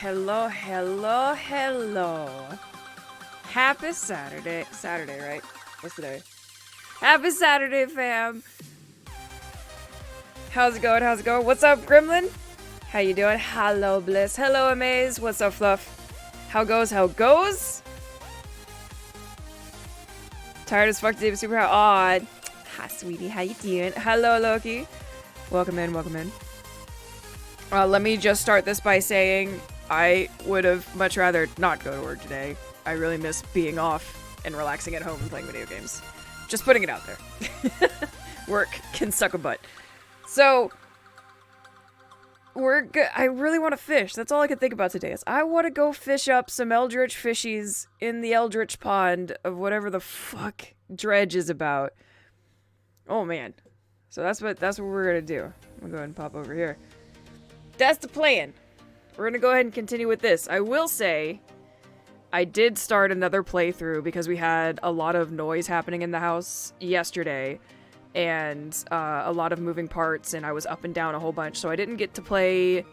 hello, hello, hello. Happy Saturday. Saturday, right? What's today? Happy Saturday, fam. How's it going? How's it going? What's up, Gremlin? How you doing? Hello, Bliss. Hello, Amaze. What's up, Fluff? How goes? How goes? Tired as fuck today, but super odd. Hi, sweetie. How you doing? Hello, Loki. Welcome in. Welcome in. Let me just start this by saying I would have much rather not go to work today. I really miss being off and relaxing at home and playing video games. Just putting it out there. Work can suck a butt. So, I really want to fish. That's all I can think about today is I want to go fish up some Eldritch fishies in the Eldritch pond of whatever the fuck Dredge is about. Oh man. So that's what we're gonna do. I'm gonna go ahead and pop over here. That's the plan. We're gonna go ahead and continue with this. I will say, I did start another playthrough because we had a lot of noise happening in the house yesterday, and a lot of moving parts, and I was up and down a whole bunch, so I didn't get to play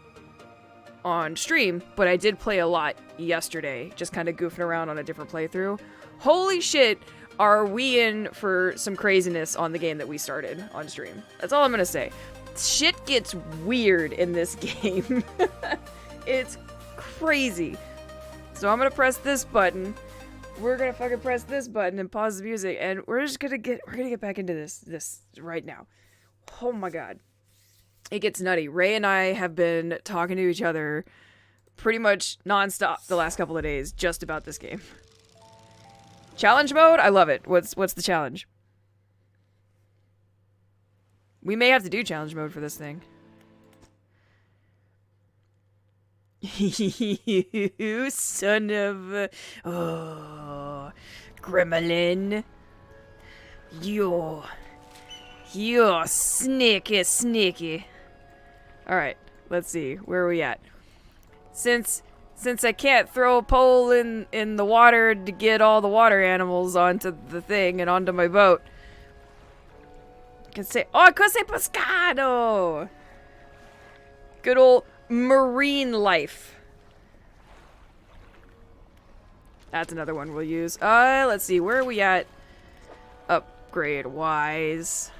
on stream, but I did play a lot yesterday, just kind of goofing around on a different playthrough. Holy shit, are we in for some craziness on the game that we started on stream. That's all I'm gonna say. Shit gets weird in this game. It's crazy. So I'm gonna press this button. We're gonna fucking press this button and pause the music, and we're gonna get back into this right now. Oh my god. It gets nutty. Ray and I have been talking to each other pretty much nonstop the last couple of days just about this game. Challenge mode? I love it. What's the challenge? We may have to do challenge mode for this thing. You son of... Oh, Gremlin. You're sneaky. Alright, let's see. Where are we at? Since I can't throw a pole in the water to get all the water animals onto the thing and onto my boat, I could say pescado! Good old marine life. That's another one we'll use. Let's see, where are we at upgrade-wise?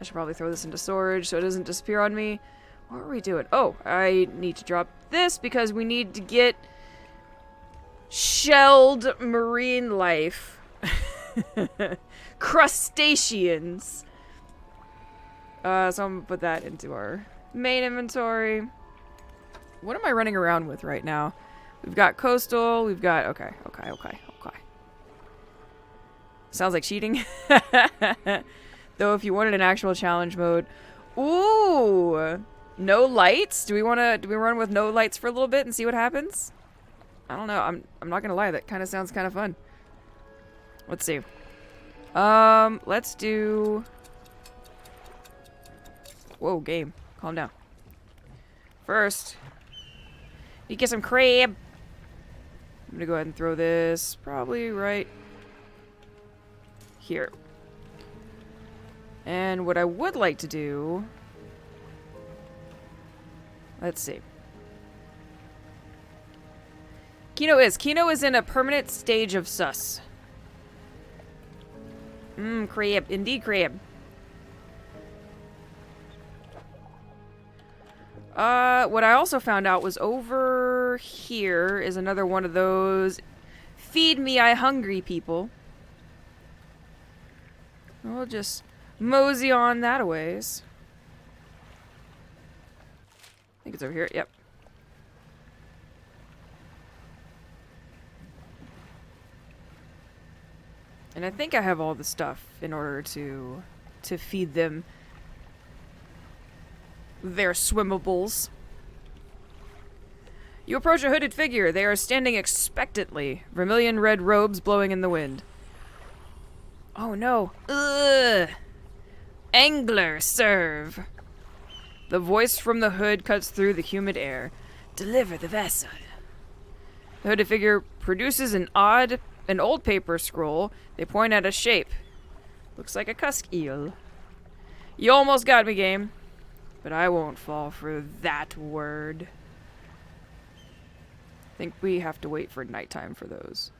I should probably throw this into storage so it doesn't disappear on me. What are we doing? Oh, I need to drop this because we need to get shelled marine life. Crustaceans. So I'm gonna put that into our main inventory. What am I running around with right now? We've got coastal, we've got... Okay. Sounds like cheating. Though if you wanted an actual challenge mode... Ooh! No lights? Do we run with no lights for a little bit and see what happens? I don't know. I'm not gonna lie, that kind of sounds kind of fun. Let's see. Let's do... Whoa, game. Calm down. First, you get some crab. I'm gonna go ahead and throw this probably right here. And what I would like to do... Let's see. Kino is in a permanent stage of sus. Crab. Indeed, crab. What I also found out was over here is another one of those feed me, I hungry people. We'll just mosey on that a ways. I think it's over here. Yep. And I think I have all the stuff in order to feed them their swimmables. You approach a hooded figure. They are standing expectantly, vermilion red robes blowing in the wind. Oh no. Ugh. Angler, serve. The voice from the hood cuts through the humid air. Deliver the vessel. The hooded figure produces an old paper scroll. They point at a shape. Looks like a cusk eel. You almost got me, game. But I won't fall for that word. think we have to wait for nighttime for those.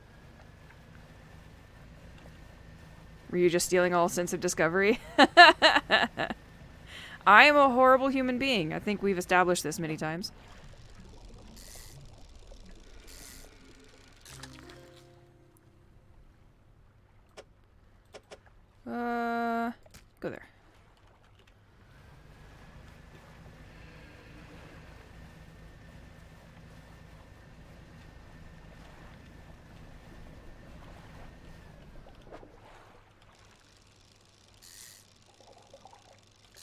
Were you just stealing all sense of discovery? I am a horrible human being. I think we've established this many times. Go there.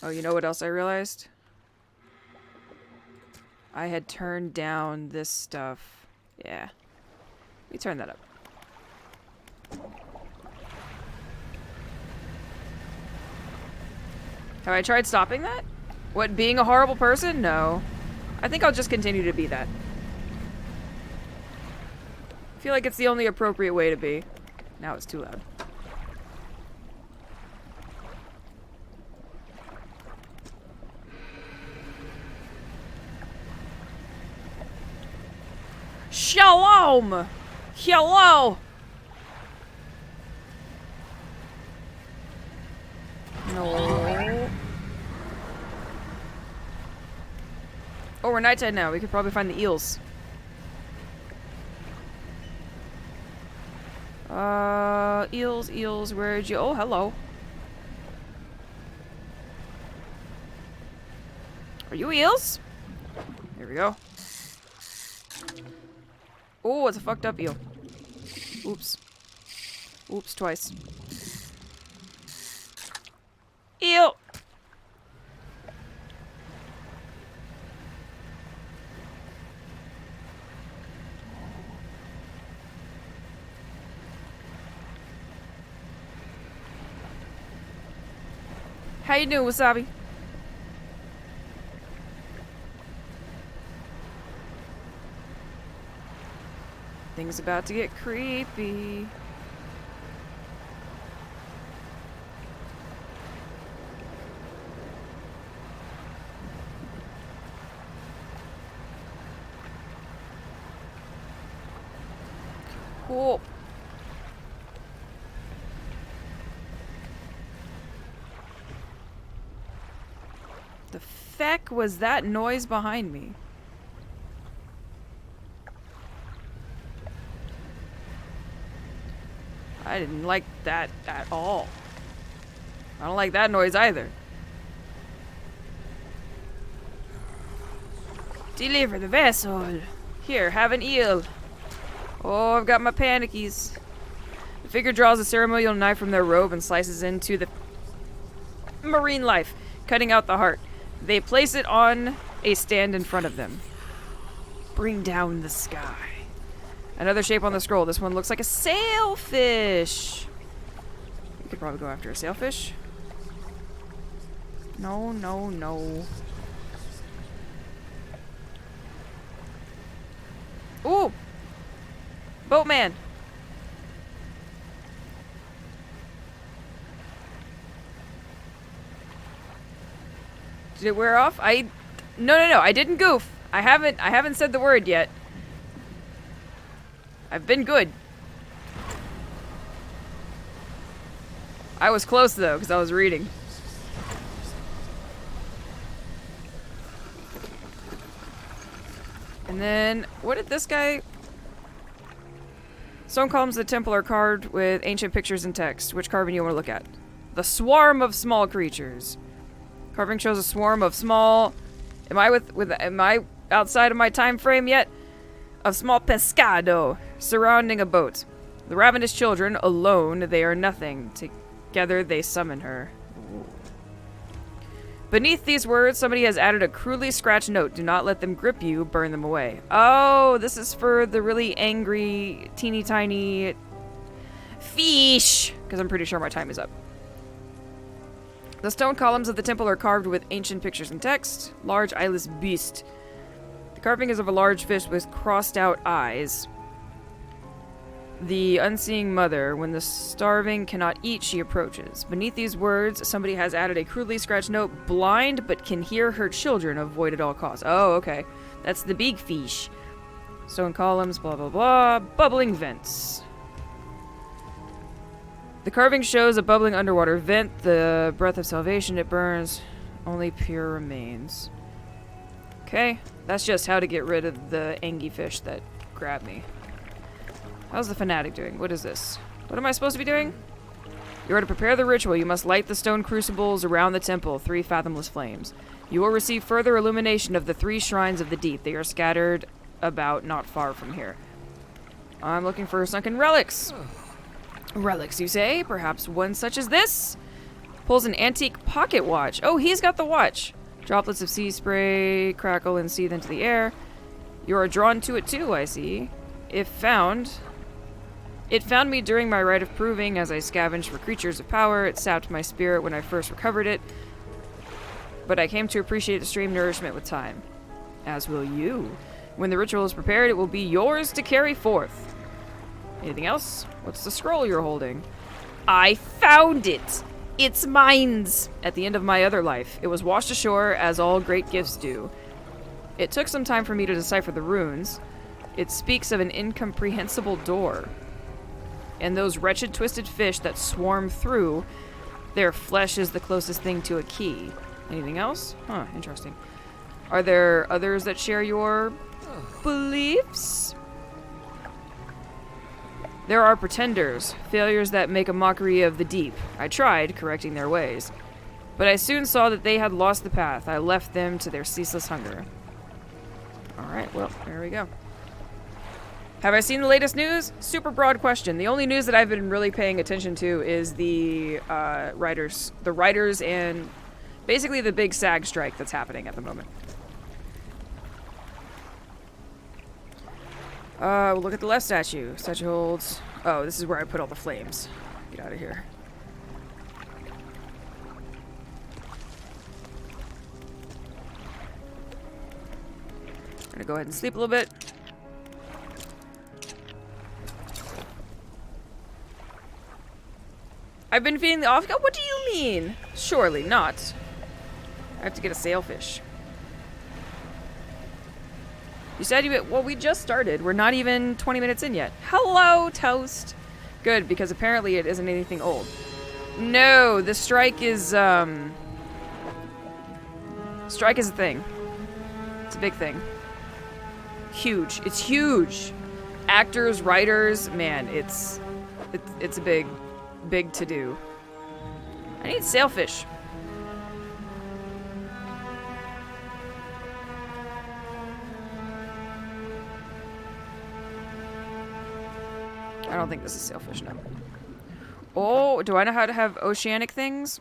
Oh, you know what else I realized? I had turned down this stuff. Yeah. Let me turn that up. Have I tried stopping that? What, being a horrible person? No. I think I'll just continue to be that. I feel like it's the only appropriate way to be. Now it's too loud. Shalom! Hello! No. Oh, we're nighttime now. We could probably find the eels. Eels, where'd you... Oh, hello. Are you eels? There we go. Oh, it's a fucked up eel. Oops. Oops, twice. Eel! How you doing, Wasabi? Things about to get creepy. Cool. The feck was that noise behind me? I didn't like that at all. I don't like that noise either. Deliver the vessel. Here, have an eel. Oh, I've got my panikies. The figure draws a ceremonial knife from their robe and slices into the marine life, cutting out the heart. They place it on a stand in front of them. Bring down the sky. Another shape on the scroll. This one looks like a sailfish. We could probably go after a sailfish. No, no, no. Ooh! Boatman! Did it wear off? No, I didn't goof. I haven't said the word yet. I've been good. I was close though, because I was reading. And then, what did this guy... Stone columns of the temple are carved with ancient pictures and text. Which carving you want to look at? The swarm of small creatures. Carving shows a swarm of small... Am I outside of my time frame yet? Of small pescado surrounding a boat. The ravenous children, alone, they are nothing. Together they summon her. Beneath these words, somebody has added a crudely scratched note. Do not let them grip you, burn them away. Oh, this is for the really angry, teeny tiny fish. Because I'm pretty sure my time is up. The stone columns of the temple are carved with ancient pictures and text. Large eyeless beast. The carving is of a large fish with crossed out eyes. The unseeing mother, when the starving cannot eat, she approaches. Beneath these words, somebody has added a crudely scratched note. Blind, but can hear her children, avoid at all costs. Oh, okay. That's the big fish. Stone columns, blah, blah, blah. Bubbling vents. The carving shows a bubbling underwater vent. The breath of salvation it burns. Only pure remains. Okay, that's just how to get rid of the angy fish that grabbed me. How's the fanatic doing? What is this? What am I supposed to be doing? You are to prepare the ritual. You must light the stone crucibles around the temple, 3 fathomless flames. You will receive further illumination of the 3 shrines of the deep. They are scattered about not far from here. I'm looking for sunken relics. Relics, you say? Perhaps one such as this? Pulls an antique pocket watch. Oh, he's got the watch. Droplets of sea spray crackle and seethe into the air. You are drawn to it too, I see. If found... It found me during my rite of proving as I scavenged for creatures of power. It sapped my spirit when I first recovered it. But I came to appreciate the stream nourishment with time. As will you. When the ritual is prepared, it will be yours to carry forth. Anything else? What's the scroll you're holding? I found it! It's mine's! At the end of my other life, it was washed ashore as all great gifts do. It took some time for me to decipher the runes. It speaks of an incomprehensible door. And those wretched twisted fish that swarm through, their flesh is the closest thing to a key. Anything else? Huh, interesting. Are there others that share your beliefs? There are pretenders, failures that make a mockery of the deep. I tried correcting their ways, but I soon saw that they had lost the path. I left them to their ceaseless hunger. Alright, well, there we go. Have I seen the latest news? Super broad question. The only news that I've been really paying attention to is the writers. The writers and basically the big SAG strike that's happening at the moment. We'll look at the left statue. Statue holds... Oh, this is where I put all the flames. Get out of here. I'm gonna go ahead and sleep a little bit. I've been feeding the off... Oh, what do you mean? Surely not. I have to get a sailfish. You said you... Well, we just started. We're not even 20 minutes in yet. Hello, Toast. Good, because apparently it isn't anything old. No, the strike is, Strike is a thing. It's a big thing. Huge. It's huge. Actors, writers, man, it's a big to-do. I need sailfish. I don't think this is sailfish, no. Oh, do I know how to have oceanic things?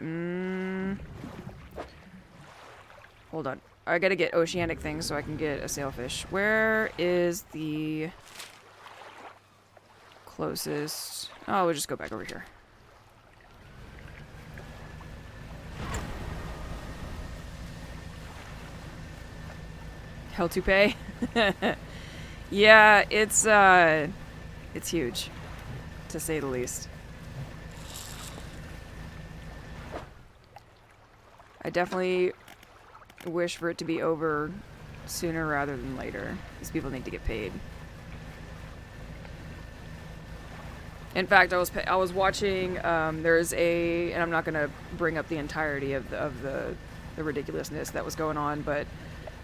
Hold on. I gotta get oceanic things so I can get a sailfish. Where is the closest? Oh, we'll just go back over here. Hell to pay? Yeah, it's huge, to say the least. I definitely wish for it to be over sooner rather than later. These people need to get paid. In fact, I was watching. There's a, and I'm not gonna bring up the entirety of the ridiculousness that was going on, but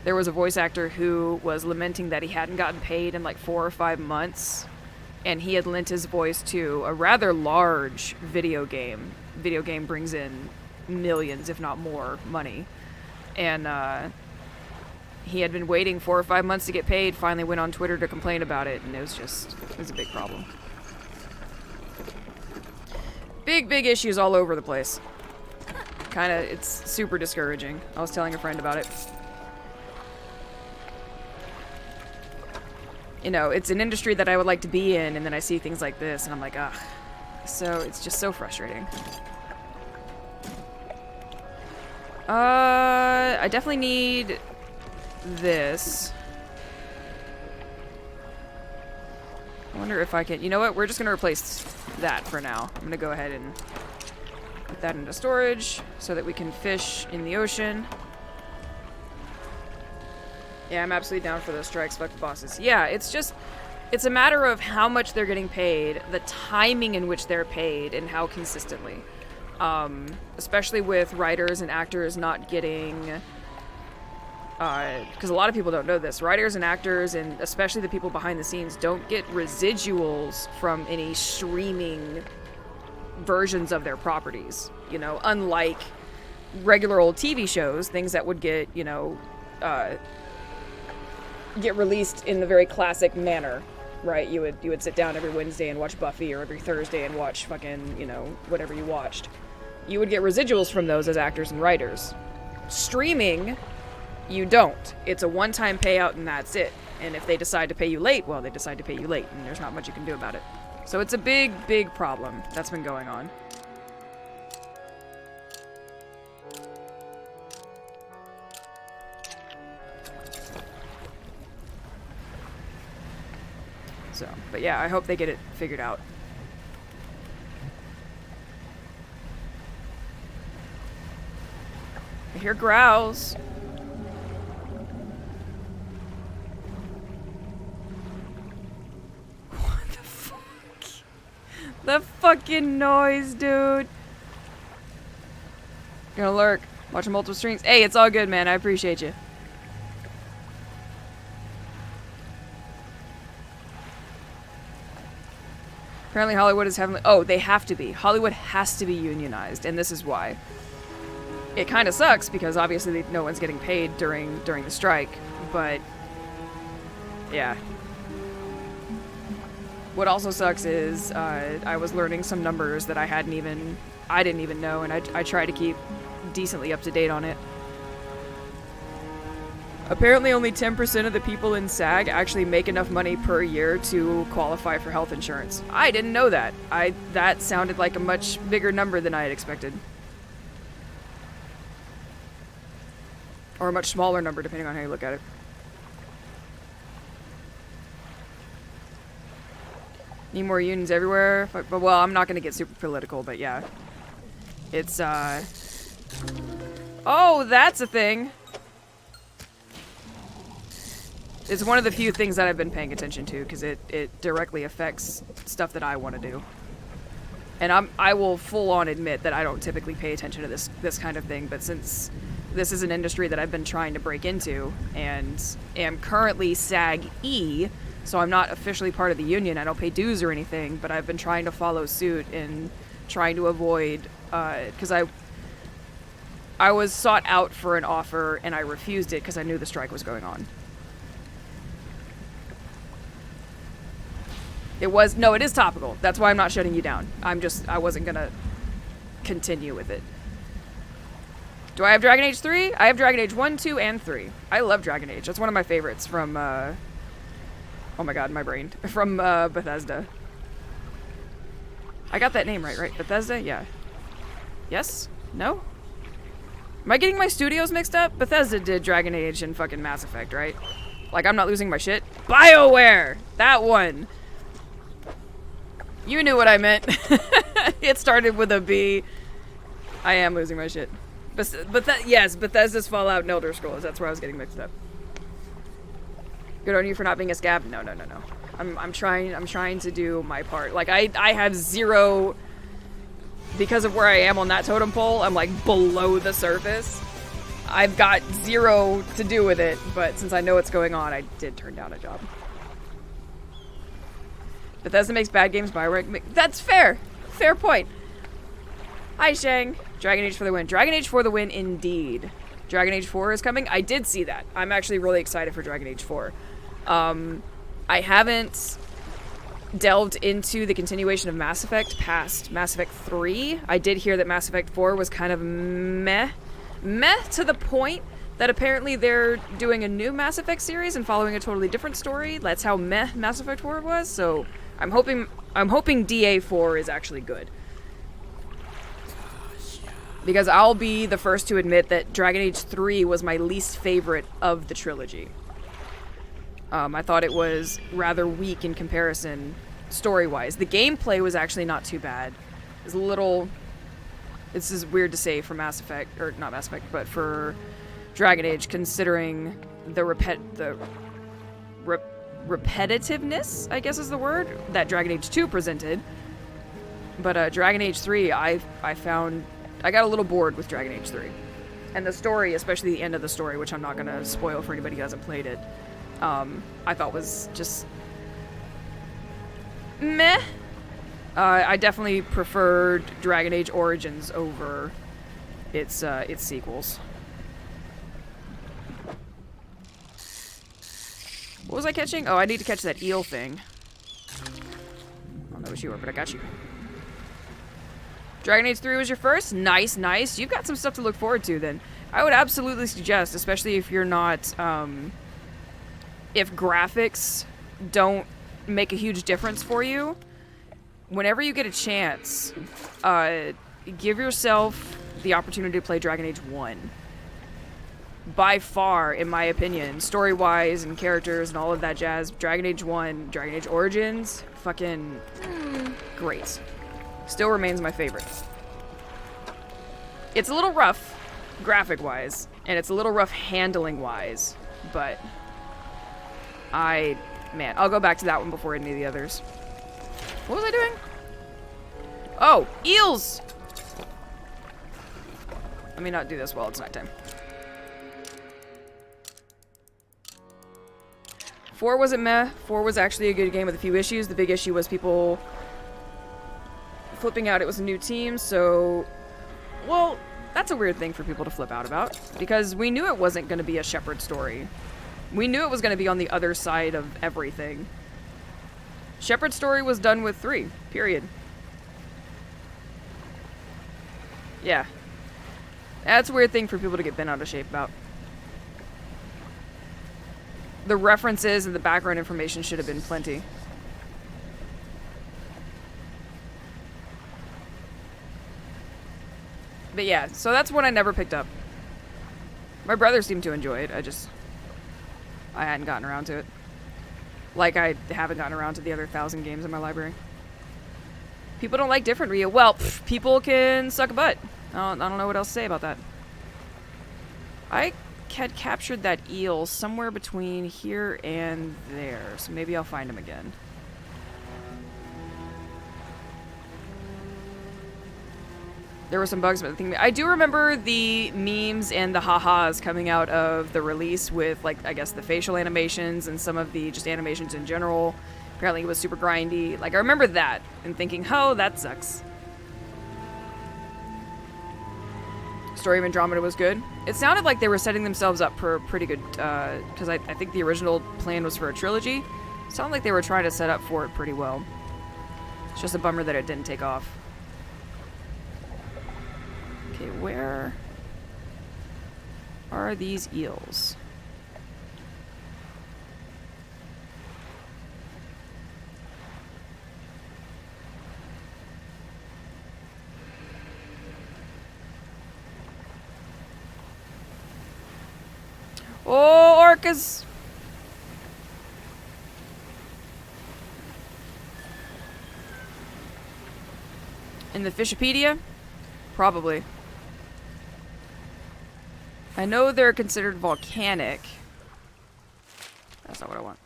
there was a voice actor who was lamenting that he hadn't gotten paid in like 4 or 5 months. And he had lent his voice to a rather large video game. Video game brings in millions, if not more, money. And he had been waiting 4 or 5 months to get paid, finally went on Twitter to complain about it, and it was a big problem. Big issues all over the place. It's super discouraging. I was telling a friend about it. You know, it's an industry that I would like to be in, and then I see things like this, and I'm like, ugh. So, it's just so frustrating. I definitely need this. I wonder if I can... You know what? We're just going to replace that for now. I'm going to go ahead and put that into storage so that we can fish in the ocean. Yeah, I'm absolutely down for those strikes. Fuck the bosses. Yeah, it's a matter of how much they're getting paid, the timing in which they're paid, and how consistently. Especially with writers and actors not getting... because a lot of people don't know this. Writers and actors, and especially the people behind the scenes, don't get residuals from any streaming versions of their properties. You know, unlike regular old TV shows, things that would get, you know, get released in the very classic manner, right? You would sit down every Wednesday and watch Buffy, or every Thursday and watch fucking, you know, whatever you watched. You would get residuals from those as actors and writers. Streaming... you don't. It's a one-time payout and that's it. And if they decide to pay you late, well, they decide to pay you late, and there's not much you can do about it. So it's a big, big problem that's been going on. So, but yeah, I hope they get it figured out. I hear growls. The fucking noise, dude. Gonna lurk. Watching multiple streams. Hey, it's all good, man. I appreciate you. Apparently Hollywood is heavily... oh, they have to be. Hollywood has to be unionized, and this is why. It kind of sucks, because obviously no one's getting paid during the strike, but... yeah. What also sucks is I was learning some numbers that I didn't even know, and I try to keep decently up to date on it. Apparently only 10% of the people in SAG actually make enough money per year to qualify for health insurance. I didn't know that. That sounded like a much bigger number than I had expected. Or a much smaller number, depending on how you look at it. Need more unions everywhere. But, well, I'm not going to get super political, but yeah. It's, oh, that's a thing! It's one of the few things that I've been paying attention to, because it directly affects stuff that I want to do. And I will full-on admit that I don't typically pay attention to this kind of thing, but since this is an industry that I've been trying to break into, and am currently SAG-E, so I'm not officially part of the union, I don't pay dues or anything, but I've been trying to follow suit and trying to avoid, because I was sought out for an offer, and I refused it because I knew the strike was going on. No, it is topical. That's why I'm not shutting you down. I wasn't gonna continue with it. Do I have Dragon Age 3? I have Dragon Age 1, 2, and 3. I love Dragon Age. That's one of my favorites from, oh my god, my brain. From, Bethesda. I got that name right? Bethesda? Yeah. Yes? No? Am I getting my studios mixed up? Bethesda did Dragon Age and fucking Mass Effect, right? Like, I'm not losing my shit? BioWare! That one! You knew what I meant. It started with a B. I am losing my shit. Yes, Bethesda's Fallout and Elder Scrolls. That's where I was getting mixed up. Good on you for not being a scab. No. I'm trying to do my part. Like, I have zero... Because of where I am on that totem pole, I'm, like, below the surface. I've got zero to do with it, but since I know what's going on, I did turn down a job. Bethesda makes bad games, BioWare... That's fair! Fair point. Hi, Shang. Dragon Age for the win. Dragon Age for the win, indeed. Dragon Age 4 is coming. I did see that. I'm actually really excited for Dragon Age 4. I haven't delved into the continuation of Mass Effect past Mass Effect 3. I did hear that Mass Effect 4 was kind of meh. Meh to the point that apparently they're doing a new Mass Effect series and following a totally different story. That's how meh Mass Effect 4 was, so I'm hoping DA4 is actually good. Because I'll be the first to admit that Dragon Age 3 was my least favorite of the trilogy. I thought it was rather weak in comparison, story-wise. The gameplay was actually not too bad. It was a little... This is weird to say for Mass Effect, or not Mass Effect, but for Dragon Age, considering repetitiveness, I guess is the word, that Dragon Age 2 presented. But Dragon Age 3, I found... I got a little bored with Dragon Age 3. And the story, especially the end of the story, which I'm not going to spoil for anybody who hasn't played it, I thought was just... meh. I definitely preferred Dragon Age Origins over its sequels. What was I catching? Oh, I need to catch that eel thing. I don't know what you were, but I got you. Dragon Age 3 was your first? Nice, nice. You've got some stuff to look forward to then. I would absolutely suggest, especially if you're not, if graphics don't make a huge difference for you, whenever you get a chance, give yourself the opportunity to play Dragon Age 1. By far, in my opinion, story-wise and characters and all of that jazz, Dragon Age 1, Dragon Age Origins, fucking great. Still remains my favorite. It's a little rough, graphic-wise, and it's a little rough handling-wise, but man, I'll go back to that one before any of the others. What was I doing? Oh, eels! Let me not do this while it's nighttime. 4 wasn't meh. 4 was actually a good game with a few issues. The big issue was people flipping out. It was a new team, so... Well, that's a weird thing for people to flip out about, because we knew it wasn't going to be a Shepard story. We knew it was going to be on the other side of everything. Shepard's story was done with 3, period. Yeah. That's a weird thing for people to get bent out of shape about. The references and the background information should have been plenty. But yeah, so that's one I never picked up. My brother seemed to enjoy it. I hadn't gotten around to it. Like I haven't gotten around to the other 1,000 games in my library. People don't like different Ryu. Well, people can suck a butt. I don't know what else to say about that. I had captured that eel somewhere between here and there, so maybe I'll find him again. There were some bugs about the thing. I do remember the memes and the ha-has coming out of the release with, like, I guess the facial animations and some of the just animations in general. Apparently it was super grindy. Like, I remember that and thinking, oh, that sucks. Story of Andromeda was good. It sounded like they were setting themselves up for a pretty good, because I think the original plan was for a trilogy. It sounded like they were trying to set up for it pretty well. It's just a bummer that it didn't take off. Okay, where are these eels? Oh, orcas! In the Fishipedia? Probably. I know they're considered volcanic. That's not what I want.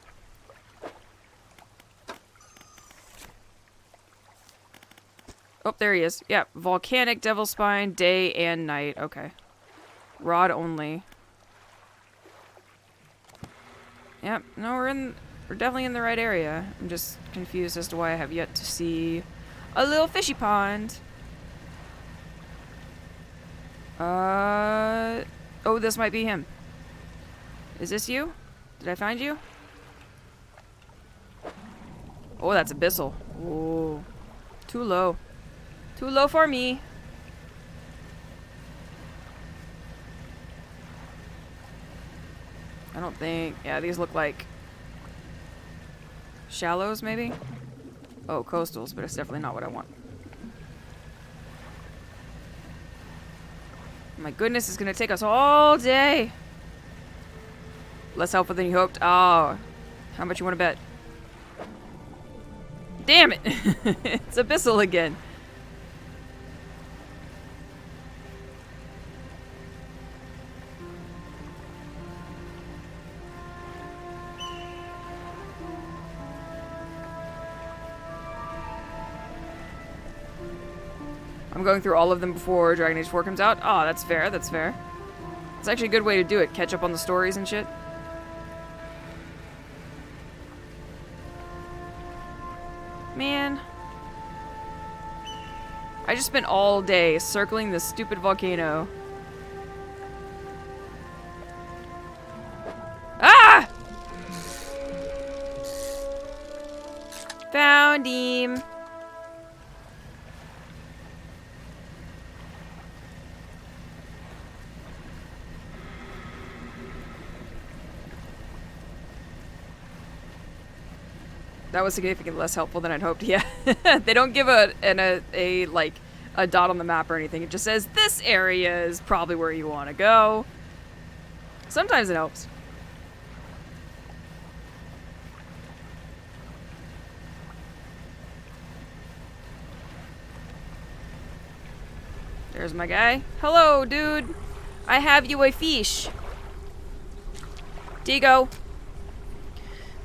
Oh, there he is. Yeah, volcanic, devil spine, day and night. Okay. Rod only. Yep, no, we're definitely in the right area. I'm just confused as to why I have yet to see a little fishy pond. Oh, this might be him. Is this you? Did I find you? Oh, that's abyssal. Oh, too low. Too low for me. I don't think... Yeah, these look like shallows, maybe? Oh, coastals, but it's definitely not what I want. My goodness, it's going to take us all day. Less helpful than you hoped. Oh, how much you want to bet? Damn it! It's abyssal again. going through all of them before Dragon Age 4 comes out. Oh, that's fair, that's fair. It's actually a good way to do it. Catch up on the stories and shit. Man. I just spent all day circling this stupid volcano. Ah! Found him. That was significantly less helpful than I'd hoped. Yeah, they don't give a dot on the map or anything. It just says this area is probably where you want to go. Sometimes it helps. There's my guy. Hello, dude. I have you a fish. Digo.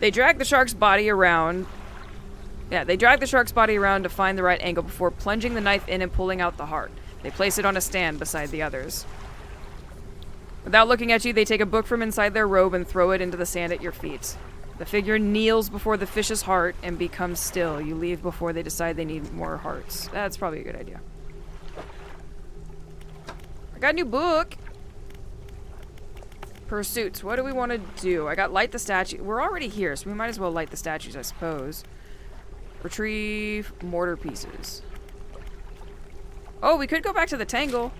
They drag the shark's body around. Yeah, they drag the shark's body around to find the right angle before plunging the knife in and pulling out the heart. They place it on a stand beside the others. Without looking at you, they take a book from inside their robe and throw it into the sand at your feet. The figure kneels before the fish's heart and becomes still. You leave before they decide they need more hearts. That's probably a good idea. I got a new book. Pursuits. What do we want to do? I got light the statue. We're already here, so we might as well light the statues, I suppose. Retrieve mortar pieces. Oh, we could go back to the Tangle.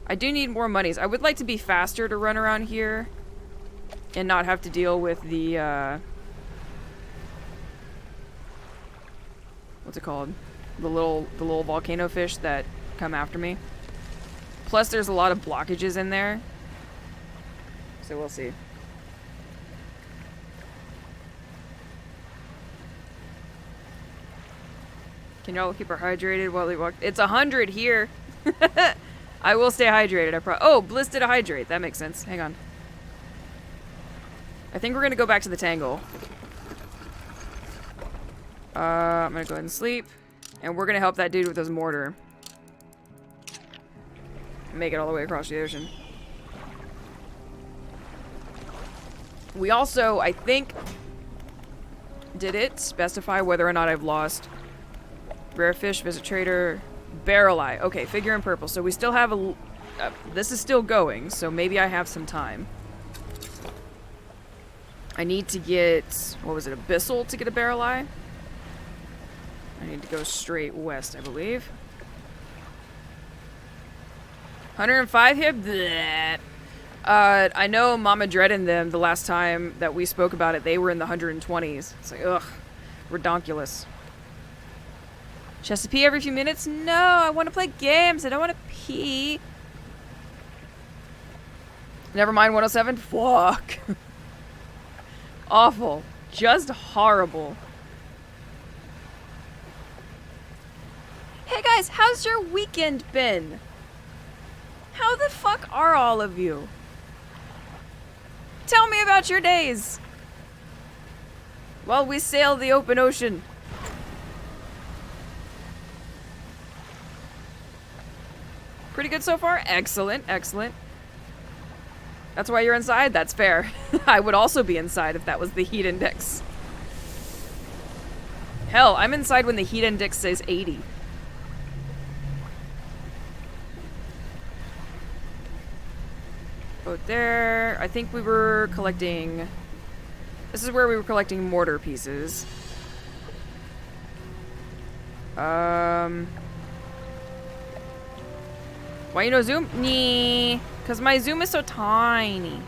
I do need more monies. I would like to be faster to run around here and not have to deal with the, what's it called? The little volcano fish that come after me. Plus, there's a lot of blockages in there. So we'll see. Can y'all keep her hydrated while we walk? It's 100 here. I will stay hydrated. Oh, Bliss did a hydrate. That makes sense. Hang on. I think we're gonna go back to the Tangle. I'm gonna go ahead and sleep. And we're gonna help that dude with his mortar. Make it all the way across the ocean. We also, I think, did it specify whether or not I've lost rare fish, visit trader, barrel eye. Okay, figure in purple. So we still have a... this is still going, so maybe I have some time. I need to get... what was it? Abyssal to get a barrel eye? I need to go straight west, I believe. 105 here? Bleh. I know Mama Dread and them, the last time that we spoke about it, they were in the 120s. It's like, ugh, redonkulous. She has to pee every few minutes? No, I want to play games. I don't want to pee. Never mind 107? Fuck. Awful. Just horrible. Hey guys, how's your weekend been? How the fuck are all of you? Tell me about your days. While we sail the open ocean. Pretty good so far? Excellent, excellent. That's why you're inside? That's fair. I would also be inside if that was the heat index. Hell, I'm inside when the heat index says 80. Boat there. I think we were collecting... this is where we were collecting mortar pieces. Why you no zoom? Nee. Because my zoom is so tiny.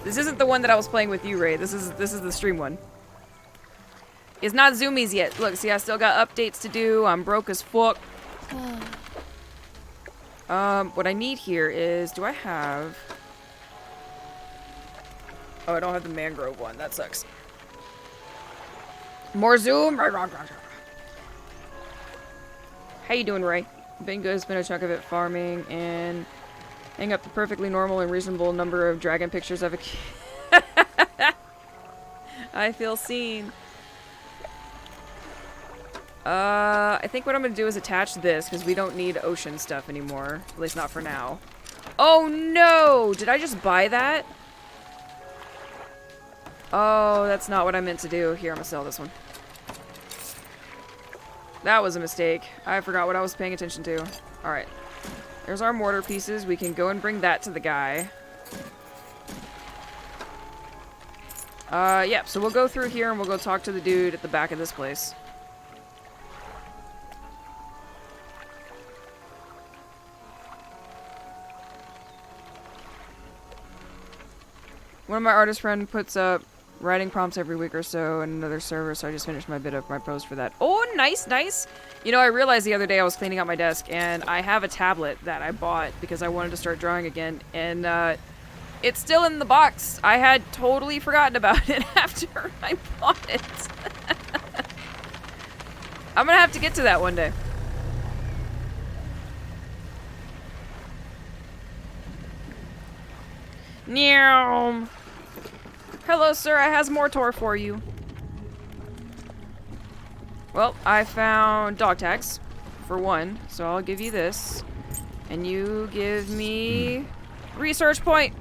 This isn't the one that I was playing with you, Ray. This is the stream one. It's not zoomies yet. Look, see, I still got updates to do. I'm broke as fuck. What I need here is, do I have... oh, I don't have the mangrove one. That sucks. More zoom. How you doing, Ray? Been good. Spent a chunk of it farming and hang up the perfectly normal and reasonable number of dragon pictures of a I feel seen. I think what I'm gonna do is attach this, because we don't need ocean stuff anymore. At least not for now. Oh no! Did I just buy that? Oh, that's not what I meant to do. Here, I'm gonna sell this one. That was a mistake. I forgot what I was paying attention to. Alright. There's our mortar pieces. We can go and bring that to the guy. Yeah, so we'll go through here and we'll go talk to the dude at the back of this place. One of my artist friends puts up writing prompts every week or so in another server, so I just finished my bit of my post for that. Oh, nice, nice! You know, I realized the other day I was cleaning out my desk, and I have a tablet that I bought because I wanted to start drawing again, and, it's still in the box. I had totally forgotten about it after I bought it. I'm gonna have to get to that one day. Meow. Hello, sir. I has more tour for you. Well, I found dog tags, for one, so I'll give you this. And you give me research point.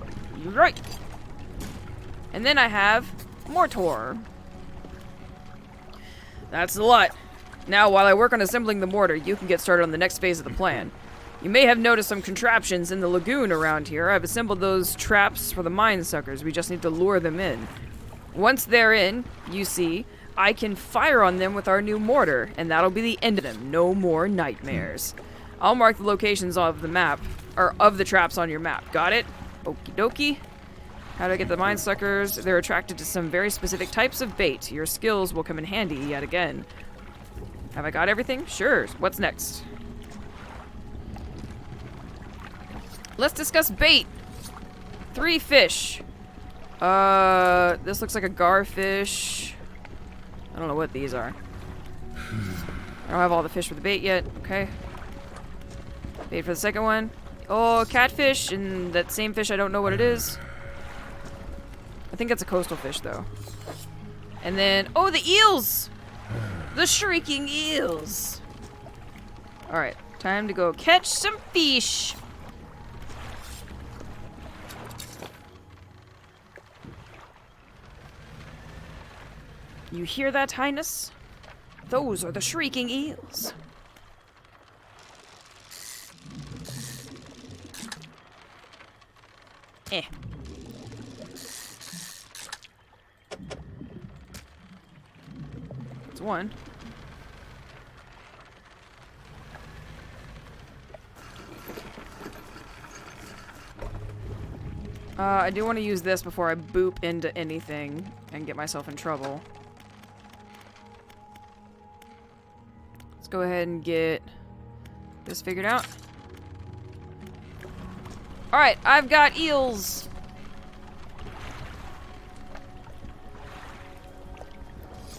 Right. And then I have more tour. That's a lot. Now, while I work on assembling the mortar, you can get started on the next phase of the plan. You may have noticed some contraptions in the lagoon around here. I've assembled those traps for the mine suckers. We just need to lure them in. Once they're in, you see, I can fire on them with our new mortar, and that'll be the end of them. No more nightmares. I'll mark the locations of the map, or of the traps on your map. Got it? Okie dokie. How do I get the mine suckers? They're attracted to some very specific types of bait. Your skills will come in handy yet again. Have I got everything? Sure. What's next? Let's discuss bait. 3 fish. This looks like a garfish. I don't know what these are. I don't have all the fish for the bait yet. Okay. Bait for the second one. Oh, catfish, and that same fish, I don't know what it is. I think that's a coastal fish, though. And then, oh, the eels! The shrieking eels! Alright, time to go catch some fish! You hear that, Highness? Those are the shrieking eels. Eh. That's one. I do want to use this before I boop into anything and get myself in trouble. Let's go ahead and get this figured out. Alright, I've got eels!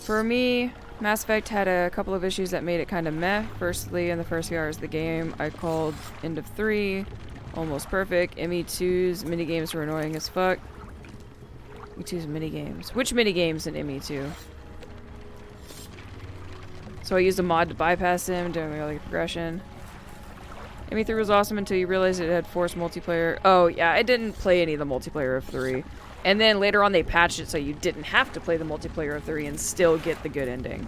For me, Mass Effect had a couple of issues that made it kind of meh. Firstly, in the first few hours of the game, I called End of 3 almost perfect. ME2's minigames were annoying as fuck. ME2's minigames. Which minigames in ME2? So I used a mod to bypass him during early progression. ME3 was awesome until you realized it had forced multiplayer. Oh, yeah, I didn't play any of the multiplayer of 3. And then later on they patched it so you didn't have to play the multiplayer of 3 and still get the good ending.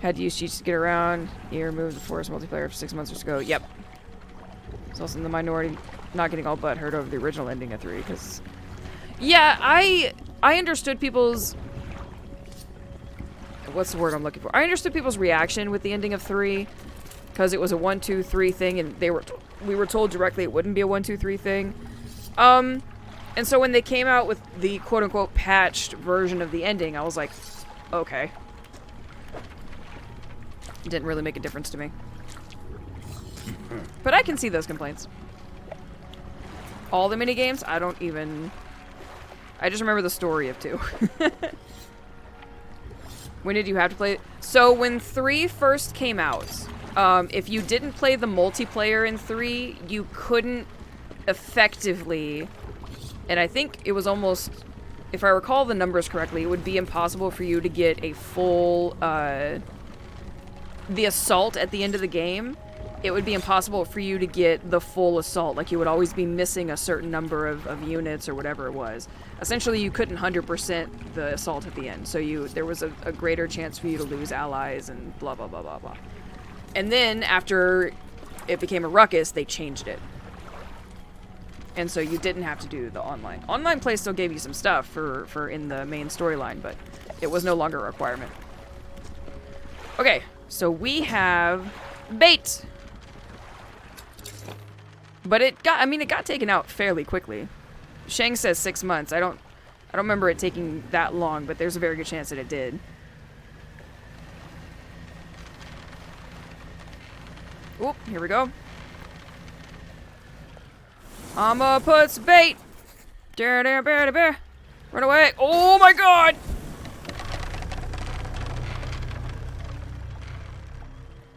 Had to use cheats to get around. You removed the forced multiplayer for 6 months or so. Yep. It's also in the minority not getting all but hurt over the original ending of 3, because... Yeah, I understood people's... What's the word I'm looking for? I understood people's reaction with the ending of 3. Because it was a 1, 2, 3 thing, and we were told directly it wouldn't be a 1, 2, 3 thing. And so when they came out with the quote-unquote patched version of the ending, I was like, okay. It didn't really make a difference to me. But I can see those complaints. All the minigames, I don't even... I just remember the story of 2. When did you have to play it? So when 3 first came out... if you didn't play the multiplayer in 3, you couldn't effectively, and I think it was almost, if I recall the numbers correctly, it would be impossible for you to get a full the assault at the end of the game, it would be impossible for you to get the full assault. Like, you would always be missing a certain number of units or whatever it was. Essentially, you couldn't 100% the assault at the end, so there was a greater chance for you to lose allies and blah, blah, blah, blah, blah. And then, after it became a ruckus, they changed it. And so you didn't have to do the online. Online play still gave you some stuff for in the main storyline, but it was no longer a requirement. Okay, so we have bait! But it got taken out fairly quickly. Shang says 6 months. I don't remember it taking that long, but there's a very good chance that it did. Oop, here we go. I'ma put some bait. Run away. Oh my god!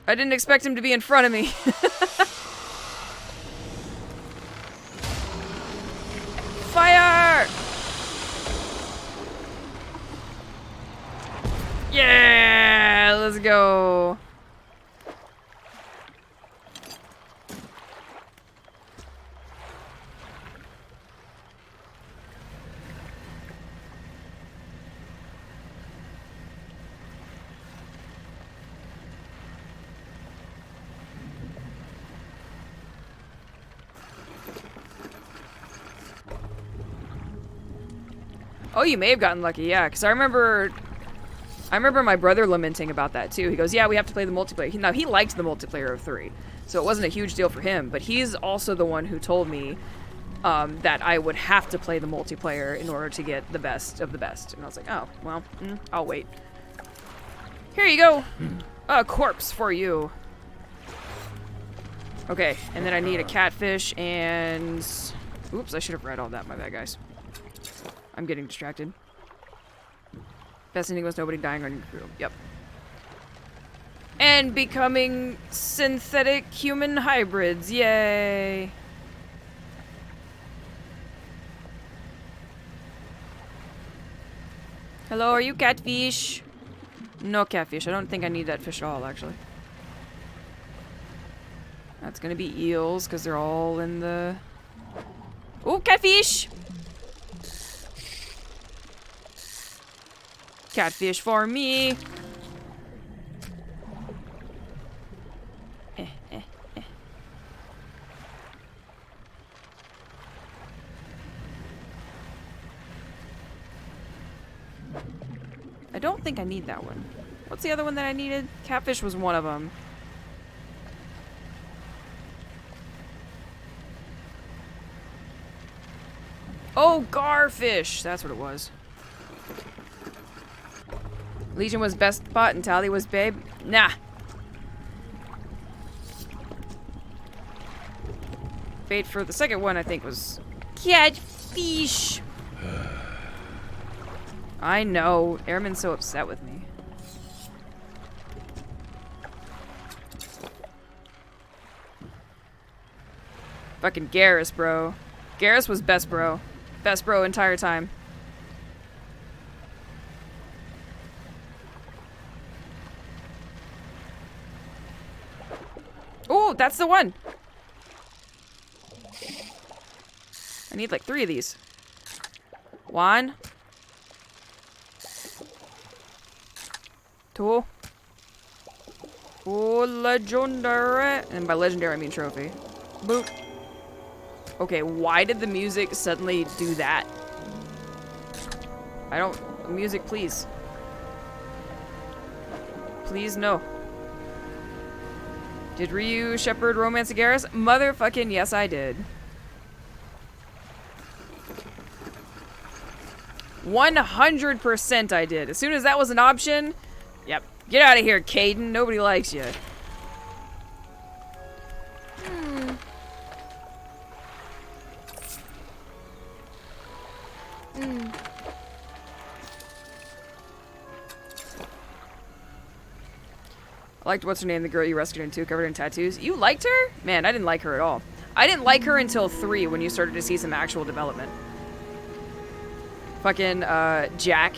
I didn't expect him to be in front of me. Fire! Yeah, let's go. Oh, you may have gotten lucky, yeah, because I remember my brother lamenting about that too. He goes, yeah, we have to play the multiplayer. Now, he liked the multiplayer of 3, so it wasn't a huge deal for him, but he's also the one who told me that I would have to play the multiplayer in order to get the best of the best. And I was like, oh, well, I'll wait. Here you go. A corpse for you. Okay, and then I need a catfish and... Oops, I should have read all that. My bad, guys. I'm getting distracted. Best ending was nobody dying on your crew. Yep. And becoming synthetic human hybrids. Yay! Hello, are you catfish? No catfish. I don't think I need that fish at all, actually. That's gonna be eels, because they're all in the... Ooh, catfish! Catfish for me! I don't think I need that one. What's the other one that I needed? Catfish was one of them. Oh, garfish! That's what it was. Legion was best bot and Tally was babe? Nah. Bait for the second one, I think, was catfish. I know. Airman's so upset with me. Fucking Garrus, bro. Garrus was best bro. Best bro entire time. Oh, that's the one. I need like 3 of these. 1. 2. Oh, legendary. And by legendary, I mean trophy. Boop. Okay, why did the music suddenly do that? I don't... Music, please. Please, no. Did Ryu Shepherd romance Garrus? Motherfucking yes, I did. 100% I did. As soon as that was an option, yep. Get out of here, Caden. Nobody likes you. I liked what's her name, the girl you rescued in 2, covered in tattoos. You liked her? Man, I didn't like her at all. I didn't like her until 3 when you started to see some actual development. Fucking, Jack.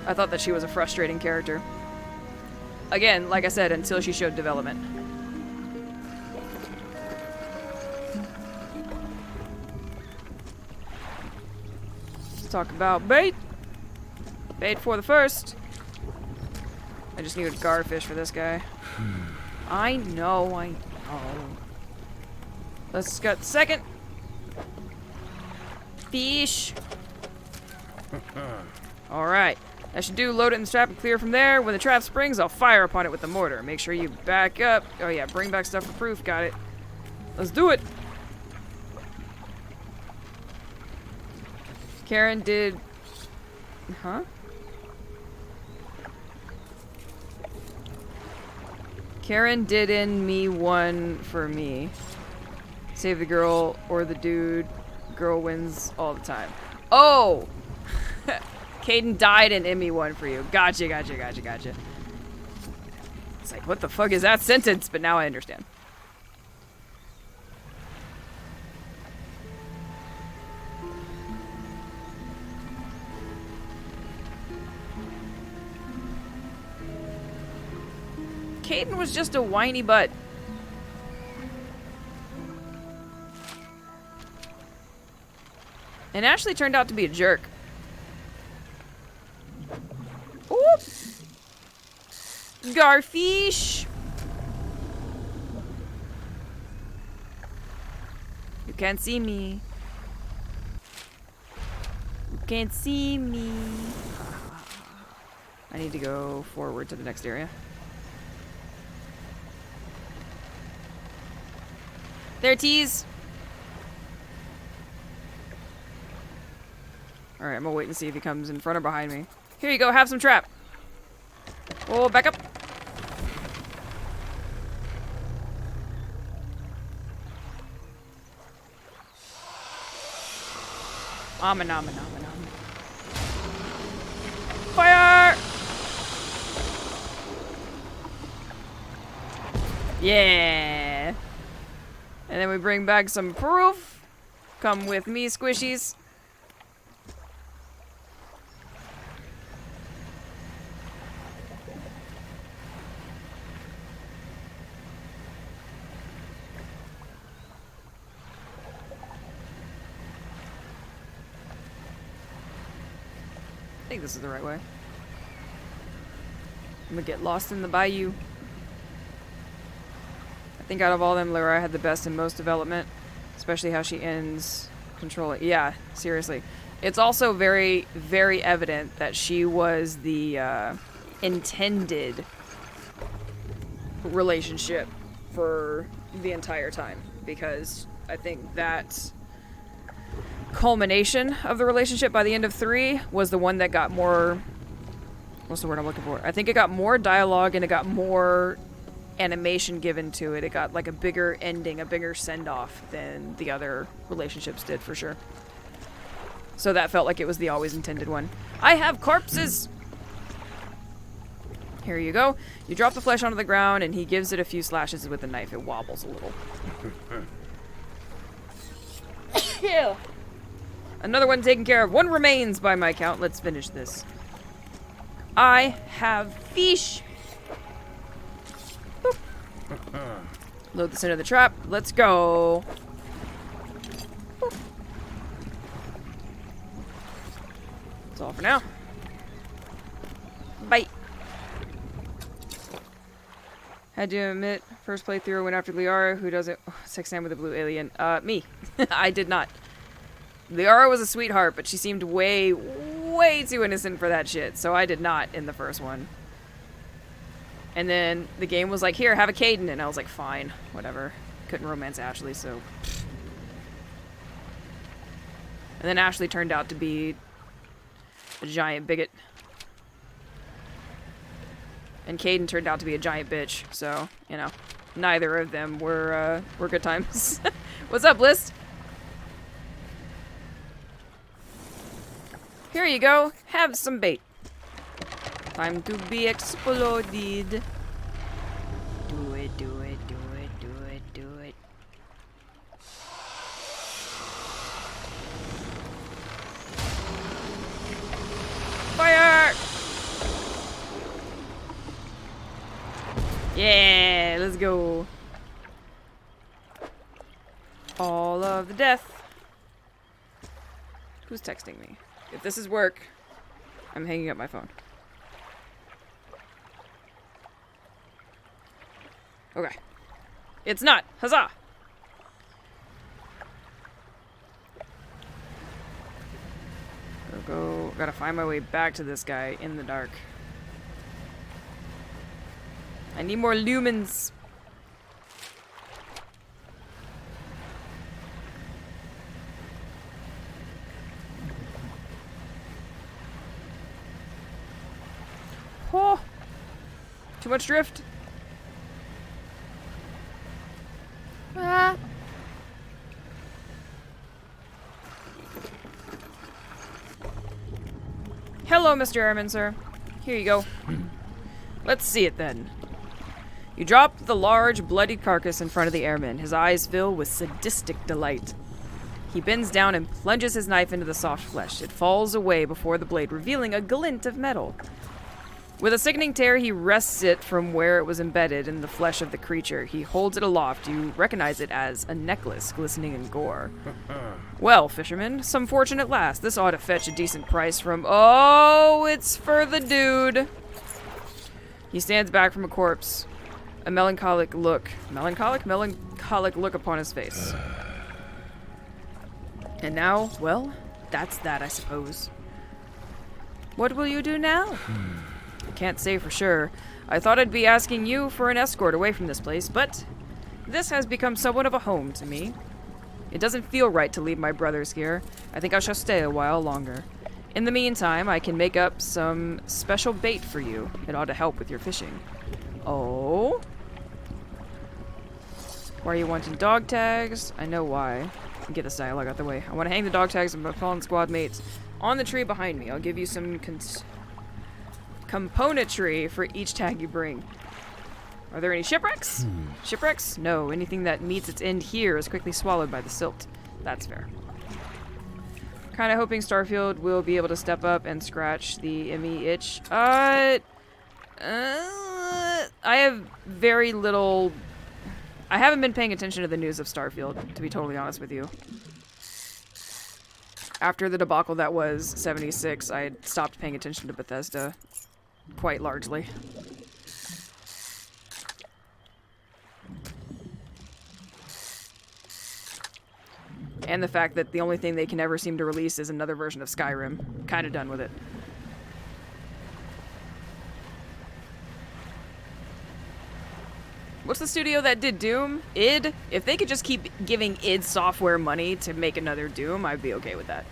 I thought that she was a frustrating character. Again, like I said, until she showed development. Let's talk about bait. Bait for the first. I just need a garfish for this guy. I know. Let's get the second. Fish. Alright. That should do. Load it in the trap and clear from there. When the trap springs, I'll fire upon it with the mortar. Make sure you back up. Oh yeah, bring back stuff for proof. Got it. Let's do it. Karen did... Huh? Karen did in me one for me. Save the girl or the dude. Girl wins all the time. Oh! Caden died in Emmy one for you. Gotcha. It's like, what the fuck is that sentence? But now I understand. Caden was just a whiny butt. And Ashley turned out to be a jerk. Oop. Garfish. You can't see me. You can't see me. I need to go forward to the next area. There, tease. Alright, I'm gonna wait and see if he comes in front or behind me. Here you go, have some trap. Oh, back up. Nom. Fire! Yeah. And then we bring back some proof. Come with me, squishies. I think this is the right way. I'm gonna get lost in the bayou. I think out of all them, Lyra had the best and most development. Especially how she ends controlling. Yeah, seriously. It's also very, very evident that she was the intended relationship for the entire time. Because I think that culmination of the relationship by the end of 3 was the one that got more... What's the word I'm looking for? I think it got more dialogue and it got more animation given to it. It got like a bigger ending, a bigger send-off than the other relationships did, for sure. So that felt like it was the always intended one. I have corpses! Here you go. You drop the flesh onto the ground and he gives it a few slashes with a knife. It wobbles a little. Ew. Another one taken care of. One remains by my count. Let's finish this. I have fish. Boop. Load this into the trap. Let's go. Boop. That's all for now. Bye. Had to admit, first playthrough went after Liara, who doesn't... Oh, sex time with a blue alien. Me. I did not. Liara was a sweetheart, but she seemed way too innocent for that shit, so I did not in the first one. And then the game was like, here, have a Caden, and I was like, fine, whatever. Couldn't romance Ashley, so... And then Ashley turned out to be a giant bigot. And Caden turned out to be a giant bitch, so, you know, neither of them were good times. What's up, List? Here you go. Have some bait. Time to be exploded. Do it, do it, do it, do it, do it. Fire! Let's go. All of the death. Who's texting me? If this is work, I'm hanging up my phone. Okay. It's not. Huzzah! Gotta find my way back to this guy in the dark. I need more lumens. Oh! Too much drift. Ah! Hello, Mr. Airman, sir. Here you go. Let's see it then. You drop the large, bloody carcass in front of the airman. His eyes fill with sadistic delight. He bends down and plunges his knife into the soft flesh. It falls away before the blade, revealing a glint of metal. With a sickening tear, he wrests it from where it was embedded in the flesh of the creature. He holds it aloft. You recognize it as a necklace glistening in gore. Well, fisherman, some fortune at last. This ought to fetch a decent price from... Oh, it's for the dude. He stands back from a corpse. A melancholic look. Melancholic? Melancholic look upon his face. And now, well, that's that, I suppose. What will you do now? I can't say for sure. I thought I'd be asking you for an escort away from this place, but this has become somewhat of a home to me. It doesn't feel right to leave my brothers here. I think I shall stay a while longer. In the meantime, I can make up some special bait for you. It ought to help with your fishing. Oh? Why are you wanting dog tags? I know why. Get this dialogue out the way. I want to hang the dog tags of my fallen squad mates on the tree behind me. I'll give you some componentry for each tag you bring. Are there any shipwrecks? Shipwrecks? No. Anything that meets its end here is quickly swallowed by the silt. That's fair. Kind of hoping Starfield will be able to step up and scratch the ME itch. I have very little... I haven't been paying attention to the news of Starfield, to be totally honest with you. After the debacle that was 76, I had stopped paying attention to Bethesda quite largely. And the fact that the only thing they can ever seem to release is another version of Skyrim. Kind of done with it. What's the studio that did Doom? id? If they could just keep giving id Software money to make another Doom, I'd be okay with that.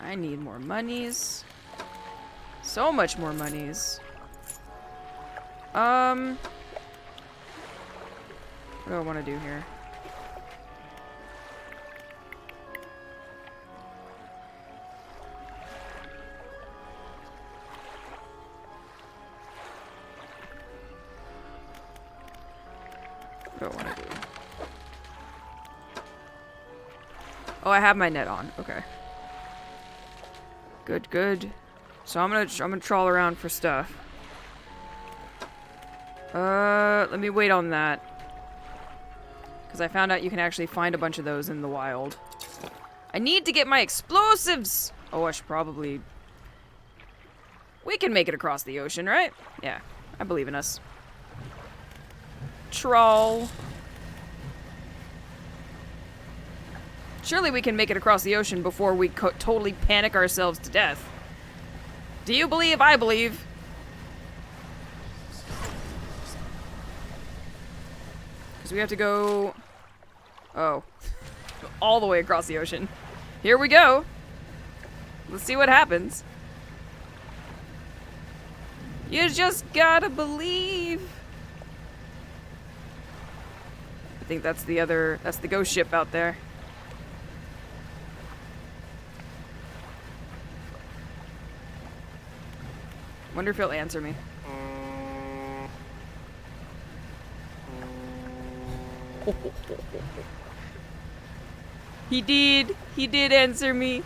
I need more monies. So much more monies. What do I want to do here? What do I want to do? Oh, I have my net on. Okay. Good, good. So I'm gonna trawl around for stuff. Let me wait on that. Because I found out you can actually find a bunch of those in the wild. I need to get my explosives! Oh, I should probably... We can make it across the ocean, right? Yeah, I believe in us. Trawl. Surely we can make it across the ocean before we totally panic ourselves to death. Do you believe? I believe. Because we have to go... Oh. All the way across the ocean. Here we go. Let's see what happens. You just gotta believe. I think that's the other... That's the ghost ship out there. Wonder if he'll answer me. He did. He did answer me.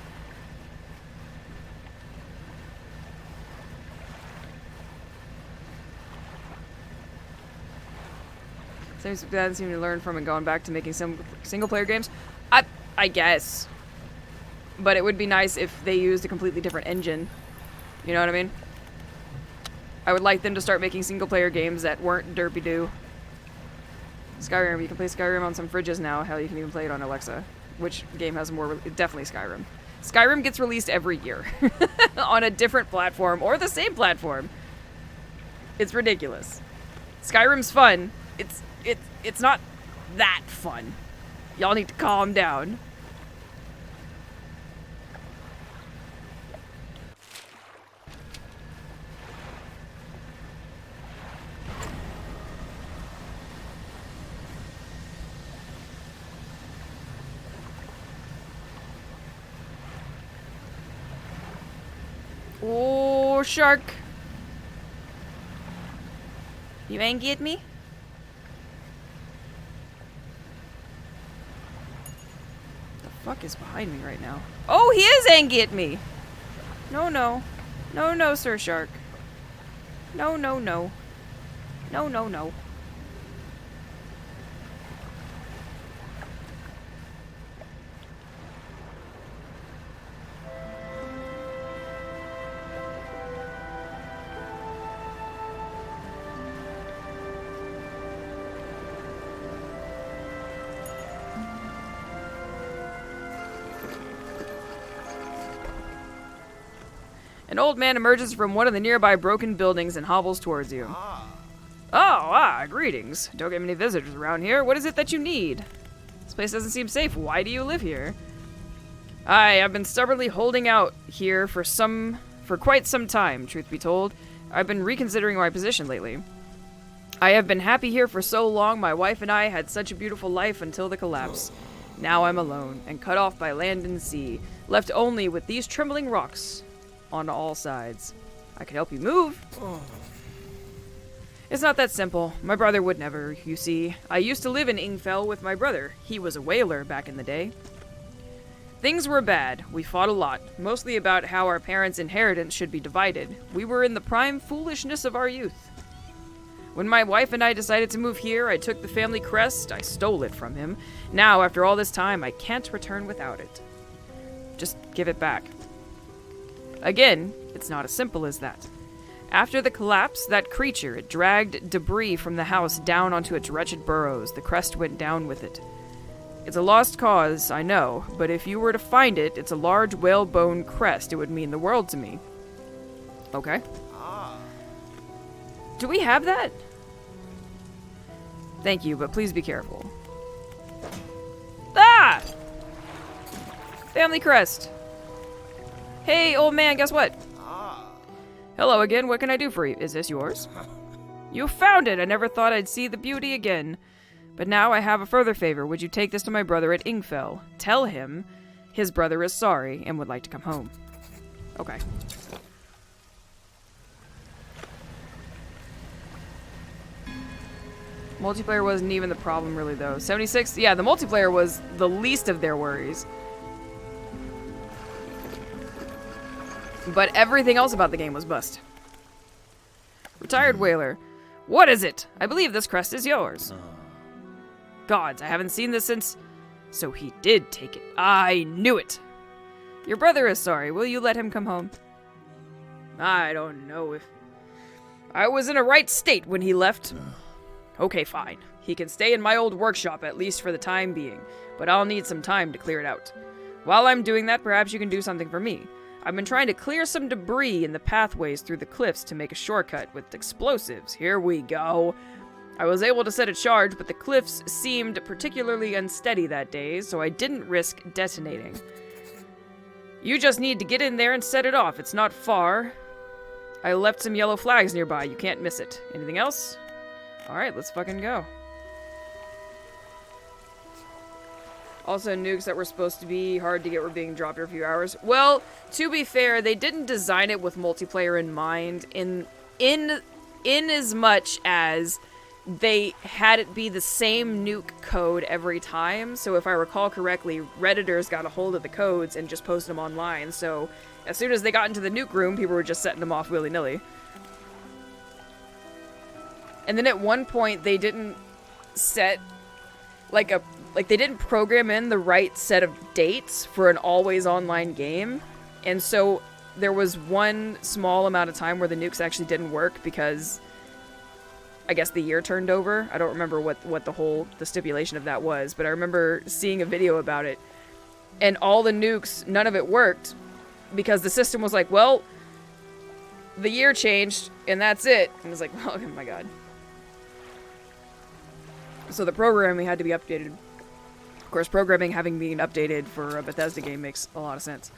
Seems that doesn't seem to learn from and going back to making some single-player games. I guess. But it would be nice if they used a completely different engine. You know what I mean? I would like them to start making single-player games that weren't derpy-doo. Skyrim, you can play Skyrim on some fridges now. Hell, you can even play it on Alexa. Which game has more... Definitely Skyrim. Skyrim gets released every year. On a different platform, or the same platform. It's ridiculous. Skyrim's fun. It's not that fun. Y'all need to calm down. Oh, shark. You ain't get me? The fuck is behind me right now? Oh, he is angry at me! No, no. No, no, Sir Shark. No, no, no. No, no, no. An old man emerges from one of the nearby broken buildings and hobbles towards you. Greetings. Don't get many visitors around here. What is it that you need? This place doesn't seem safe. Why do you live here? I've been stubbornly holding out here for quite some time, truth be told. I've been reconsidering my position lately. I have been happy here for so long. My wife and I had such a beautiful life until the collapse. Now I'm alone and cut off by land and sea, left only with these trembling rocks on all sides. I could help you move. It's not that simple. My brother would never, you see. I used to live in Ingfell with my brother. He was a whaler back in the day. Things were bad. We fought a lot, mostly about how our parents' inheritance should be divided. We were in the prime foolishness of our youth. When my wife and I decided to move here, I took the family crest. I stole it from him. Now, after all this time, I can't return without it. Just give it back. Again, it's not as simple as that. After the collapse, that creature dragged debris from the house down onto its wretched burrows. The crest went down with it. It's a lost cause, I know, but if you were to find it, it's a large whalebone crest. It would mean the world to me. Okay. Do we have that? Thank you, but please be careful. Ah! Family crest. Hey, old man, guess what? Hello again, what can I do for you? Is this yours? You found it! I never thought I'd see the beauty again. But now I have a further favor. Would you take this to my brother at Ingfell? Tell him his brother is sorry and would like to come home. Okay. Multiplayer wasn't even the problem, really, though. 76? Yeah, the multiplayer was the least of their worries. But everything else about the game was bust. Retired whaler. What is it? I believe this crest is yours. Gods, I haven't seen this since... So he did take it. I knew it. Your brother is sorry. Will you let him come home? I don't know if... I was in a right state when he left. Okay, fine. He can stay in my old workshop, at least for the time being. But I'll need some time to clear it out. While I'm doing that, perhaps you can do something for me. I've been trying to clear some debris in the pathways through the cliffs to make a shortcut with explosives. Here we go. I was able to set a charge, but the cliffs seemed particularly unsteady that day, so I didn't risk detonating. You just need to get in there and set it off. It's not far. I left some yellow flags nearby. You can't miss it. Anything else? Alright, let's fucking go. Also, nukes that were supposed to be hard to get were being dropped for a few hours. Well, to be fair, they didn't design it with multiplayer in mind in as much as they had it be the same nuke code every time. So if I recall correctly, Redditors got a hold of the codes and just posted them online. So as soon as they got into the nuke room, people were just setting them off willy-nilly. And then at one point, they didn't set, they didn't program in the right set of dates for an always online game. And so there was one small amount of time where the nukes actually didn't work because I guess the year turned over. I don't remember what the stipulation of that was, but I remember seeing a video about it. And all the nukes, none of it worked because the system was like, well, the year changed and that's it. And it was like, oh my god. So the programming had to be updated. Of course, programming having been updated for a Bethesda game makes a lot of sense.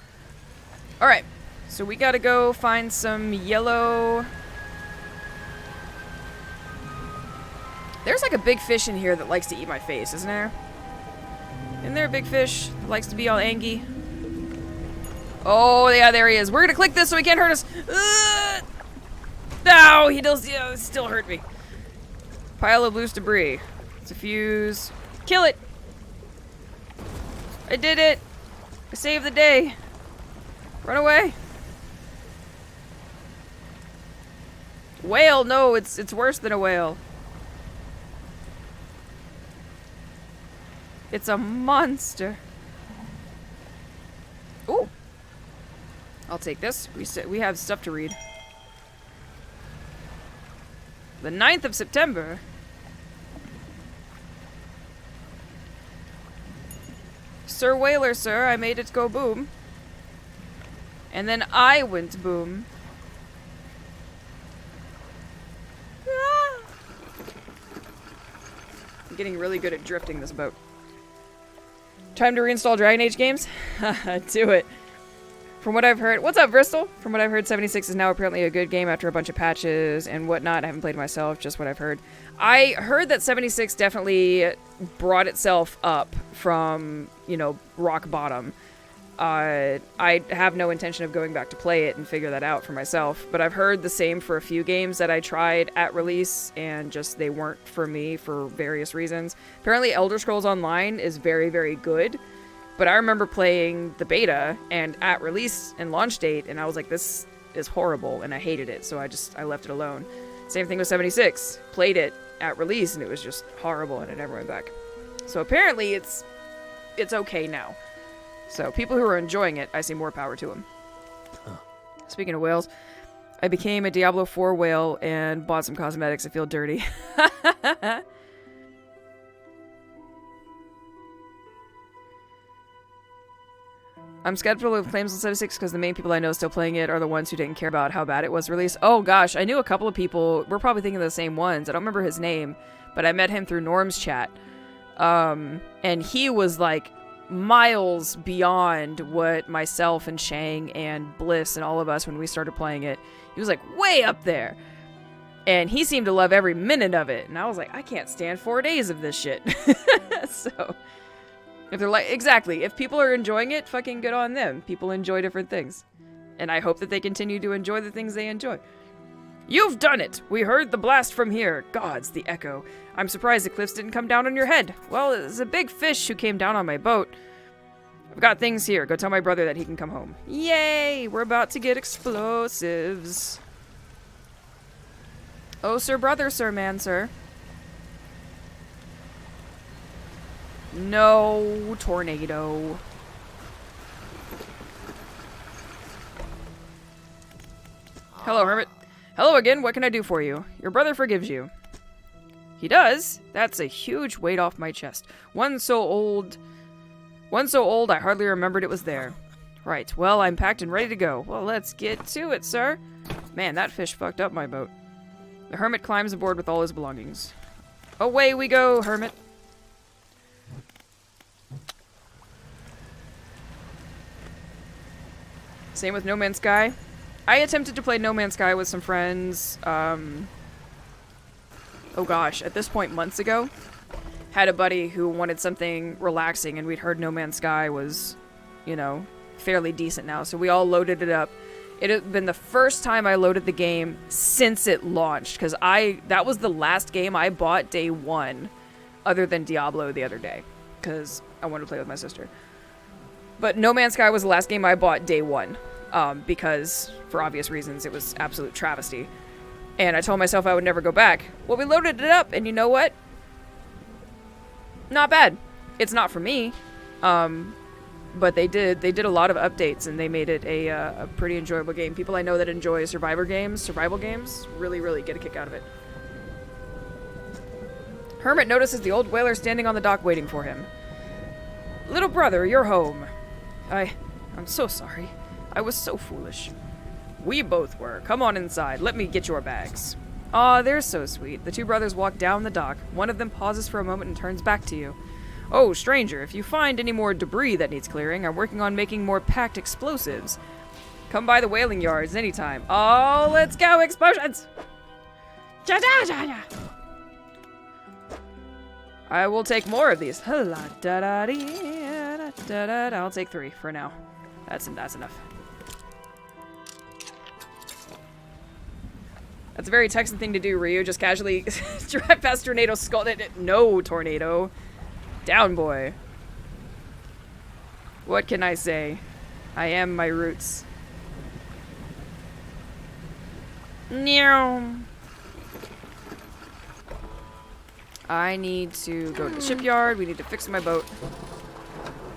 Alright, so we gotta go find some yellow... There's like a big fish in here that likes to eat my face, isn't there? Isn't there a big fish that likes to be all angry? Oh, yeah, there he is. We're gonna click this so he can't hurt us. No, he does still hurt me. Pile of loose debris. It's a fuse. Kill it! I did it! I saved the day. Run away. Whale, no, it's worse than a whale. It's a monster. Ooh. I'll take this. We have stuff to read. The 9th of September. Sir Whaler, sir, I made it go boom. And then I went boom. Ah. I'm getting really good at drifting this boat. Time to reinstall Dragon Age games? Do it. From what I've heard... What's up, Bristol? From what I've heard, 76 is now apparently a good game after a bunch of patches and whatnot. I haven't played myself, just what I've heard. I heard that 76 definitely brought itself up from, you know, rock bottom. I have no intention of going back to play it and figure that out for myself, but I've heard the same for a few games that I tried at release and just they weren't for me for various reasons. Apparently Elder Scrolls Online is very, very good, but I remember playing the beta and at release and launch date and I was like, this is horrible and I hated it, so I left it alone. Same thing with 76. Played it at release and it was just horrible and I never went back. So apparently it's okay now. So, people who are enjoying it, I see more power to them. Huh. Speaking of whales, I became a Diablo 4 whale and bought some cosmetics. I feel dirty. I'm skeptical of claims on 76 because the main people I know still playing it are the ones who didn't care about how bad it was released. Oh gosh, I knew a couple of people. We're probably thinking of the same ones. I don't remember his name, but I met him through Norm's chat. And he was like miles beyond what myself and Shang and Bliss and all of us when we started playing it. He was like way up there. And he seemed to love every minute of it. And I was like, I can't stand 4 days of this shit. So, if they're like, exactly, if people are enjoying it, fucking good on them. People enjoy different things. And I hope that they continue to enjoy the things they enjoy. You've done it! We heard the blast from here. Gods, the echo. I'm surprised the cliffs didn't come down on your head. Well, it's a big fish who came down on my boat. I've got things here. Go tell my brother that he can come home. Yay! We're about to get explosives. Oh, sir brother, sir man, sir. No tornado. Hello, hermit. Hello again, what can I do for you? Your brother forgives you. He does? That's a huge weight off my chest. One so old I hardly remembered it was there. Right, well, I'm packed and ready to go. Well, let's get to it, sir. Man, that fish fucked up my boat. The hermit climbs aboard with all his belongings. Away we go, hermit. Same with No Man's Sky. I attempted to play No Man's Sky with some friends, oh gosh, at this point months ago. Had a buddy who wanted something relaxing and we'd heard No Man's Sky was, you know, fairly decent now. So we all loaded it up It had been the first time I loaded the game since it launched, because that was the last game I bought day one, other than Diablo the other day, because I wanted to play with my sister. But No Man's Sky was the last game I bought day one, because, for obvious reasons, it was absolute travesty. And I told myself I would never go back. Well, we loaded it up, and you know what? Not bad. It's not for me, but they did a lot of updates, and they made it a pretty enjoyable game. People I know that enjoy survival games, really, really get a kick out of it. Hermit notices the old whaler standing on the dock waiting for him. Little brother, you're home. I'm so sorry. I was so foolish. We both were. Come on inside. Let me get your bags. Aw, they're so sweet. The two brothers walk down the dock. One of them pauses for a moment and turns back to you. Oh, stranger, if you find any more debris that needs clearing, I'm working on making more packed explosives. Come by the whaling yards anytime. Oh, let's go, explosions! I will take more of these. I'll take 3 for now. That's enough. That's a very Texan thing to do, Ryu. Just casually drive past Tornado's skull. No, Tornado. Down, boy. What can I say? I am my roots. Meow. I need to go to the shipyard. We need to fix my boat.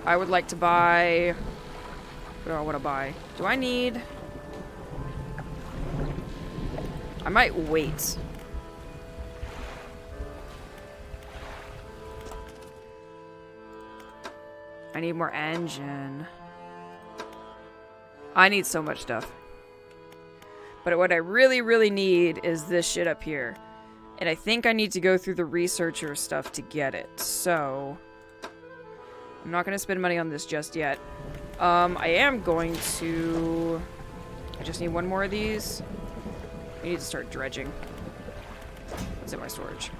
I would like to buy... What do I want to buy? Do I need... I might wait. I need more engine. I need so much stuff. But what I really, really need is this shit up here. And I think I need to go through the researcher stuff to get it. So, I'm not going to spend money on this just yet. I am going to... I just need one more of these. I need to start dredging. What's in my storage?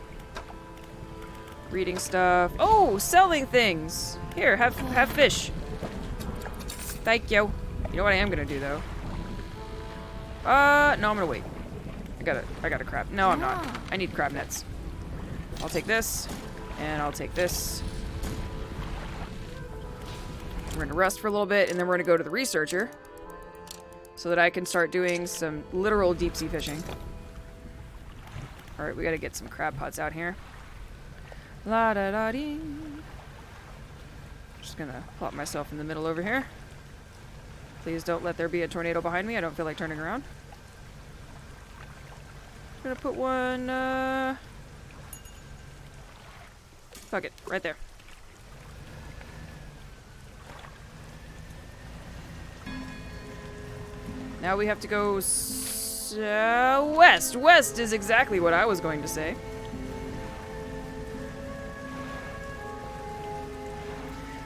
Reading stuff. Oh, selling things! Here, have fish. Thank you. You know what I am gonna do, though? No, I'm gonna wait. I got a crab. No, I'm not. I need crab nets. I'll take this, and I'll take this. We're gonna rest for a little bit, and then we're gonna go to the researcher so that I can start doing some literal deep sea fishing. Alright, we gotta get some crab pots out here. La da da dee. Just gonna plop myself in the middle over here. Please don't let there be a tornado behind me. I don't feel like turning around. I'm gonna put one, fuck it, right there. Now we have to go west. West is exactly what I was going to say.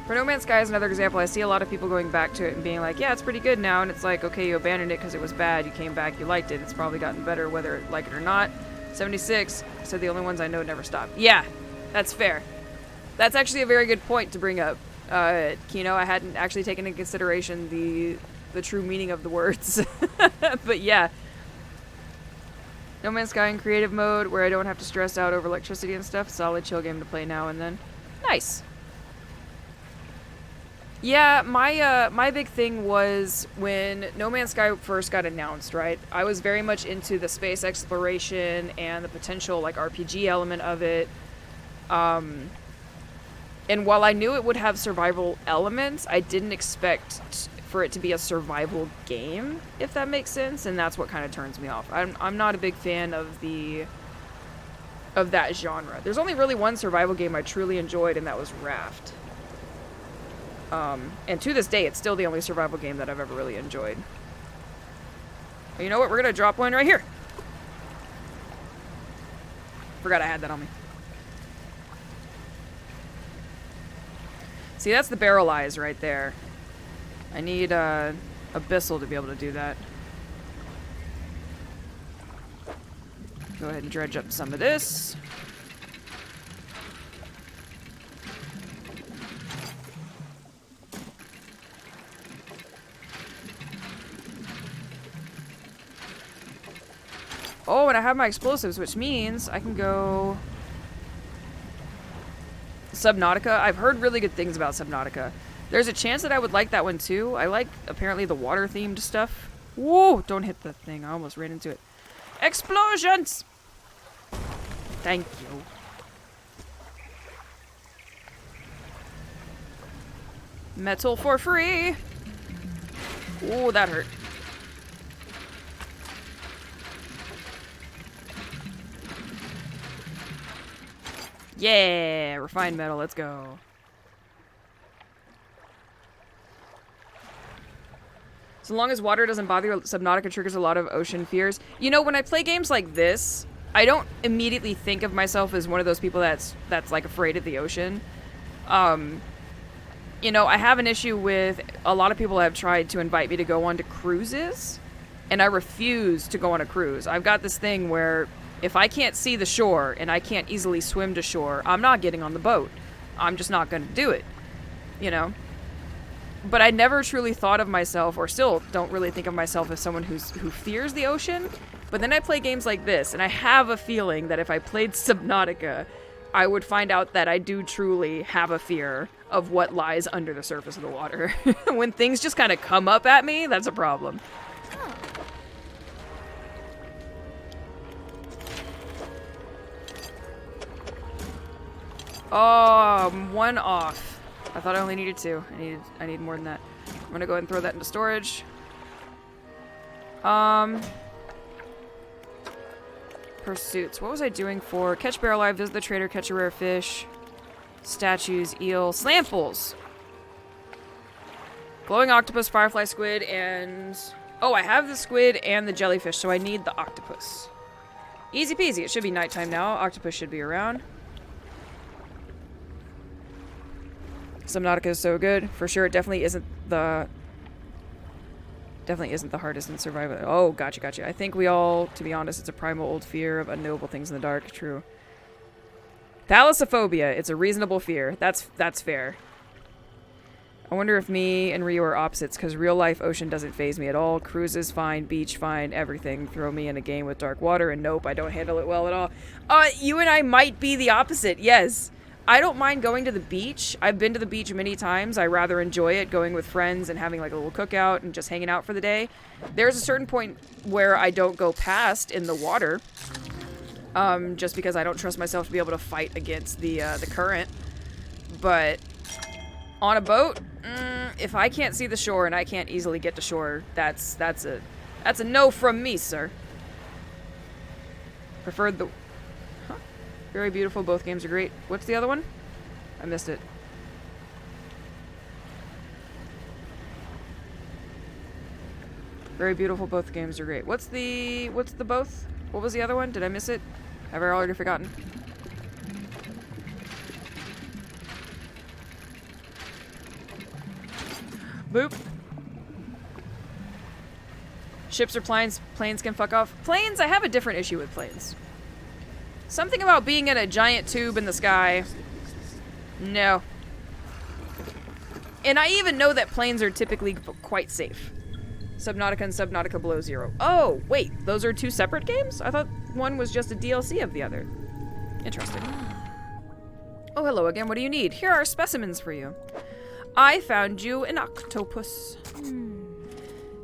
For No Man's Sky is another example. I see a lot of people going back to it and being like, yeah, it's pretty good now. And it's like, okay, you abandoned it because it was bad. You came back, you liked it. It's probably gotten better whether you like it or not. 76 said the only ones I know never stop. Yeah, that's fair. That's actually a very good point to bring up. Kino, I hadn't actually taken into consideration the true meaning of the words. But yeah. No Man's Sky in creative mode where I don't have to stress out over electricity and stuff. Solid chill game to play now and then. Nice. Yeah, my big thing was when No Man's Sky first got announced, right? I was very much into the space exploration and the potential like RPG element of it. And while I knew it would have survival elements, I didn't expect for it to be a survival game, if that makes sense, and that's what kind of turns me off. I'm not a big fan of that genre. There's only really one survival game I truly enjoyed, and that was Raft. And to this day, it's still the only survival game that I've ever really enjoyed. But you know what? We're gonna drop one right here. Forgot I had that on me. See, that's the barrel eyes right there. I need Abyssal to be able to do that. Go ahead and dredge up some of this. Oh, and I have my explosives, which means I can go... Subnautica. I've heard really good things about Subnautica. There's a chance that I would like that one too. I like, apparently, the water-themed stuff. Whoa! Don't hit the thing. I almost ran into it. Explosions! Thank you. Metal for free! Ooh, that hurt. Yeah! Refined metal, let's go. So long as water doesn't bother you, Subnautica triggers a lot of ocean fears. You know, when I play games like this, I don't immediately think of myself as one of those people that's like afraid of the ocean. You know, I have an issue with a lot of people have tried to invite me to go on to cruises, and I refuse to go on a cruise. I've got this thing where if I can't see the shore and I can't easily swim to shore, I'm not getting on the boat. I'm just not going to do it, you know? But I never truly thought of myself, or still don't really think of myself as someone who fears the ocean. But then I play games like this, and I have a feeling that if I played Subnautica, I would find out that I do truly have a fear of what lies under the surface of the water. When things just kind of come up at me, that's a problem. Oh, I'm one off. I thought I only needed 2. I need more than that. I'm gonna go ahead and throw that into storage. Pursuits. What was I doing for? Catch bear alive, visit the trader, catch a rare fish. Statues, eel, slamples. Glowing octopus, firefly squid, and... Oh, I have the squid and the jellyfish, so I need the octopus. Easy peasy. It should be nighttime now. Octopus should be around. Subnautica is so good. For sure, it definitely isn't the hardest in survival. Oh, gotcha. I think we all, to be honest, it's a primal old fear of unknowable things in the dark. True. Thalassophobia. It's a reasonable fear. That's fair. I wonder if me and Rio are opposites, because real life ocean doesn't faze me at all. Cruises fine, beach fine, everything. Throw me in a game with dark water, and nope, I don't handle it well at all. You and I might be the opposite. Yes. I don't mind going to the beach. I've been to the beach many times. I rather enjoy it, going with friends and having like a little cookout and just hanging out for the day. There's a certain point where I don't go past in the water, just because I don't trust myself to be able to fight against the current. But on a boat, if I can't see the shore and I can't easily get to shore, that's a no from me, sir. Preferred the... Very beautiful. Both games are great. What's the other one? I missed it. Very beautiful. Both games are great. What's the both? What was the other one? Did I miss it? Have I already forgotten? Boop. Ships or planes can fuck off. Planes, I have a different issue with planes. Something about being in a giant tube in the sky. No. And I even know that planes are typically quite safe. Subnautica and Subnautica Below Zero. Oh, wait. Those are 2 separate games? I thought one was just a DLC of the other. Interesting. Oh, hello again. What do you need? Here are specimens for you. I found you an octopus.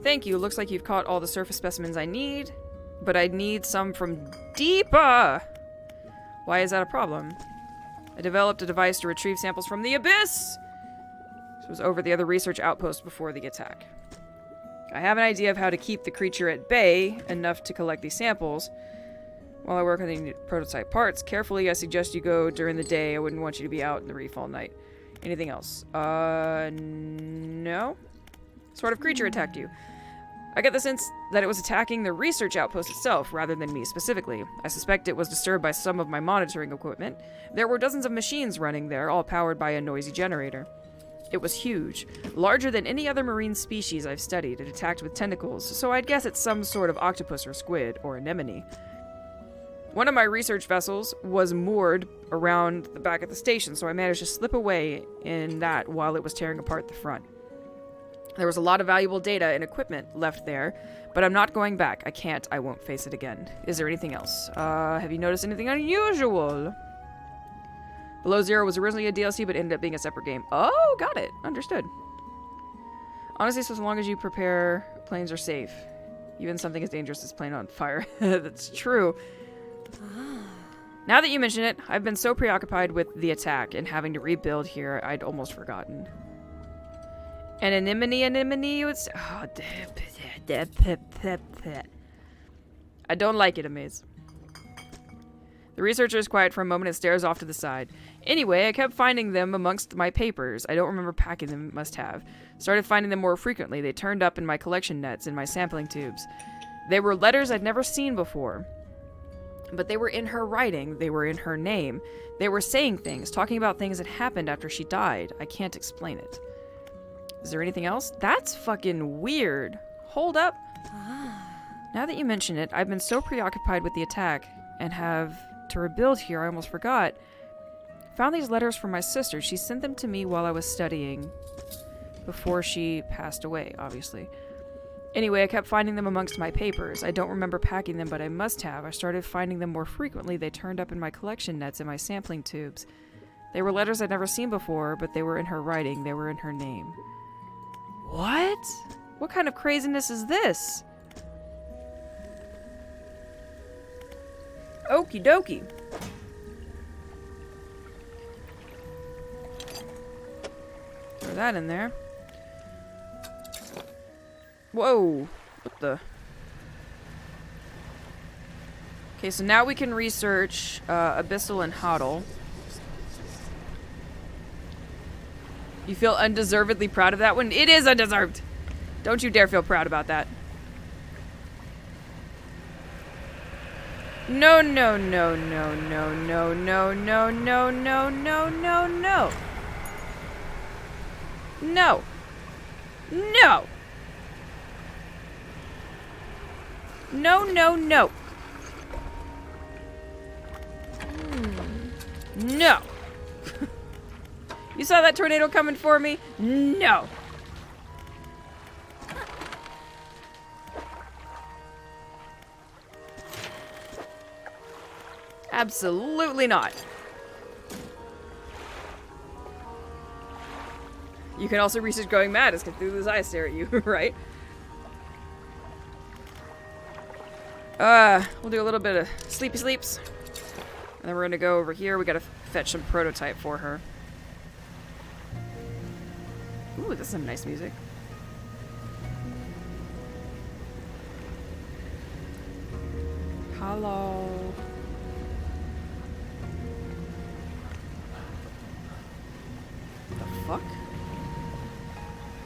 Thank you. Looks like you've caught all the surface specimens I need. But I need some from deeper. Why is that a problem? I developed a device to retrieve samples from the abyss! This was over the other research outpost before the attack. I have an idea of how to keep the creature at bay enough to collect these samples. While I work on the prototype parts, carefully I suggest you go during the day. I wouldn't want you to be out in the reef all night. Anything else? No? What sort of creature attacked you? I get the sense that it was attacking the research outpost itself, rather than me specifically. I suspect it was disturbed by some of my monitoring equipment. There were dozens of machines running there, all powered by a noisy generator. It was huge, larger than any other marine species I've studied. It attacked with tentacles, so I'd guess it's some sort of octopus or squid, or anemone. One of my research vessels was moored around the back of the station, so I managed to slip away in that while it was tearing apart the front. There was a lot of valuable data and equipment left there, but I'm not going back. I can't. I won't face it again. Is there anything else? Have you noticed anything unusual? Below Zero was originally a DLC, but ended up being a separate game. Oh, got it. Understood. Honestly, so long as you prepare, planes are safe. Even something as dangerous as plane on fire. That's true. Now that you mention it, I've been so preoccupied with the attack and having to rebuild here, I'd almost forgotten. An anemone would say, oh, I don't like it, Amaze. The researcher is quiet for a moment and stares off to the side. Anyway, I kept finding them amongst my papers. I don't remember packing them, must have. Started finding them more frequently. They turned up in my collection nets and my sampling tubes. They were letters I'd never seen before. But they were in her writing. They were in her name. They were saying things, talking about things that happened after she died. I can't explain it. Is there anything else? That's fucking weird. Hold up. Now that you mention it, I've been so preoccupied with the attack and have to rebuild here, I almost forgot. Found these letters from my sister. She sent them to me while I was studying before she passed away, obviously. Anyway, I kept finding them amongst my papers. I don't remember packing them, but I must have. I started finding them more frequently. They turned up in my collection nets and my sampling tubes. They were letters I'd never seen before, but they were in her writing. They were in her name. What? What kind of craziness is this? Okie dokie. Throw that in there. Whoa. What the? Okay, so now we can research Abyssal and Hodl. You feel undeservedly proud of that one? It is undeserved! Don't you dare feel proud about that. No, no, no, no, no, no, no, no, no, no, no, no, no. No. No. No, no, no. No. You saw that tornado coming for me? No. Absolutely not. You can also research going mad as Cthulhu's eyes stare at you, right? We'll do a little bit of sleepy sleeps. And then we're gonna go over here. We gotta fetch some prototype for her. Ooh, this is some nice music. Hello. The fuck?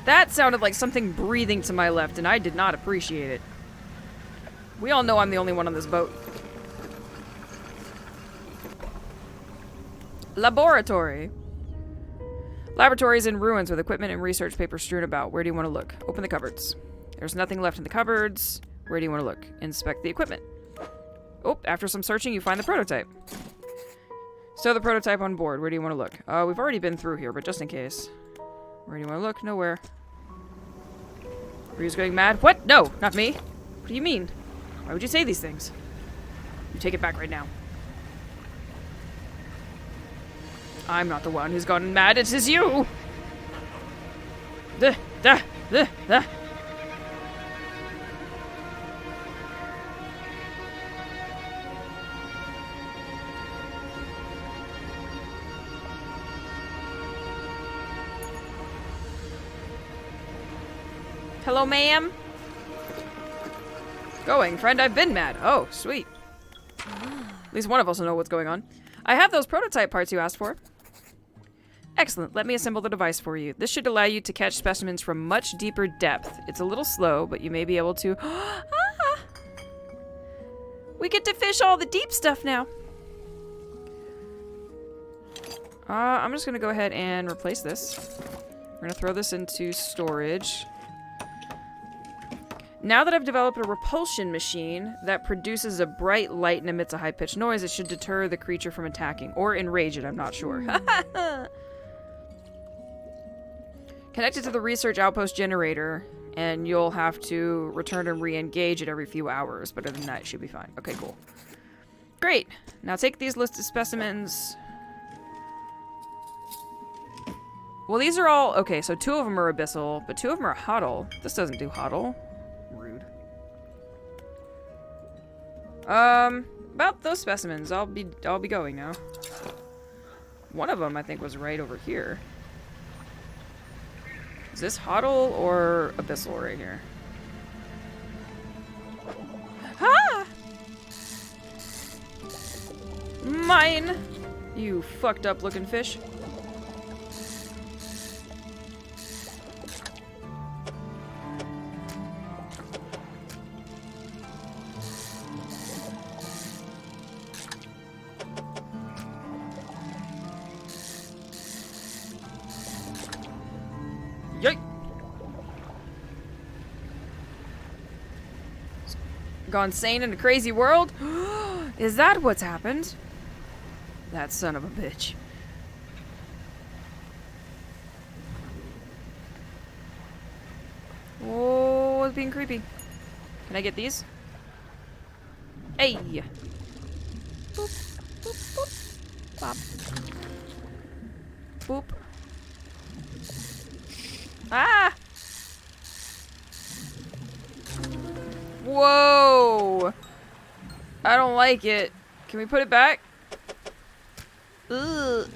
That sounded like something breathing to my left, and I did not appreciate it. We all know I'm the only one on this boat. Laboratory. Laboratory is in ruins with equipment and research papers strewn about. Where do you want to look? Open the cupboards. There's nothing left in the cupboards. Where do you want to look? Inspect the equipment. Oh, after some searching, you find the prototype. Stow the prototype on board. Where do you want to look? We've already been through here, but just in case. Where do you want to look? Nowhere. Ryu's going mad. What? No, not me. What do you mean? Why would you say these things? You take it back right now. I'm not the one who's gone mad. It is you! Duh, duh, duh, duh. Hello, ma'am? Going, friend, I've been mad. Oh, sweet. At least one of us will know what's going on. I have those prototype parts you asked for. Excellent. Let me assemble the device for you. This should allow you to catch specimens from much deeper depth. It's a little slow, but you may be able to... Ah! We get to fish all the deep stuff now. I'm just going to go ahead and replace this. We're going to throw this into storage. Now that I've developed a repulsion machine that produces a bright light and emits a high-pitched noise, it should deter the creature from attacking. Or enrage it, I'm not sure. Connect it to the research outpost generator, and you'll have to return and re-engage it every few hours. But other than that, it should be fine. Okay, cool. Great. Now take these listed specimens. Well, these are all... Okay, so 2 of them are abyssal, but 2 of them are huddle. This doesn't do huddle. Rude. About those specimens, I'll be going now. One of them, I think, was right over here. Is this huddle or abyssal right here? Ah! Mine! You fucked up looking fish. Yikes! Gone sane in a crazy world? Is that what's happened? That son of a bitch. Oh, it's being creepy. Can I get these? Hey! Boop, boop, boop. Bop. Boop. Ah! Whoa! I don't like it. Can we put it back? Ugh.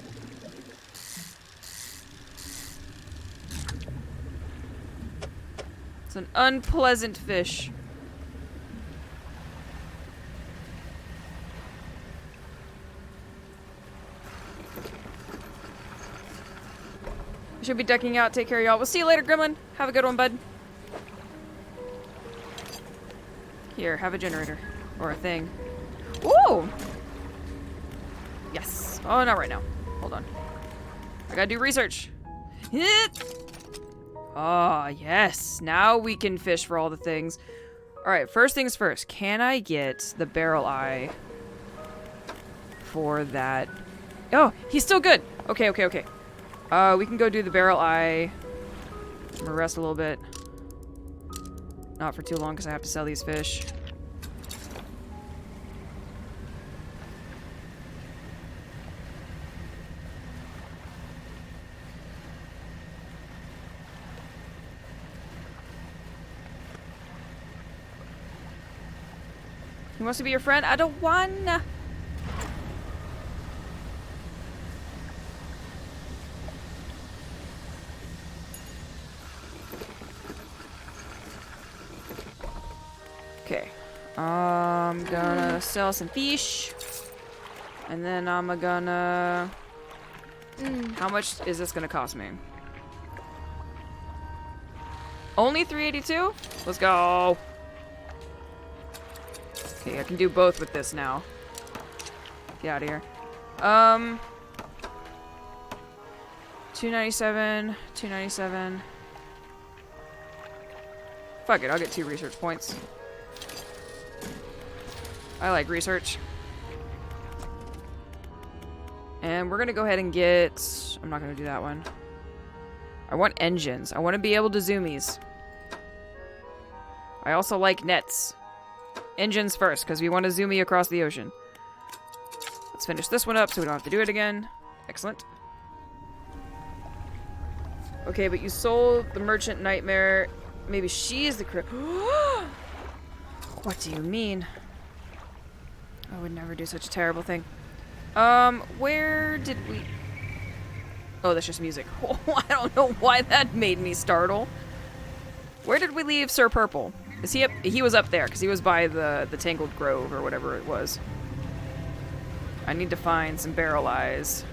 It's an unpleasant fish. I should be ducking out. Take care, y'all. We'll see you later, Gremlin. Have a good one, bud. Here, have a generator. Or a thing. Ooh! Yes. Oh, not right now. Hold on. I gotta do research. Ah, yes. Now we can fish for all the things. Alright, first things first. Can I get the barrel eye for that? Oh, he's still good. Okay, okay, okay. We can go do the barrel eye. I'm gonna rest a little bit. Not for too long because I have to sell these fish. He wants to be your friend? I don't wanna. Okay. I'm gonna sell some fish. And then I'm gonna... How much is this gonna cost me? Only 382? Let's go. Okay, I can do both with this now. Get out of here. 297, 297. Fuck it, I'll get 2 research points. I like research. And we're gonna go ahead and get... I'm not gonna do that one. I want engines. I want to be able to zoomies. I also like nets. Engines first, because we want to zoomie across the ocean. Let's finish this one up so we don't have to do it again. Excellent. Okay, but you sold the Merchant Nightmare. Maybe she is the What do you mean? I would never do such a terrible thing. Where did we... Oh, that's just music. I don't know why that made me startle. Where did we leave Sir Purple? Is he up? He was up there, because he was by the Tangled Grove, or whatever it was. I need to find some barrel eyes.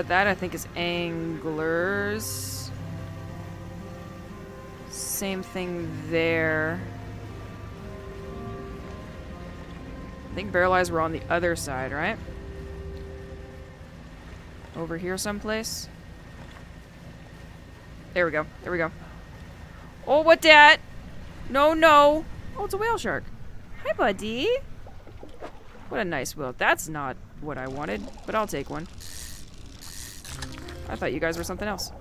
That I think is anglers. Same thing there. I think barrel eyes were on the other side, right? Over here someplace. There we go. There we go. Oh, what that? No, no. Oh, it's a whale shark. Hi, buddy. What a nice wheel. That's not what I wanted, but I'll take one. I thought you guys were something else.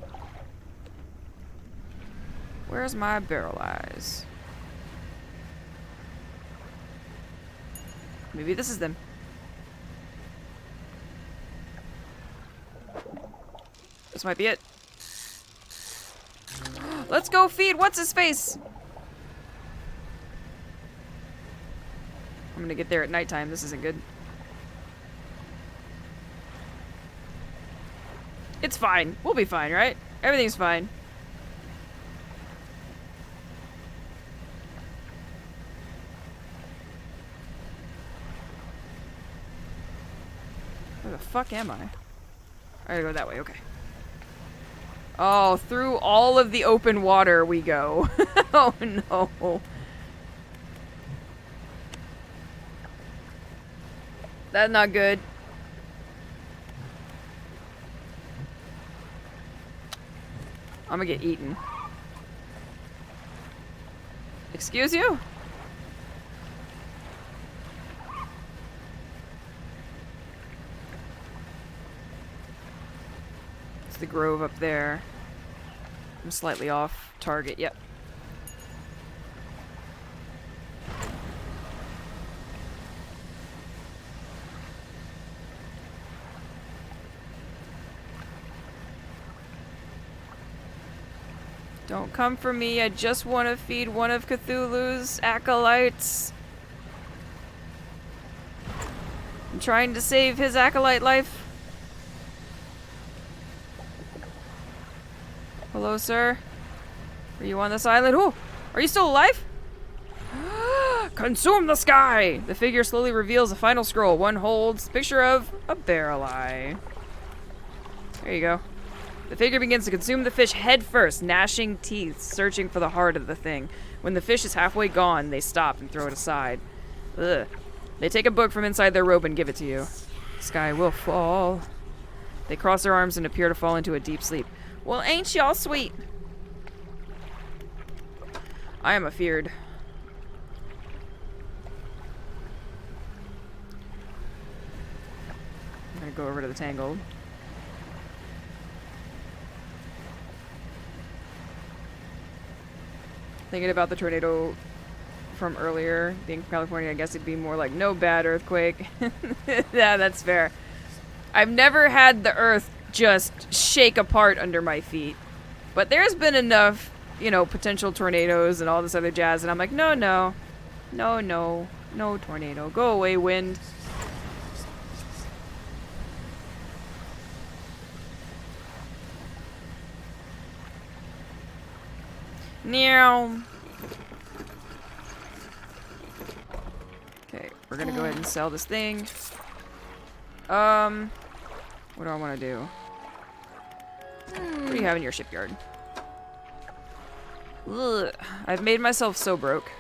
Where's my barrel eyes? Maybe this is them. This might be it. Let's go feed what's his face. I'm gonna get there at nighttime. This isn't good. It's fine. We'll be fine, right? Everything's fine. Where the fuck am I? I gotta go that way, okay. Oh, through all of the open water we go. Oh no. That's not good. I'm gonna get eaten. Excuse you? It's the grove up there. I'm slightly off target, yep. Don't come for me, I just want to feed one of Cthulhu's acolytes. I'm trying to save his acolyte life. Hello, sir. Are you on this island? Oh, are you still alive? Consume the sky! The figure slowly reveals a final scroll. One holds a picture of a barrel eye. There you go. The figure begins to consume the fish head first, gnashing teeth, searching for the heart of the thing. When the fish is halfway gone, they stop and throw it aside. Ugh. They take a book from inside their robe and give it to you. Sky will fall. They cross their arms and appear to fall into a deep sleep. Well, ain't y'all sweet? I am afeared. I'm gonna go over to the Tangled. Thinking about the tornado from earlier, being from California, I guess it'd be more like no bad earthquake. Yeah, that's fair. I've never had the earth just shake apart under my feet. But there's been enough, you know, potential tornadoes and all this other jazz, and I'm like, no, no. No, no. No tornado. Go away, wind. Meow. Okay, we're gonna go ahead and sell this thing. What do I want to do? What do you have in your shipyard? Ugh, I've made myself so broke.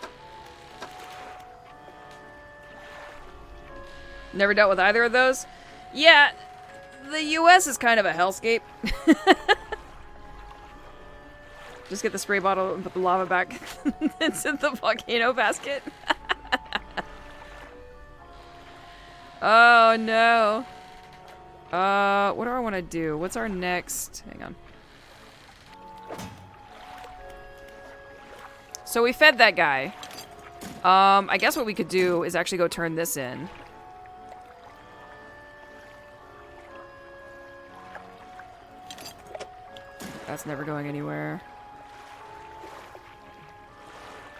Never dealt with either of those? Yeah, the US is kind of a hellscape. Just get the spray bottle and put the lava back into the volcano basket. Oh no. What do I want to do? What's our next? Hang on. So we fed that guy. I guess what we could do is actually go turn this in. That's never going anywhere.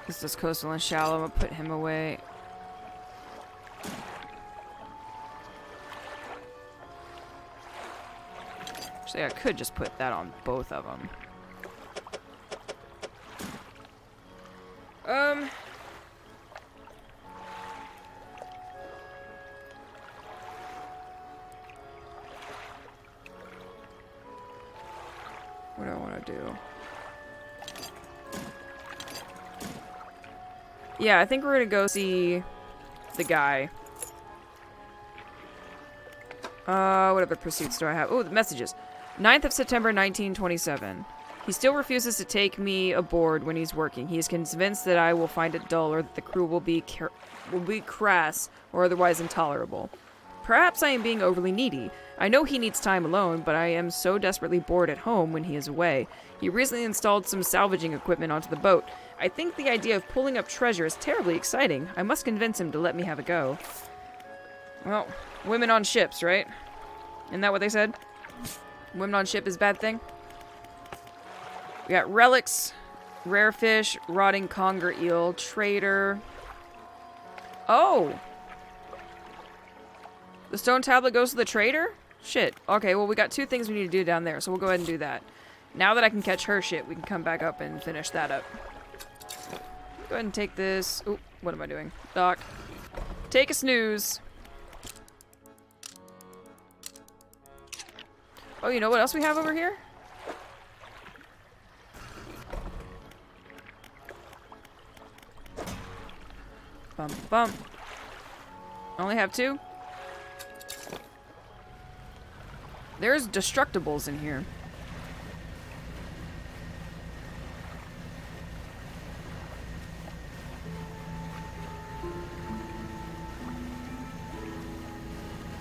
This is coastal and shallow. I'm gonna put him away. Actually, I could just put that on both of them. What do I want to do? Yeah, I think we're gonna go see the guy. What other pursuits do I have? Oh, the messages. 9th of September, 1927. He still refuses to take me aboard when he's working. He is convinced that I will find it dull or that the crew will be crass or otherwise intolerable. Perhaps I am being overly needy. I know he needs time alone, but I am so desperately bored at home when he is away. He recently installed some salvaging equipment onto the boat. I think the idea of pulling up treasure is terribly exciting. I must convince him to let me have a go. Well, women on ships, right? Isn't that what they said? Women on ship is a bad thing? We got relics, rare fish, rotting conger eel, trader. Oh! The stone tablet goes to the trader? Shit. Okay, well, we got 2 things we need to do down there, so we'll go ahead and do that. Now that I can catch her shit, we can come back up and finish that up. Go ahead and take this. Oop, what am I doing? Doc. Take a snooze. Oh, you know what else we have over here? Bump, bump. I only have 2. There's destructibles in here.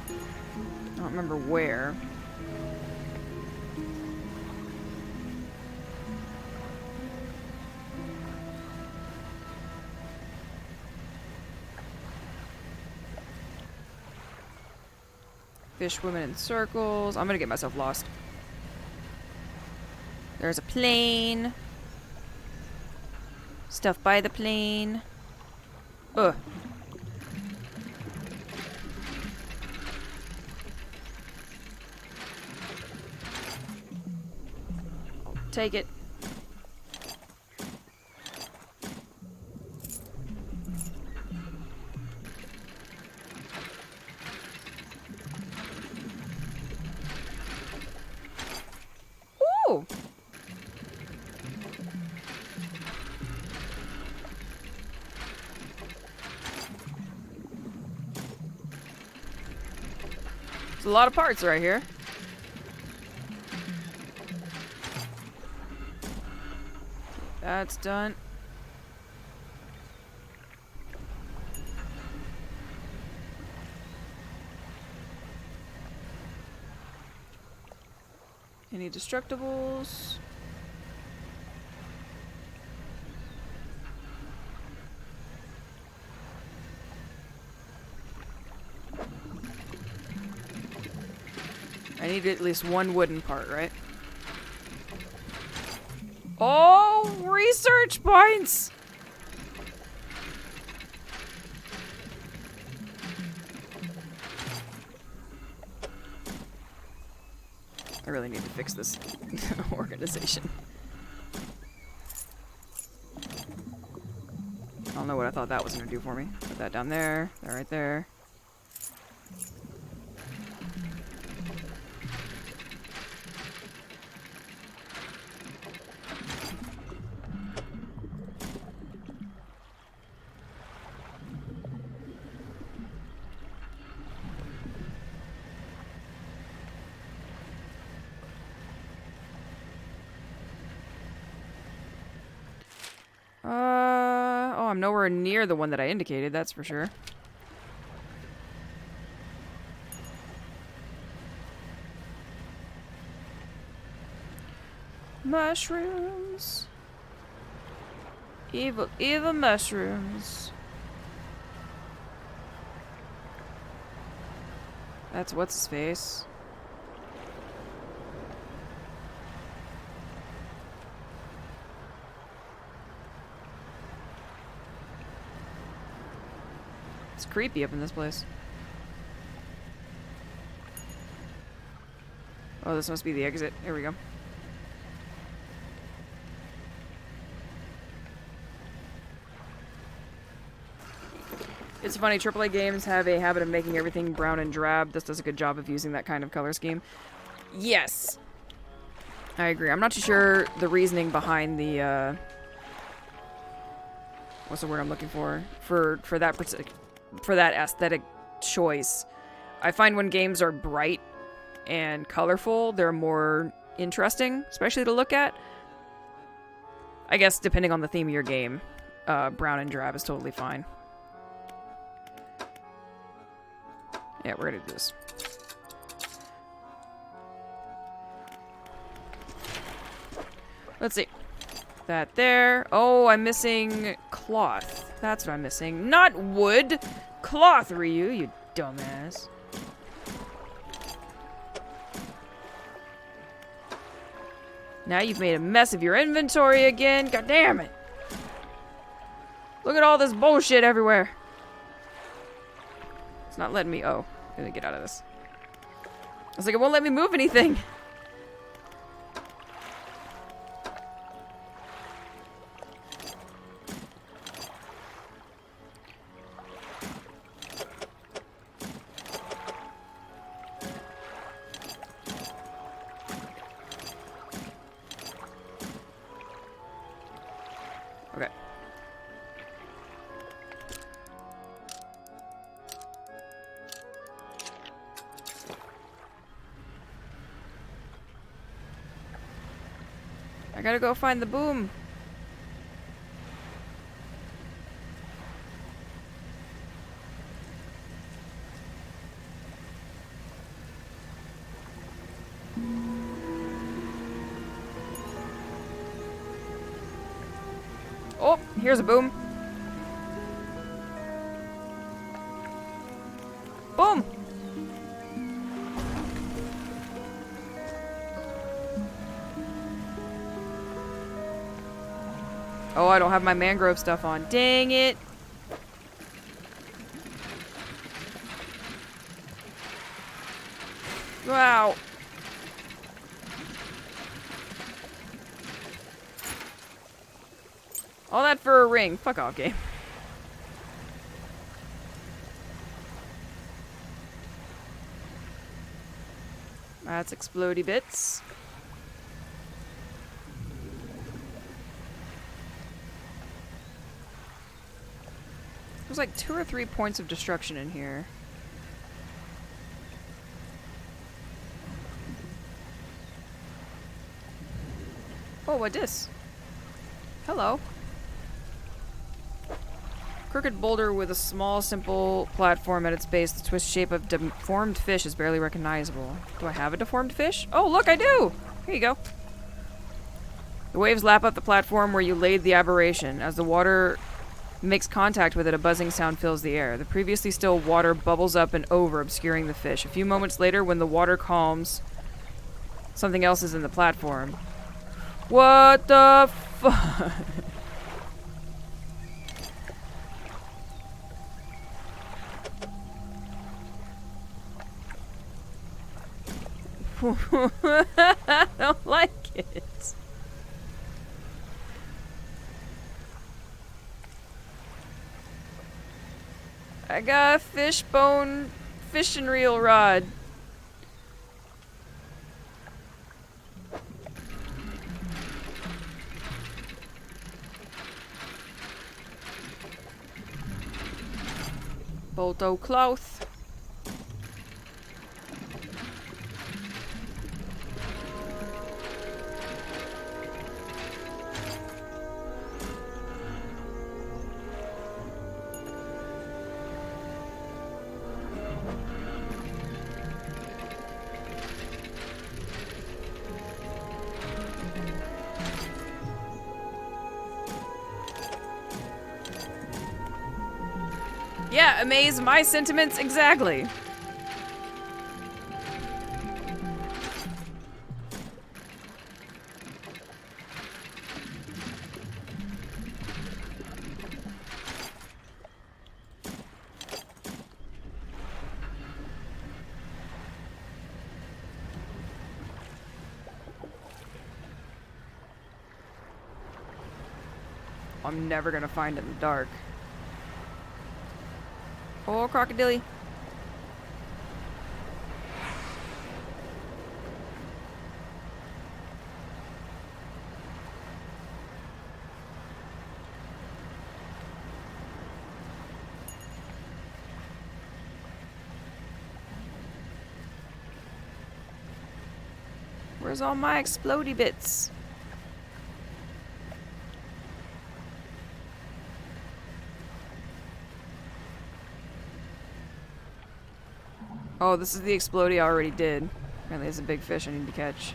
I don't remember where. Fish women in circles. I'm gonna get myself lost. There's a plane. Stuff by the plane. Ugh. Take it. Ooh. There's a lot of parts right here. That's done. Any destructibles? I need at least 1 wooden part, right? Oh, research points! I really need to fix this organization. I don't know what I thought that was going to do for me. Put that down there. That right there. Oh, I'm nowhere near the one that I indicated, that's for sure. Mushrooms. Evil, evil mushrooms. That's what's his face. It's creepy up in this place. Oh, this must be the exit. Here we go. It's funny, AAA games have a habit of making everything brown and drab. This does a good job of using that kind of color scheme. Yes! I agree. I'm not too sure the reasoning behind the, what's the word I'm looking for? For that aesthetic choice. I find when games are bright and colorful, they're more interesting, especially to look at. I guess depending on the theme of your game, brown and drab is totally fine. Yeah, we're gonna do this. Let's see. That there. Oh, I'm missing cloth. That's what I'm missing. Not wood! Cloth, Ryu, you dumbass. Now you've made a mess of your inventory again. God damn it. Look at all this bullshit everywhere. It's not letting me. Oh, I'm gonna get out of this. I was like, it won't let me move anything. Okay. I gotta go find the boom. Oh, here's a boom. Boom! Oh, I don't have my mangrove stuff on. Dang it! Wow. All that for a ring. Fuck off, game. That's explodey bits. There's like 2 or 3 points of destruction in here. Oh, what this? Hello. Crooked boulder with a small, simple platform at its base. The twist shape of deformed fish is barely recognizable. Do I have a deformed fish? Oh, look, I do! Here you go. The waves lap up the platform where you laid the aberration. As the water makes contact with it, a buzzing sound fills the air. The previously still water bubbles up and over, obscuring the fish. A few moments later, when the water calms, something else is in the platform. What the fuck? I don't like it. I got a fishbone fishing reel rod. Bolto cloth. Yeah, amaze my sentiments exactly. I'm never gonna find it in the dark. Oh, crocodile. Where's all my explodey bits? Oh, this is the explodey I already did. Apparently it's a big fish I need to catch.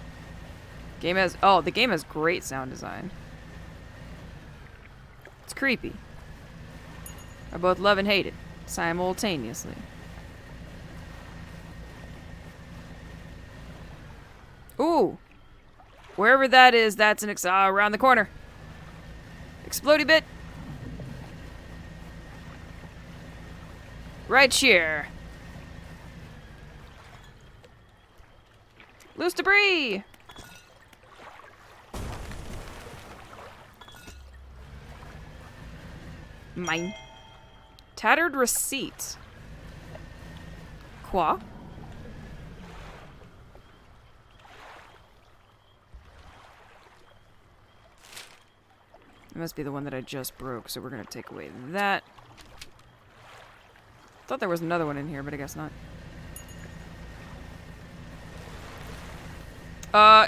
Game has... Oh, the game has great sound design. It's creepy. I both love and hate it simultaneously. Ooh! Wherever that is, that's an around the corner. Explodey bit. Right here. Loose debris! Mine. Tattered receipt. Quoi? It must be the one that I just broke, so we're gonna take away that. Thought there was another one in here, but I guess not.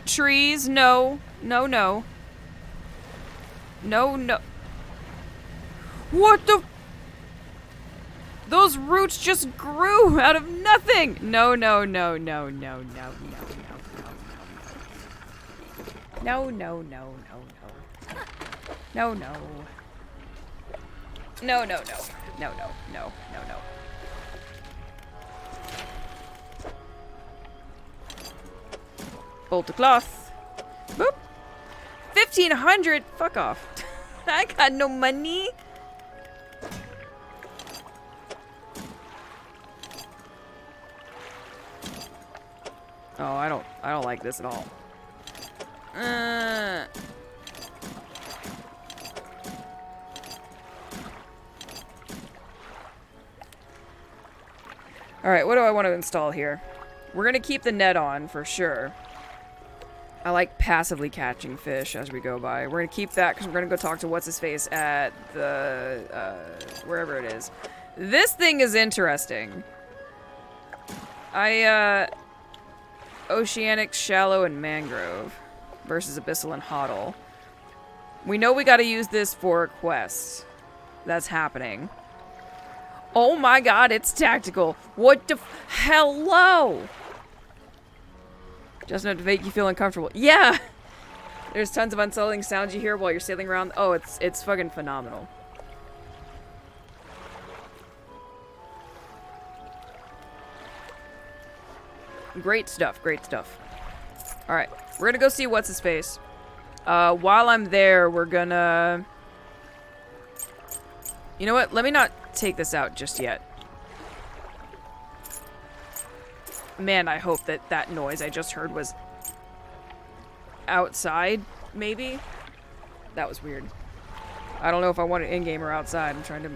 Trees, no. No, no. No, no. What the? Those roots just grew out of nothing! No, no, no, no, no, no, no, no, no, no, no, no, no. No, no. No, no, no. No, no, no, no, no. Bolt of cloth. Boop. 1,500? Fuck off. I got no money. Oh, I don't like this at all. Alright, what do I want to install here? We're gonna keep the net on, for sure. I like passively catching fish as we go by. We're gonna keep that because we're gonna go talk to what's-his-face at the, wherever it is. This thing is interesting. Oceanic, shallow, and mangrove versus abyssal and hodl. We know we gotta use this for a quest. That's happening. Oh my god, it's tactical. What the hello! Just enough to make you feel uncomfortable. Yeah! There's tons of unsettling sounds you hear while you're sailing around. Oh, it's fucking phenomenal. Great stuff, great stuff. Alright, we're gonna go see what's-his-face. While I'm there, we're gonna... You know what? Let me not take this out just yet. Man, I hope that that noise I just heard was outside, maybe? That was weird. I don't know if I want it in-game or outside. I'm trying to...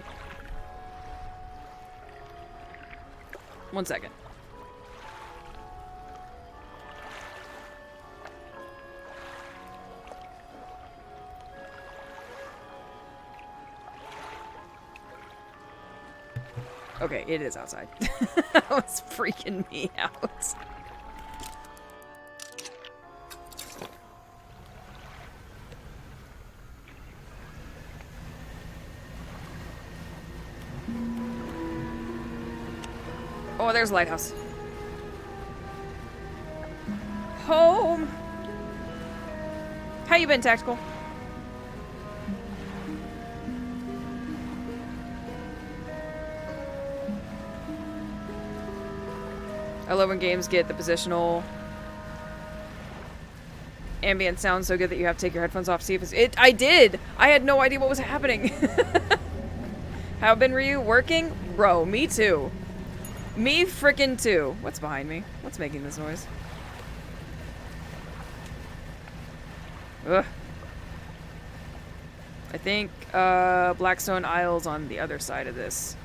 One second. Okay, it is outside. That was freaking me out. Oh, there's a lighthouse. Home! How you been, Tactical? I love when games get the positional ambient sound so good that you have to take your headphones off to see if it's... I did! I had no idea what was happening. How been Ryu? Working? Bro, me too. Me frickin' too. What's behind me? What's making this noise? Ugh. I think, Blackstone Isle's on the other side of this.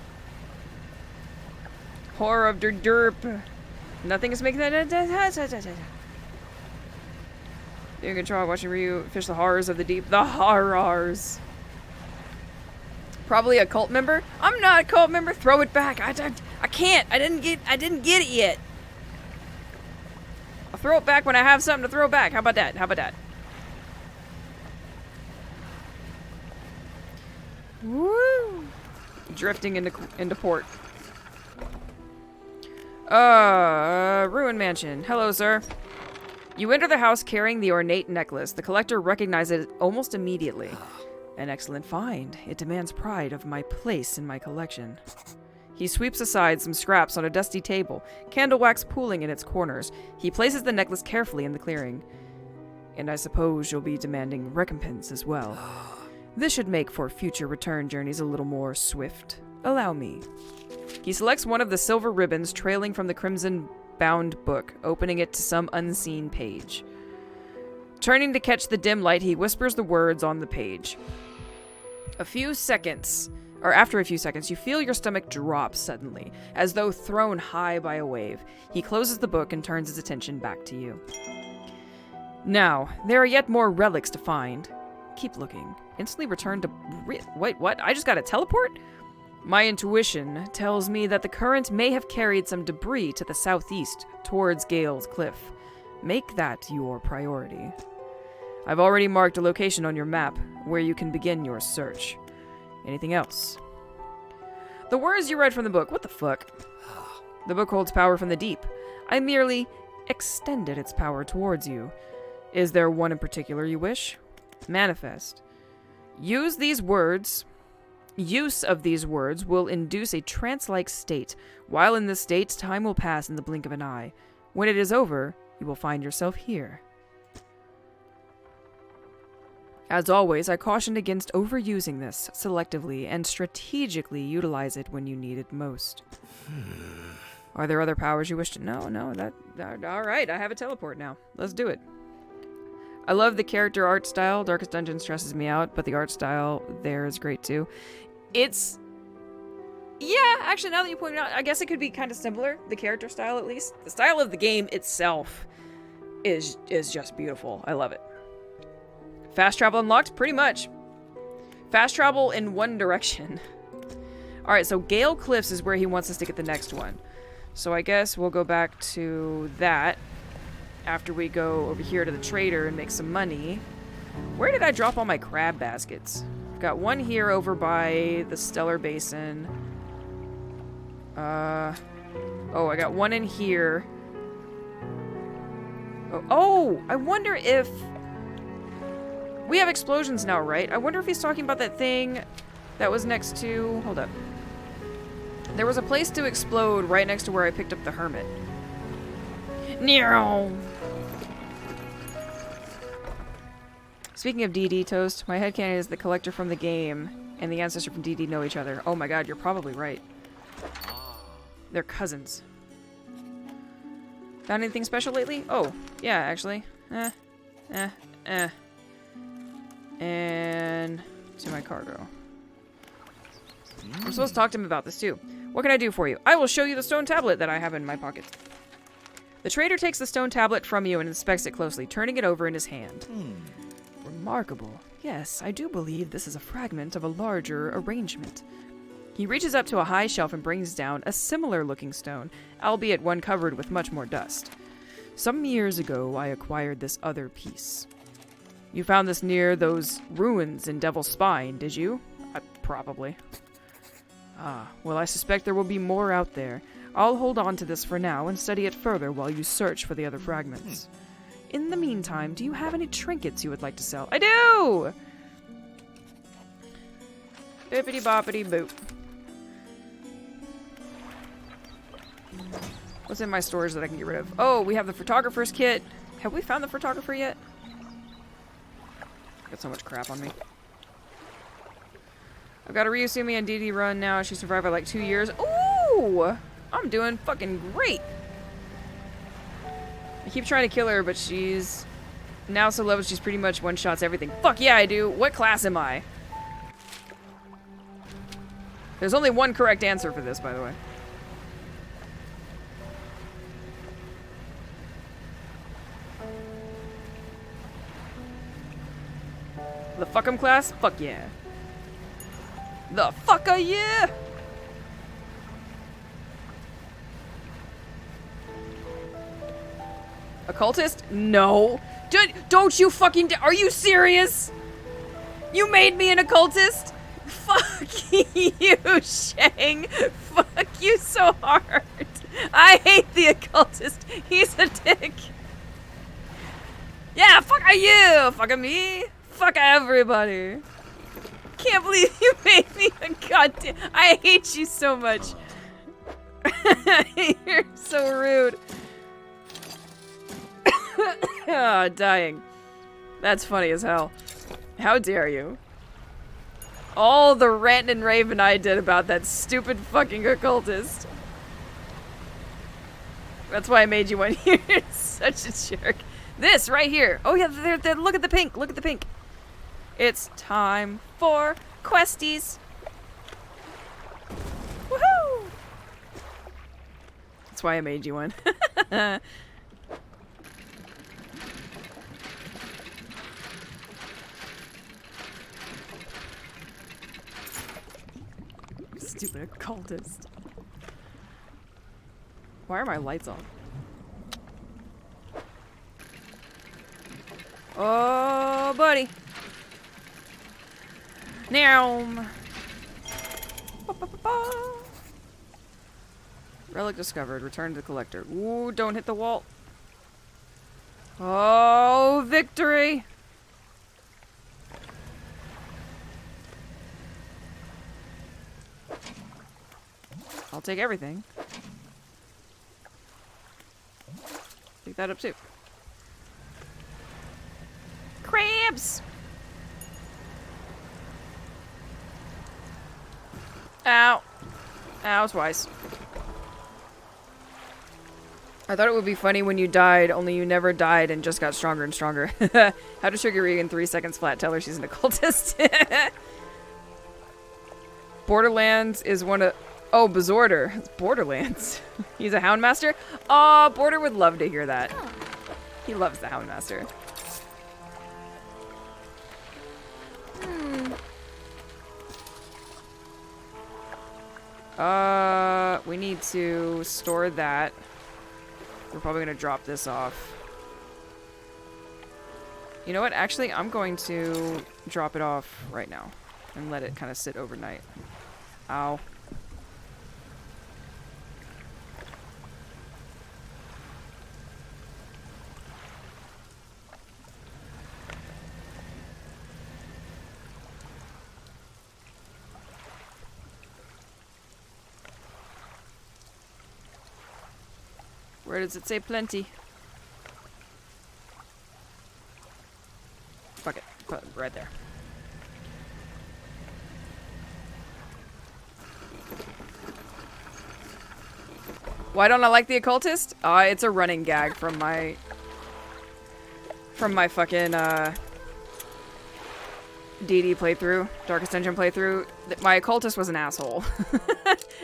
Horror of der derp. Nothing is making that. Doing a good job watching Ryu fish the horrors of the deep. The horrors. Probably a cult member. I'm not a cult member. Throw it back. I can't. I didn't get it yet. I'll throw it back when I have something to throw back. How about that? How about that? Woo! Drifting into port. Ruin Mansion. Hello, sir. You enter the house carrying the ornate necklace. The collector recognizes it almost immediately. An excellent find. It demands pride of my place in my collection. He sweeps aside some scraps on a dusty table, candle wax pooling in its corners. He places the necklace carefully in the clearing. And I suppose you'll be demanding recompense as well. This should make for future return journeys a little more swift. Allow me. He selects one of the silver ribbons trailing from the crimson-bound book, opening it to some unseen page. Turning to catch the dim light, he whispers the words on the page. After a few seconds, you feel your stomach drop suddenly, as though thrown high by a wave. He closes the book and turns his attention back to you. Now, there are yet more relics to find. Keep looking. Instantly return to... Wait, what? I just got a teleport? My intuition tells me that the current may have carried some debris to the southeast, towards Gale's Cliff. Make that your priority. I've already marked a location on your map, where you can begin your search. Anything else? The words you read from the book, what the fuck? The book holds power from the deep. I merely extended its power towards you. Is there one in particular you wish? Manifest. Use of these words will induce a trance-like state. While in this state, time will pass in the blink of an eye. When it is over, you will find yourself here. As always, I cautioned against overusing this selectively and strategically utilize it when you need it most. Are there other powers you wish to know? No, all right, I have a teleport now. Let's do it. I love the character art style. Darkest Dungeon stresses me out, but the art style there is great too. Yeah, actually, now that you point it out, I guess it could be kind of similar. The character style, at least. The style of the game itself is just beautiful. I love it. Fast travel unlocked? Pretty much. Fast travel in one direction. Alright, so Gale Cliffs is where he wants us to get the next one. So I guess we'll go back to that after we go over here to the trader and make some money. Where did I drop all my crab baskets? I've got one here over by the Stellar Basin. I got one in here. Oh, I wonder if... We have explosions now, right? I wonder if he's talking about that thing that was next to... Hold up. There was a place to explode right next to where I picked up the hermit. Nero! Speaking of DD Toast, my headcanon is the collector from the game and the ancestor from DD know each other. Oh my god, you're probably right. They're cousins. Found anything special lately? Oh, yeah, actually. And to my cargo. I'm supposed to talk to him about this too. What can I do for you? I will show you the stone tablet that I have in my pocket. The trader takes the stone tablet from you and inspects it closely, turning it over in his hand. Remarkable. Yes, I do believe this is a fragment of a larger arrangement. He reaches up to a high shelf and brings down a similar-looking stone, albeit one covered with much more dust. Some years ago, I acquired this other piece. You found this near those ruins in Devil's Spine, did you? Probably. Ah, well, I suspect there will be more out there. I'll hold on to this for now and study it further while you search for the other fragments. In the meantime, do you have any trinkets you would like to sell? I do! Bippity boppity boop. What's in my storage that I can get rid of? Oh, we have the photographer's kit. Have we found the photographer yet? Got so much crap on me. I've got a Ryusumi on DD run now. She survived by like 2 years. Ooh! I'm doing fucking great. I keep trying to kill her, but she's now so level she's pretty much one-shots everything. Fuck yeah, I do. What class am I? There's only one correct answer for this, by the way. The fuck'em class? Fuck yeah. The fucka yeah! Occultist? No. Don't you fucking... Are you serious? You made me an occultist? Fuck you, Shang. Fuck you so hard. I hate the occultist. He's a dick. Yeah, fuck you. Fuck me. Fuck everybody. Can't believe you made me a goddamn. I hate you so much. You're so rude. Oh, dying. That's funny as hell. How dare you? All the rant and rave and I did about that stupid fucking occultist. That's why I made you one. You're such a jerk. This right here. Oh yeah, there, look at the pink. Look at the pink. It's time for questies. Woohoo! That's why I made you one. Stupid occultist. Why are my lights on? Oh, buddy. Now. Relic discovered. Return to the collector. Ooh, don't hit the wall. Oh, victory. I'll take everything. Pick that up too. Crabs! Ow. Ow, twice. I thought it would be funny when you died, only you never died and just got stronger and stronger. How to trigger Regan in 3 seconds flat. Tell her she's an occultist. Borderlands is one of... Oh, Bezorder. It's Borderlands. He's a Houndmaster? Aw, Border would love to hear that. He loves the Houndmaster. We need to store that. We're probably gonna drop this off. You know what? Actually, I'm going to drop it off right now and let it kind of sit overnight. Ow. Where does it say plenty? Fuck it. Put it right there. Why don't I like the occultist? It's a running gag from my fucking DD playthrough, Darkest Dungeon playthrough. My occultist was an asshole.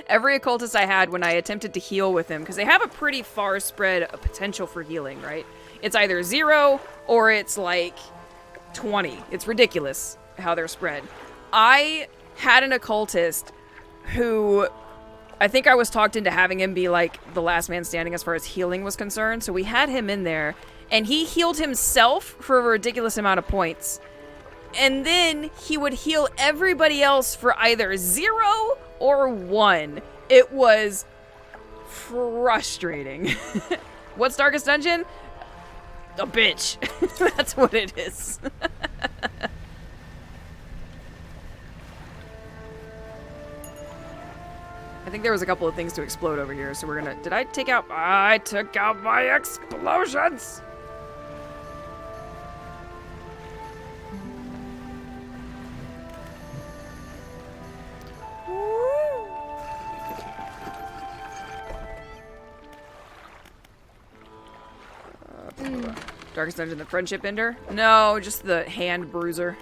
Every occultist I had when I attempted to heal with him, because they have a pretty far spread potential for healing, right? It's either 0 or it's like 20. It's ridiculous how they're spread. I had an occultist who... I think I was talked into having him be like the last man standing as far as healing was concerned, so we had him in there, and he healed himself for a ridiculous amount of points. And then he would heal everybody else for either 0 or 1. It was frustrating. What's Darkest Dungeon? A bitch. That's what it is. I think there was a couple of things to explode over here, so we're gonna... Did I take out... I took out my explosions! Darkest Dungeon, the Friendship Ender? No, just the Hand Bruiser.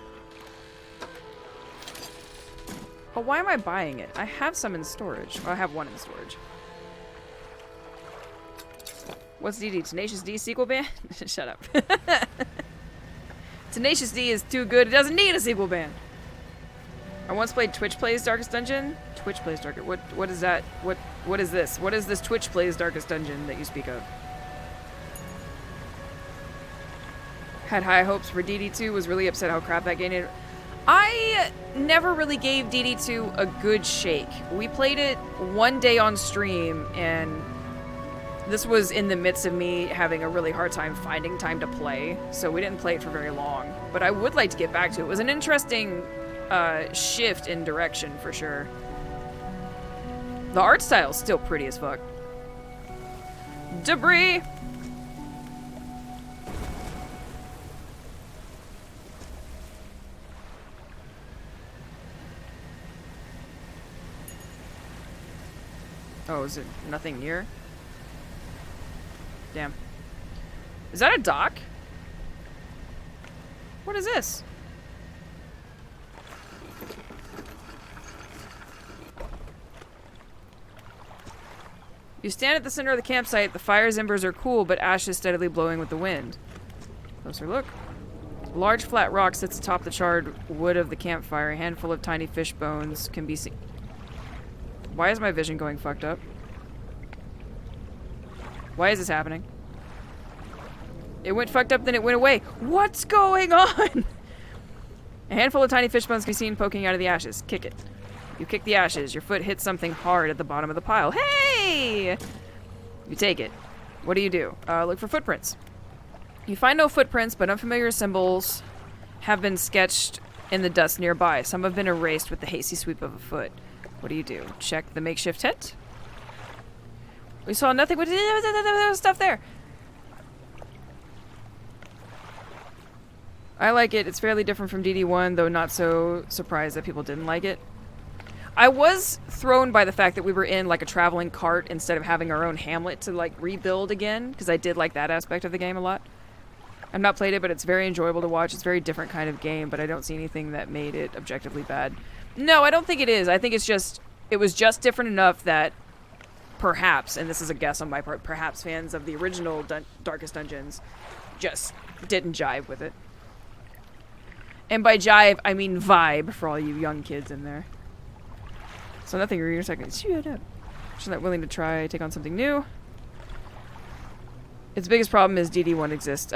Oh, why am I buying it? I have some in storage. Well, I have one in storage. What's DD? Tenacious D sequel ban? Shut up. Tenacious D is too good. It doesn't need a sequel ban. I once played Twitch Plays Darkest Dungeon. Twitch Plays Darkest... What is that? What is this? What is this Twitch Plays Darkest Dungeon that you speak of? Had high hopes for DD2. Was really upset how crap that game is. I never really gave DD2 a good shake. We played it one day on stream, and This was in the midst of me having a really hard time finding time to play, so we didn't play it for very long. But I would like to get back to it. It was an interesting shift in direction, for sure. The art style's still pretty as fuck. Debris! Oh, is it nothing near? Damn. Is that a dock? What is this? You stand at the center of the campsite. The fire's embers are cool, but ash is steadily blowing with the wind. Closer look. A large flat rock sits atop the charred wood of the campfire. A handful of tiny fish bones can be seen. Why is my vision going fucked up? Why is this happening? It went fucked up, then it went away. What's going on? A handful of tiny fish bones can be seen poking out of the ashes. Kick it. You kick the ashes. Your foot hits something hard at the bottom of the pile. Hey! You take it. What do? Look for footprints. You find no footprints, but unfamiliar symbols have been sketched in the dust nearby. Some have been erased with the hasty sweep of a foot. What do? Check the makeshift tent? We saw nothing but stuff there. I like it. It's fairly different from DD1, though not so surprised that people didn't like it. I was thrown by the fact that we were in like a traveling cart instead of having our own hamlet to like rebuild again, because I did like that aspect of the game a lot. I've not played it, but it's very enjoyable to watch. It's a very different kind of game, but I don't see anything that made it objectively bad. No, I don't think it is. I think it was just different enough that perhaps, and this is a guess on my part, perhaps fans of the original Darkest Dungeons just didn't jive with it. And by jive, I mean vibe for all you young kids in there. So nothing you're second. Shut up. She's not willing to take on something new. Its biggest problem is DD1 exists.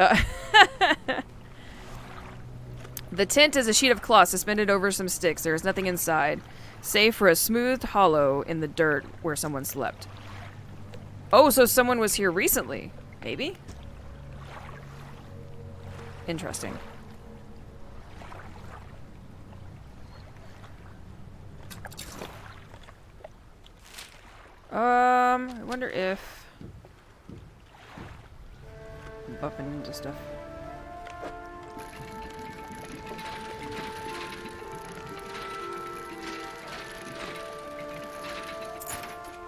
The tent is a sheet of cloth suspended over some sticks. There is nothing inside, save for a smooth hollow in the dirt where someone slept. Oh, so someone was here recently. Maybe? Interesting. I wonder if... I'm bumping into stuff.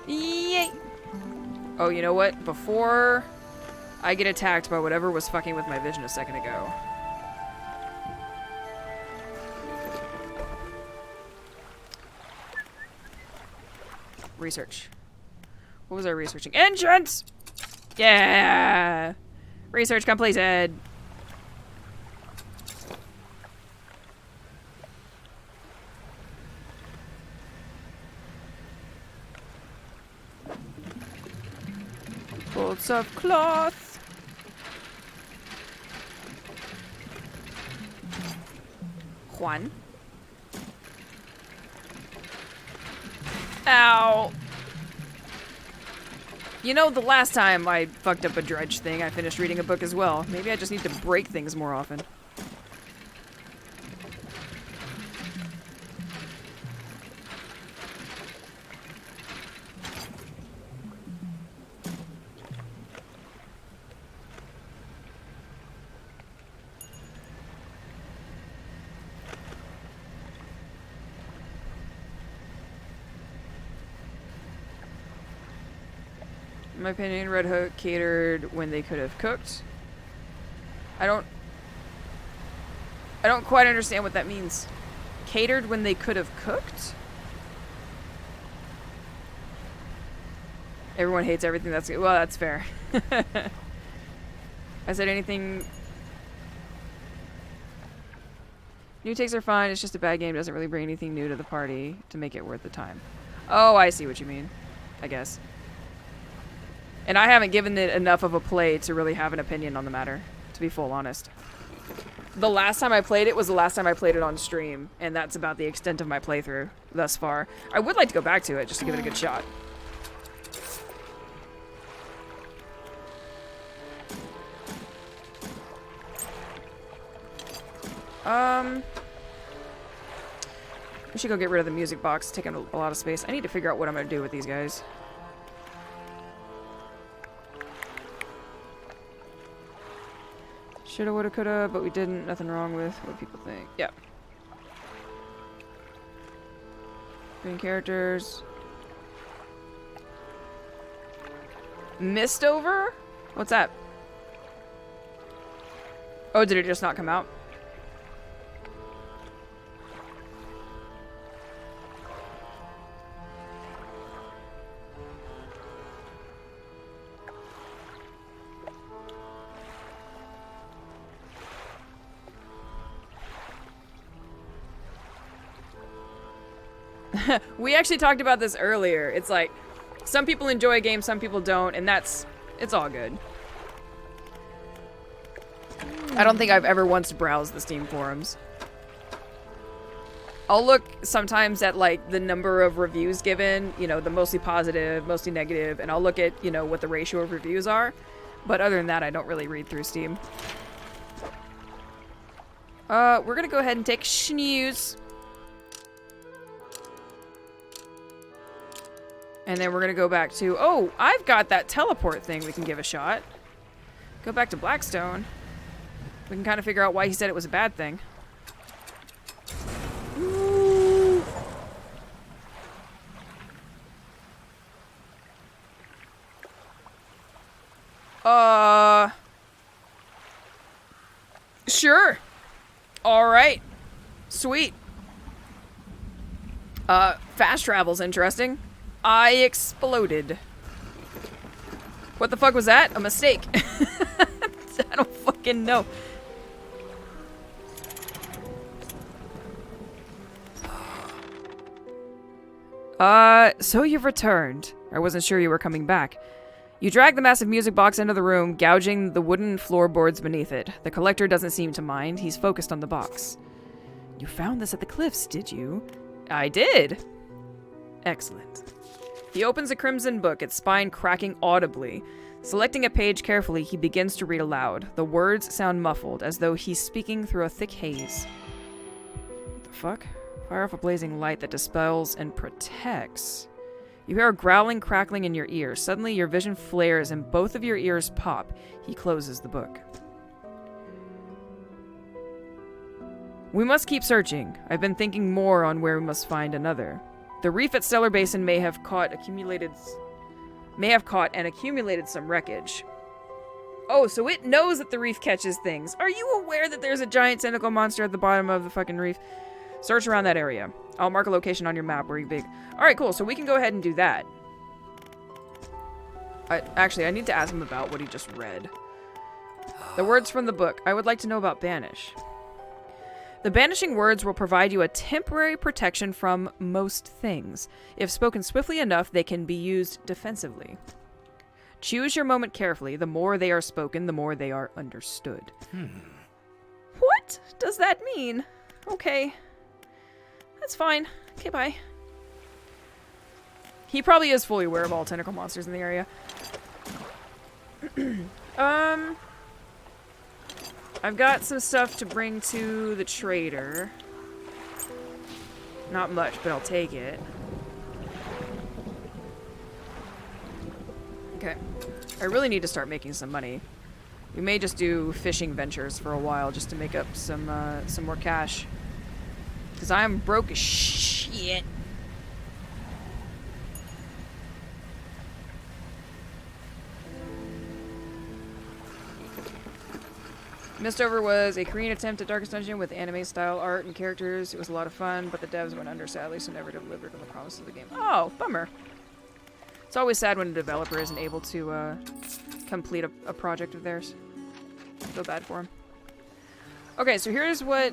Yay! Oh, you know what? Before I get attacked by whatever was fucking with my vision a second ago. Research. What was I researching? Entrance! Yeah! Research completed. Bolts of cloth. Juan. Ow. You know, the last time I fucked up a Dredge thing, I finished reading a book as well. Maybe I just need to break things more often. In my opinion, Red Hook catered when they could have cooked. I don't quite understand what that means. Catered when they could have cooked? Everyone hates everything that's good. Well, that's fair. I said anything... New takes are fine. It's just a bad game. Doesn't really bring anything new to the party to make it worth the time. Oh, I see what you mean. I guess. And I haven't given it enough of a play to really have an opinion on the matter, to be full honest. The last time I played it was the last time I played it on stream, and that's about the extent of my playthrough thus far. I would like to go back to it just to give it a good shot. We should go get rid of the music box. It's taking a lot of space. I need to figure out what I'm gonna do with these guys. Shoulda, woulda, coulda, but we didn't. Nothing wrong with what people think. Yeah. Green characters. Mist over? What's that? Oh, did it just not come out? We actually talked about this earlier. It's like, some people enjoy a game, some people don't, and it's all good. I don't think I've ever once browsed the Steam forums. I'll look sometimes at, like, the number of reviews given, you know, the mostly positive, mostly negative, and I'll look at, you know, what the ratio of reviews are. But other than that, I don't really read through Steam. We're gonna go ahead and take snooze. And then we're gonna go back to... Oh, I've got that teleport thing we can give a shot. Go back to Blackstone. We can kind of figure out why he said it was a bad thing. Ooh. Sure. Alright. Sweet. Fast travel's interesting. I exploded. What the fuck was that? A mistake. I don't fucking know. So you've returned. I wasn't sure you were coming back. You drag the massive music box into the room, gouging the wooden floorboards beneath it. The collector doesn't seem to mind. He's focused on the box. You found this at the cliffs, did you? I did. Excellent. He opens a crimson book, its spine cracking audibly. Selecting a page carefully, he begins to read aloud. The words sound muffled, as though he's speaking through a thick haze. What the fuck? Fire off a blazing light that dispels and protects. You hear a growling crackling in your ear. Suddenly, your vision flares and both of your ears pop. He closes the book. We must keep searching. I've been thinking more on where we must find another. The reef at Stellar Basin may have caught and accumulated some wreckage. Oh, so it knows that the reef catches things. Are you aware that there's a giant tentacle monster at the bottom of the fucking reef? Search around that area. I'll mark a location on your map where you big. Alright, cool. So we can go ahead and do that. I need to ask him about what he just read. The words from the book. I would like to know about Banish. The banishing words will provide you a temporary protection from most things. If spoken swiftly enough, they can be used defensively. Choose your moment carefully. The more they are spoken, the more they are understood. What does that mean? Okay. That's fine. Okay, bye. He probably is fully aware of all tentacle monsters in the area. I've got some stuff to bring to the trader. Not much, but I'll take it. Okay. I really need to start making some money. We may just do fishing ventures for a while just to make up some more cash. Because I'm broke as shit. Mistover was a Korean attempt at Darkest Dungeon with anime-style art and characters. It was a lot of fun, but the devs went under, sadly, so never delivered on the promise of the game. Oh, bummer. It's always sad when a developer isn't able to complete a project of theirs. I feel bad for him. Okay, so here's what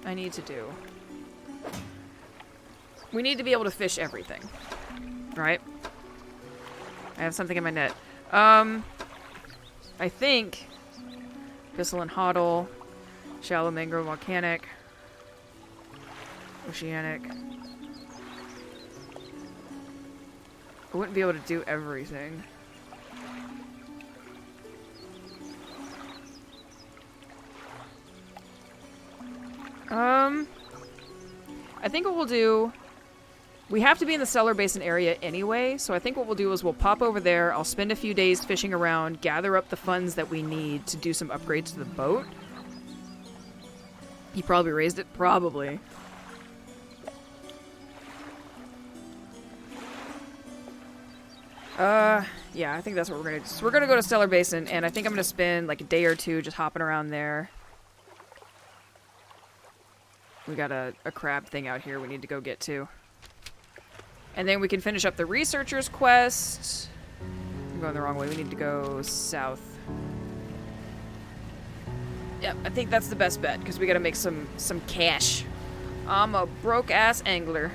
I need to do. We need to be able to fish everything. Right? I have something in my net. I think... Bissell and Hoddle, Shallow Mangrove Volcanic, Oceanic. I wouldn't be able to do everything. I think what we'll do... We have to be in the Cellar Basin area anyway, so I think what we'll do is we'll pop over there, I'll spend a few days fishing around, gather up the funds that we need to do some upgrades to the boat. He probably raised it? Probably. Yeah, I think that's what we're gonna do. So we're gonna go to Stellar Basin, and I think I'm gonna spend like a day or two just hopping around there. We got a crab thing out here we need to go get to. And then we can finish up the researcher's quest. I'm going the wrong way. We need to go south. Yep, I think that's the best bet, because we gotta make some cash. I'm a broke-ass angler.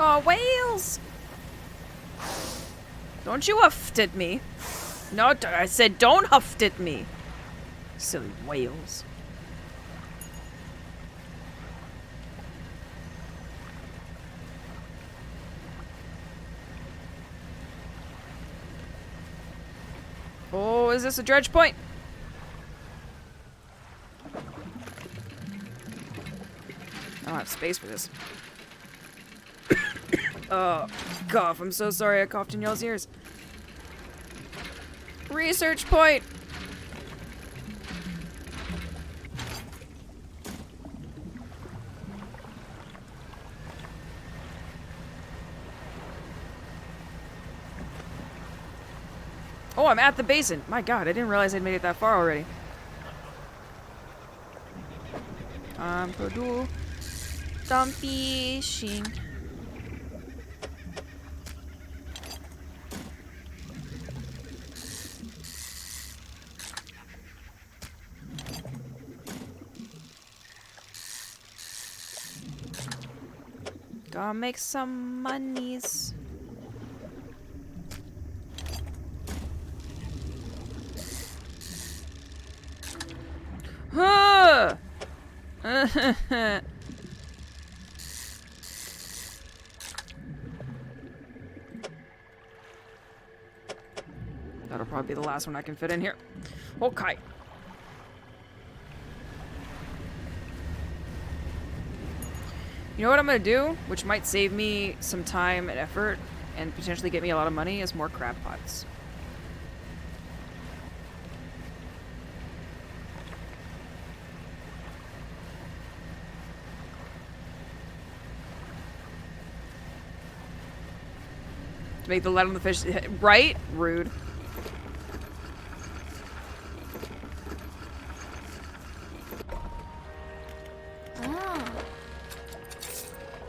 Oh, whales! Don't you huff at me. No, I said don't huff at me. Silly whales. Oh, is this a dredge point? I don't have space for this. Oh, cough. I'm so sorry I coughed in y'all's ears. Research point! Oh, I'm at the basin. My god, I didn't realize I'd made it that far already. Time to do some fishing. Gotta make some monies. Huh! That'll probably be the last one I can fit in here. Okay. You know what I'm gonna do, which might save me some time and effort and potentially get me a lot of money, is more crab pots. To make the light on the fish, right? Rude.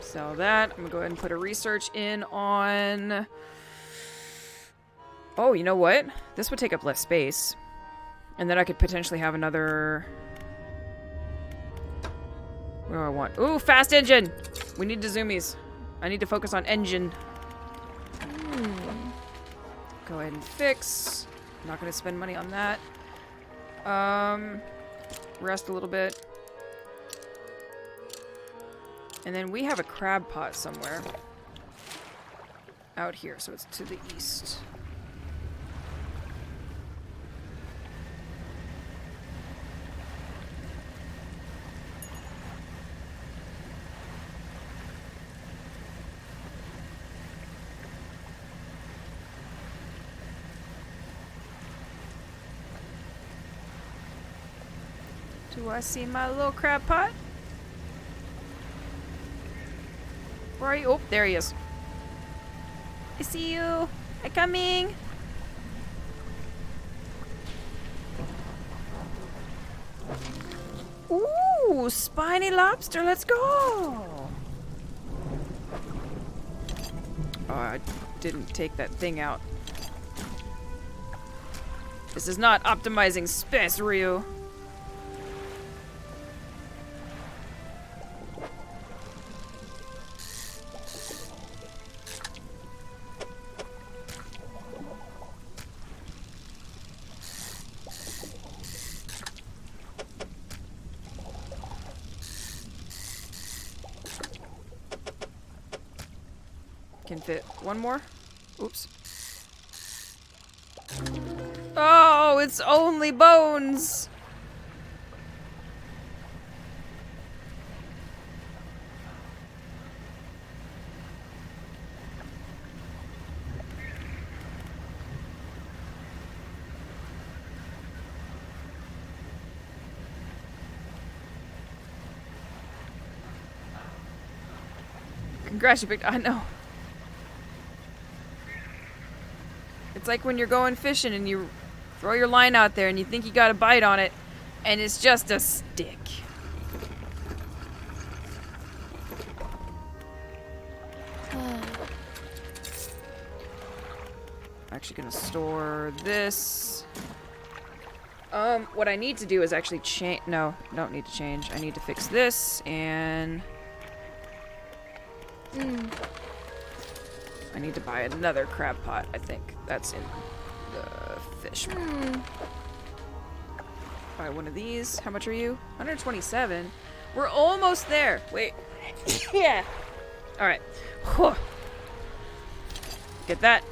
Sell that. I'm gonna go ahead and put a research in on... Oh, you know what? This would take up less space. And then I could potentially have another... What do I want? Ooh, fast engine! We need Tsumes. I need to focus on engine. Go ahead and fix. I'm not gonna spend money on that. Rest a little bit. And then we have a crab pot somewhere. Out here, so it's to the east. Do I see my little crab pot? Where are you? Oh, there he is. I see you. I'm coming. Ooh, spiny lobster. Let's go. Oh, I didn't take that thing out. This is not optimizing space, Ryu. can fit one more. Oops. Oh, it's only bones! Congrats, you picked. I know. It's like when you're going fishing and you throw your line out there and you think you got a bite on it, and it's just a stick. I'm actually gonna store this. What I need to do is actually change. No, don't need to change. I need to fix this and. I need to buy another crab pot, I think. That's in the fish. Buy one of these. How much are you? 127. We're almost there. Wait. Yeah. Alright. Get that.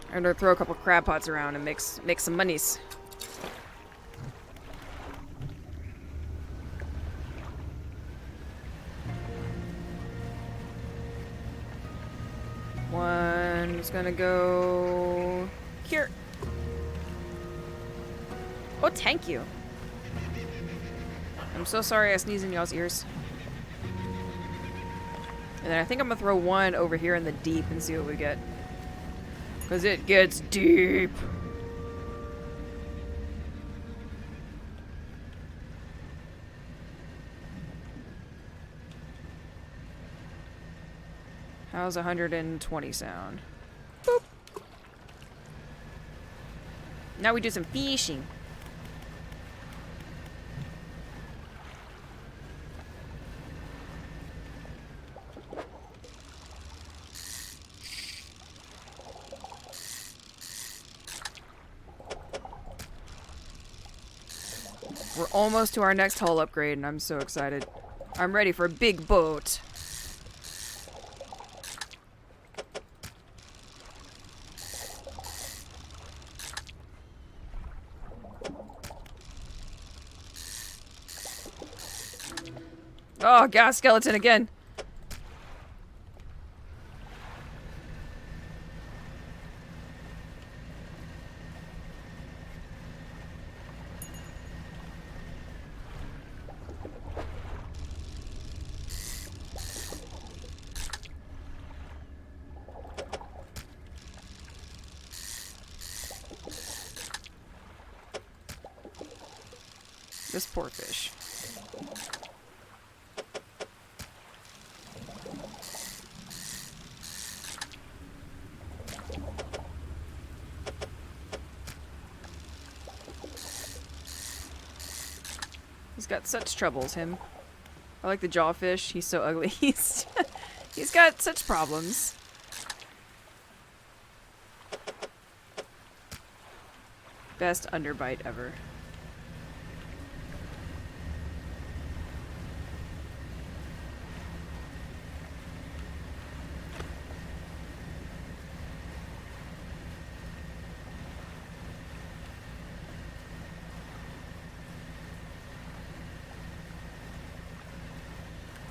I'm gonna throw a couple crab pots around and make some monies. One is gonna go here. Oh, thank you. I'm so sorry I sneezed in y'all's ears. And then I think I'm gonna throw one over here in the deep and see what we get. Because it gets deep. How's 120 sound? Boop. Now we do some fishing. We're almost to our next hull upgrade, and I'm so excited. I'm ready for a big boat. Oh, gas skeleton again. This poor fish. He's got such troubles, him. I like the jawfish. He's so ugly. He's got such problems. Best underbite ever.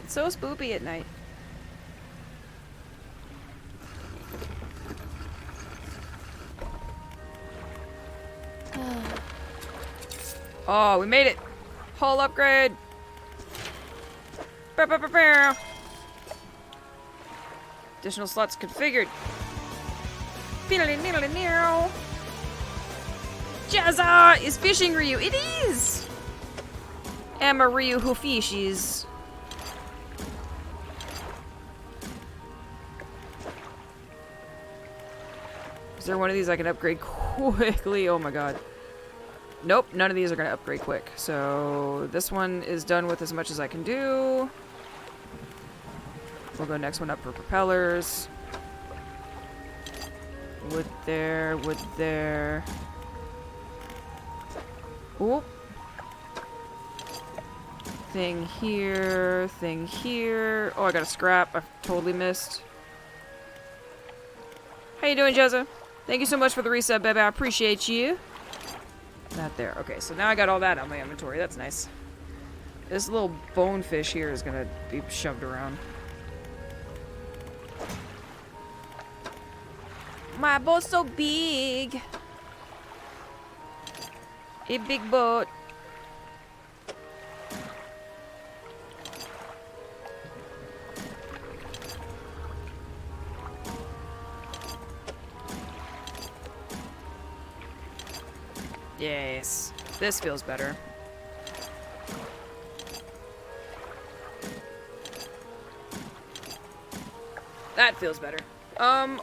It's so spoopy at night. Oh, we made it! Hull upgrade! Bow, bow, bow, bow. Additional slots configured. Jazza is fishing Ryu. It is! I'm a Ryu who fishes. Is there one of these I can upgrade quickly? Oh my god. Nope, none of these are going to upgrade quick. So this one is done with as much as I can do. We'll go next one up for propellers. Wood there, wood there. Oop. Thing here, thing here. Oh, I got a scrap. I totally missed. How you doing, Jezza? Thank you so much for the reset, baby. I appreciate you. Not there. Okay, so now I got all that on my inventory. That's nice. This little bonefish here is gonna be shoved around. My boat's so big. A big boat. Yes, this feels better. That feels better. The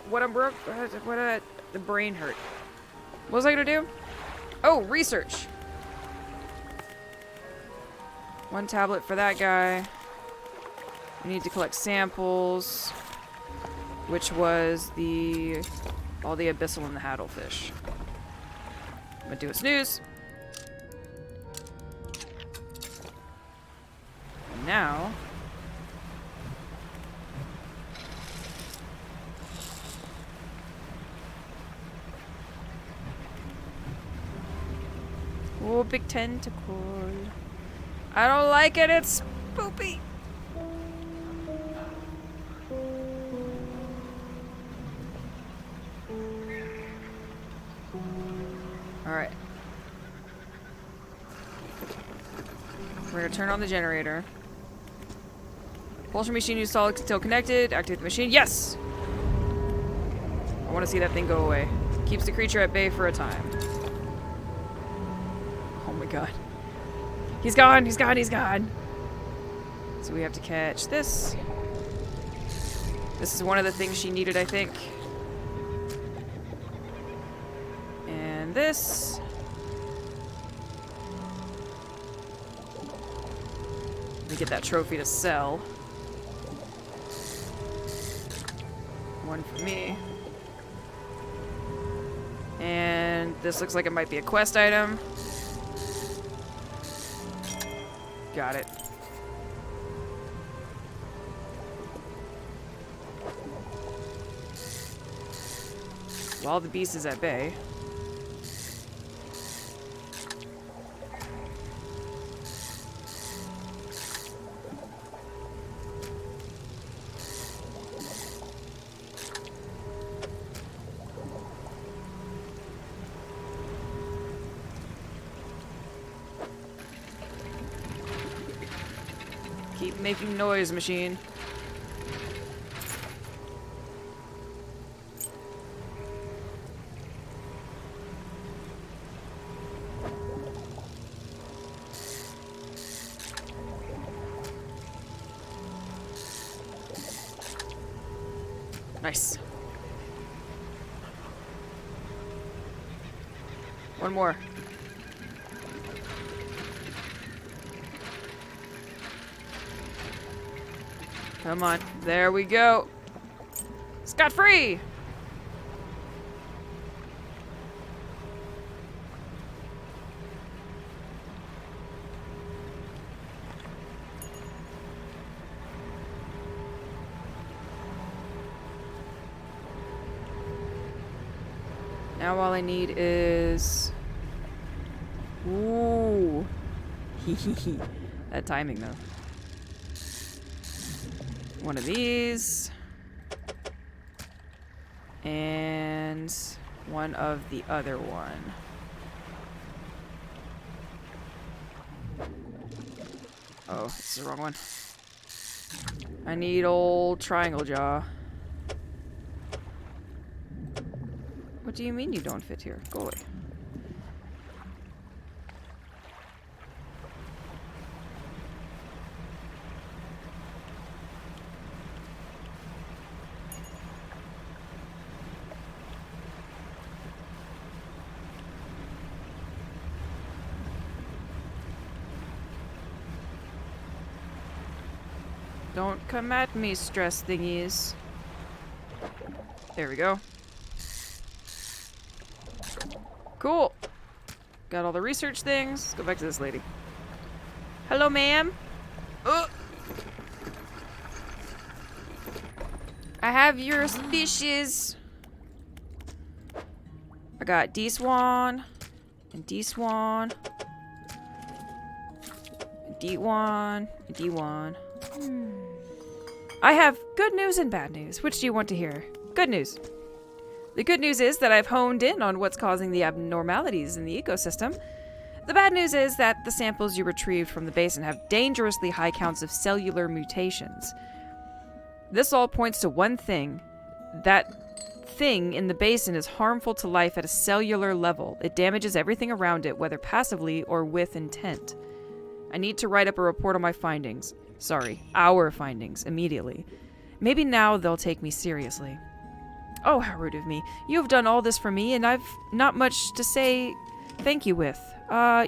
brain hurt. What was I gonna do? Oh, research. 1 tablet for that guy. We need to collect samples, which was all the abyssal and the haddlefish. I'm gonna do a snooze. And now, oh, big tentacle. I don't like it, it's poopy. Alright. We're gonna turn on the generator. Propulsion machine used solid still connected. Activate the machine. Yes! I want to see that thing go away. Keeps the creature at bay for a time. Oh my god. He's gone! He's gone! He's gone! So we have to catch this. This is one of the things she needed, I think. And this. Let me get that trophy to sell. One for me. And this looks like it might be a quest item. Got it. While the beast is at bay. Keep making noise, machine. Nice. One more. Come on. There we go. Scot-free! Now all I need is... Ooh. That timing, though. One of these. And one of the other one. Oh, this is the wrong one. I need old triangle jaw. What do you mean you don't fit here? Go away. Don't come at me, stress thingies. There we go. Cool. Got all the research things. Let's go back to this lady. Hello, ma'am. I have your fishes. I got D-Swan and D-Swan and D1 and D1. I have good news and bad news. Which do you want to hear? Good news. The good news is that I've honed in on what's causing the abnormalities in the ecosystem. The bad news is that the samples you retrieved from the basin have dangerously high counts of cellular mutations. This all points to one thing. That thing in the basin is harmful to life at a cellular level. It damages everything around it, whether passively or with intent. I need to write up a report on my findings. Sorry, our findings, immediately. Maybe now they'll take me seriously. Oh, how rude of me. You have done all this for me, and I've not much to say thank you with.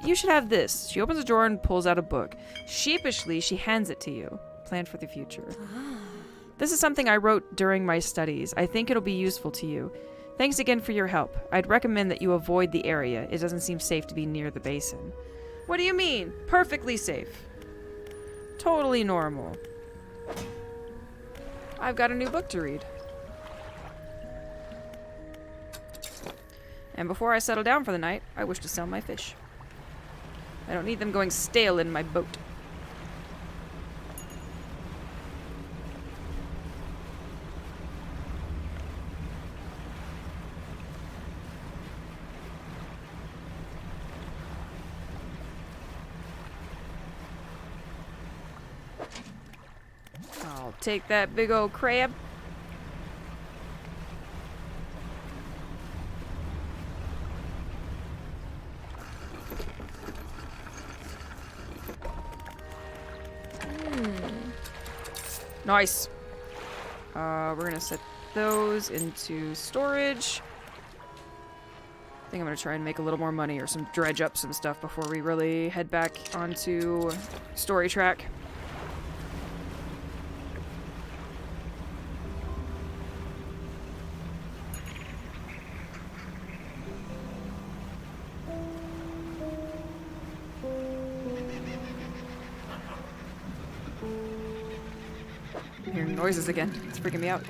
You should have this. She opens a drawer and pulls out a book. Sheepishly, she hands it to you. Plan for the future. This is something I wrote during my studies. I think it'll be useful to you. Thanks again for your help. I'd recommend that you avoid the area. It doesn't seem safe to be near the basin. What do you mean? Perfectly safe. Totally normal. I've got a new book to read. And before I settle down for the night, I wish to sell my fish. I don't need them going stale in my boat. I'll take that big old crab. Nice. We're gonna set those into storage. I think I'm gonna try and make a little more money or some dredge up some stuff before we really head back onto story track. I'm hearing noises again. It's freaking me out.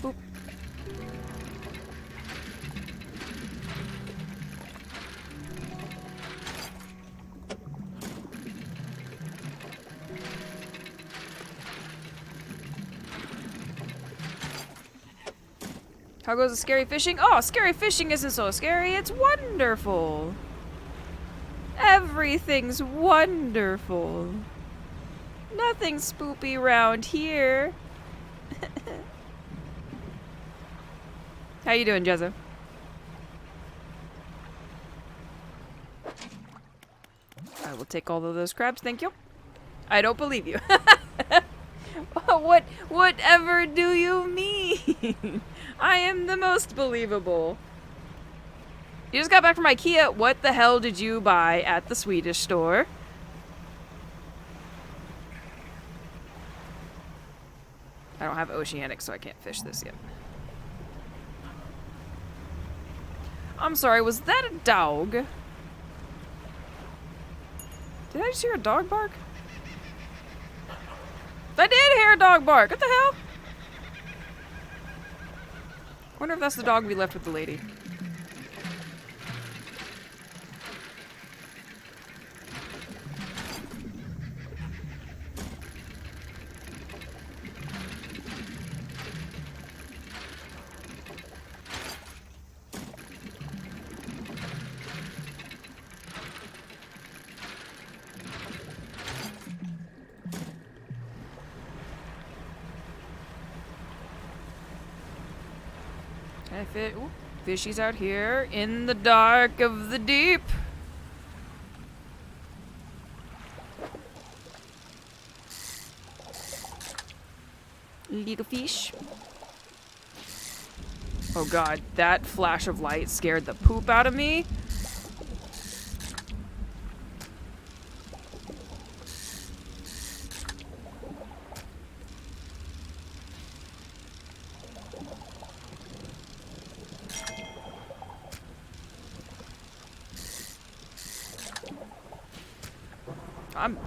Boop. How goes the scary fishing? Oh, scary fishing isn't so scary. It's wonderful. Everything's wonderful. Nothing spoopy around here. How you doing, Jezza? I will take all of those crabs, thank you. I don't believe you. Whatever do you mean? I am the most believable. You just got back from IKEA. What the hell did you buy at the Swedish store? I don't have Oceanic, so I can't fish this yet. I'm sorry, was that a dog? Did I just hear a dog bark? I did hear a dog bark. What the hell? I wonder if that's the dog we left with the lady. Ooh, fishies out here in the dark of the deep. Little fish. Oh god, that flash of light scared the poop out of me.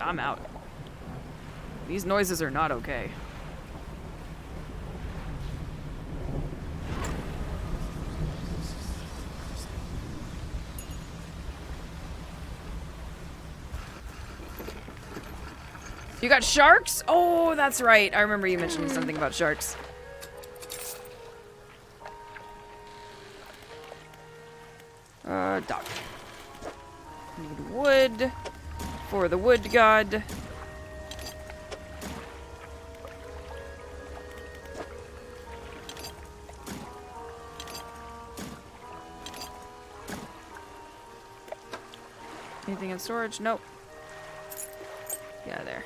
I'm out. These noises are not okay. You got sharks? Oh, that's right. I remember you mentioning something about sharks. Dock. Need wood for the wood god. Anything in storage? Nope. Yeah, there.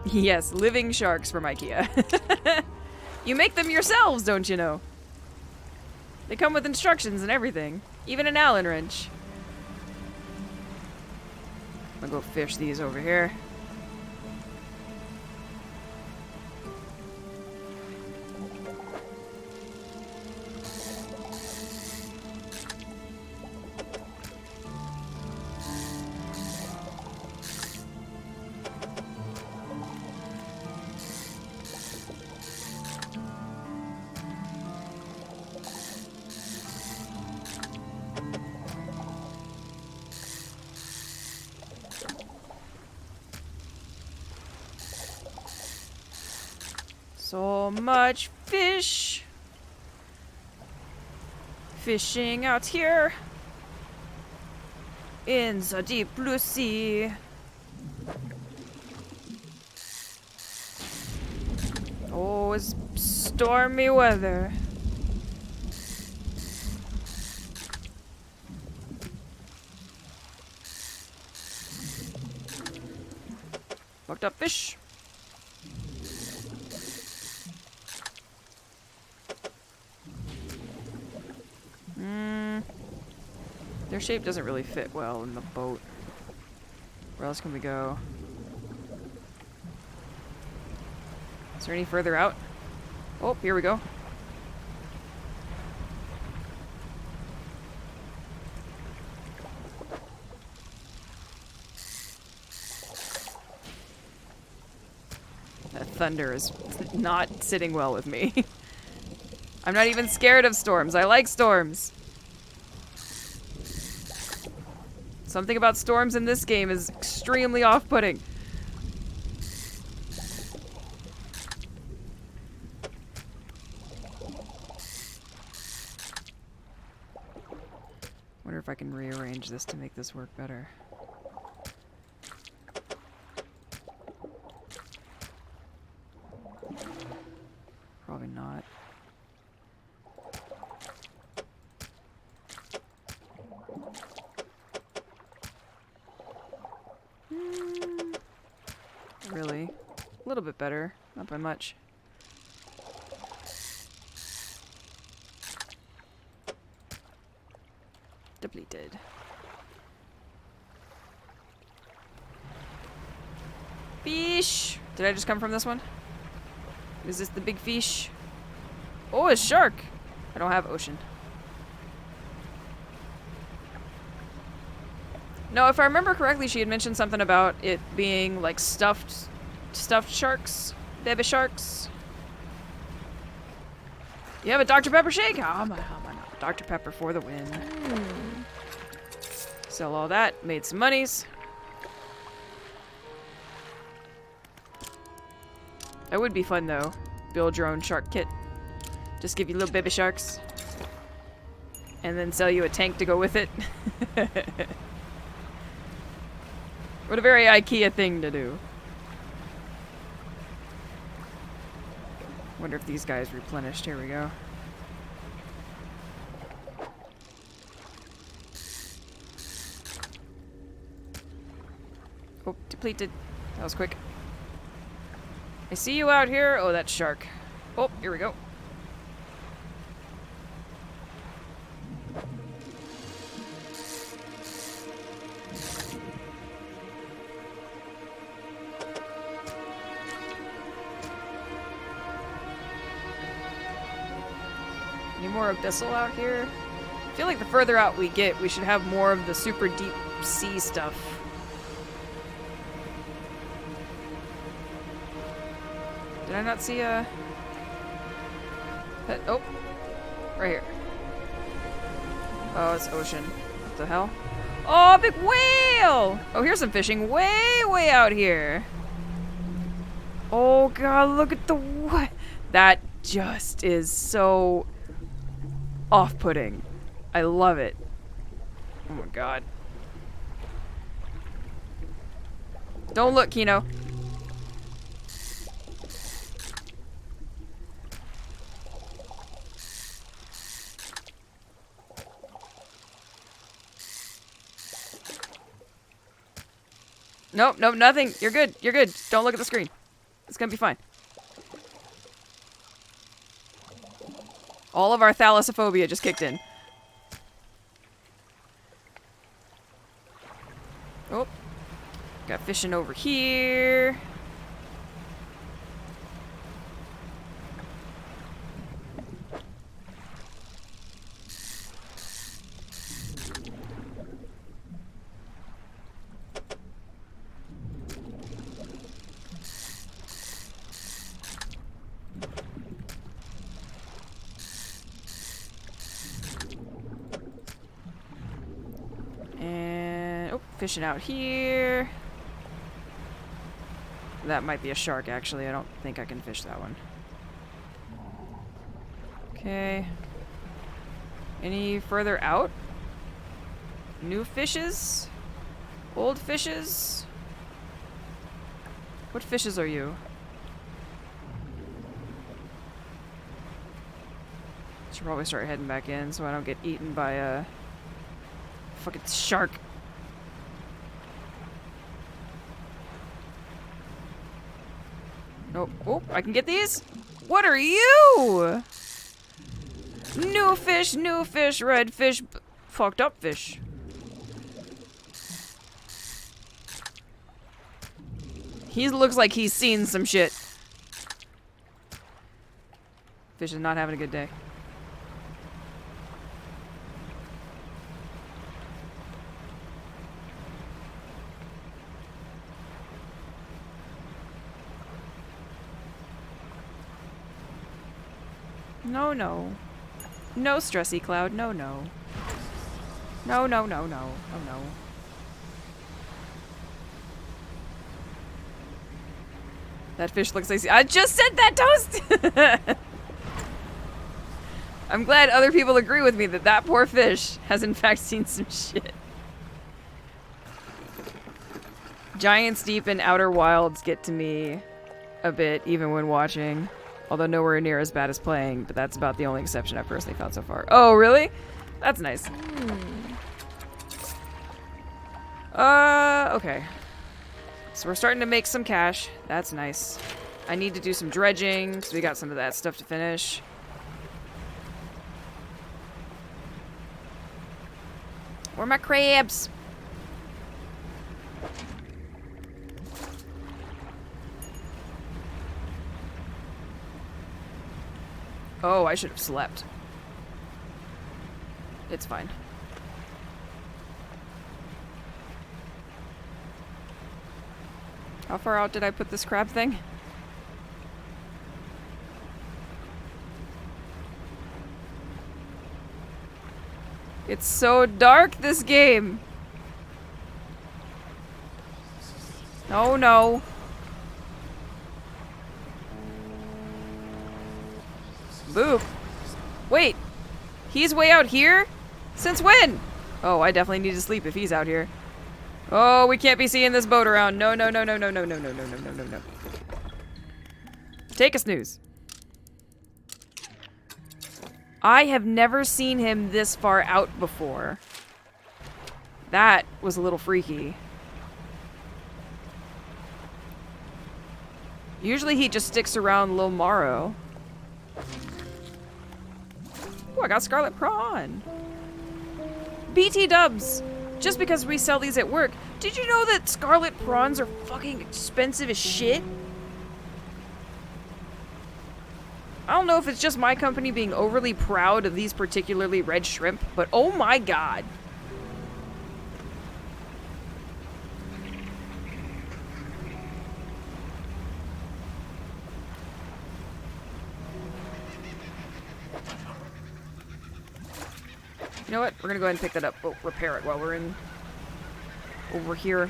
Yes, living sharks from IKEA. You make them yourselves, don't you know? They come with instructions and everything. Even an Allen wrench. I'm gonna go fish these over here. So much fish. Fishing out here in the deep blue sea. Oh, it's stormy weather. Fucked up fish. Their shape doesn't really fit well in the boat. Where else can we go? Is there any further out? Oh, here we go. That thunder is not sitting well with me. I'm not even scared of storms. I like storms. Something about storms in this game is extremely off-putting. Wonder if I can rearrange this to make this work better. Probably not. Really. A little bit better. Not by much. Depleted. Fish! Did I just come from this one? Is this the big fish? Oh, a shark! I don't have ocean. No, if I remember correctly, she had mentioned something about it being like stuffed sharks, baby sharks. You have a Dr. Pepper shake? Oh my, Dr. Pepper for the win. Sell all that, made some monies. That would be fun though. Build your own shark kit. Just give you little baby sharks. And then sell you a tank to go with it. What a very IKEA thing to do. Wonder if these guys replenished. Here we go. Oh, depleted. That was quick. I see you out here. Oh, that's shark. Oh, here we go. Any more abyssal out here? I feel like the further out we get, we should have more of the super deep sea stuff. Did I not see a... Oh, right here. Oh, it's ocean. What the hell? Oh, big whale! Oh, here's some fishing way out here. Oh god, look at the what? That just is so off-putting. I love it. Oh my god. Don't look, Kino. Nope, nope, nothing. You're good. You're good. Don't look at the screen. It's gonna be fine. All of our thalassophobia just kicked in. Oh. Got fishing over here. And, oh, fishing out here. That might be a shark, actually. I don't think I can fish that one. Okay. Any further out? New fishes? Old fishes? What fishes are you? Should probably start heading back in so I don't get eaten by a fucking shark. Nope. Oh, I can get these? What are you? New fish, red fish, fucked up fish. He looks like he's seen some shit. Fish is not having a good day. No, no. No, Stressy Cloud. No, no. No, no, no, no. Oh, no. That fish looks like... I just said that, Toast! I'm glad other people agree with me that that poor fish has in fact seen some shit. Giants deep in outer wilds get to me a bit, even when watching. Although nowhere near as bad as playing, but that's about the only exception I've personally found so far. Oh, really? That's nice. Okay. So we're starting to make some cash. That's nice. I need to do some dredging, because we got some of that stuff to finish. Where are my crabs? Oh, I should have slept. It's fine. How far out did I put this crab thing? It's so dark, this game. Oh no. Boop. Wait. He's way out here? Since when? Oh, I definitely need to sleep if he's out here. Oh, we can't be seeing this boat around. No, no, no, no, no, no, no, no, no, no, no, no, no. Take a snooze. I have never seen him this far out before. That was a little freaky. Usually he just sticks around Lil Morrow. Oh, I got Scarlet Prawn. BT dubs. Just because we sell these at work, did you know that Scarlet Prawns are fucking expensive as shit? I don't know if it's just my company being overly proud of these particularly red shrimp, but oh my god. You know what? We're gonna go ahead and pick that up. We'll repair it while we're in over here.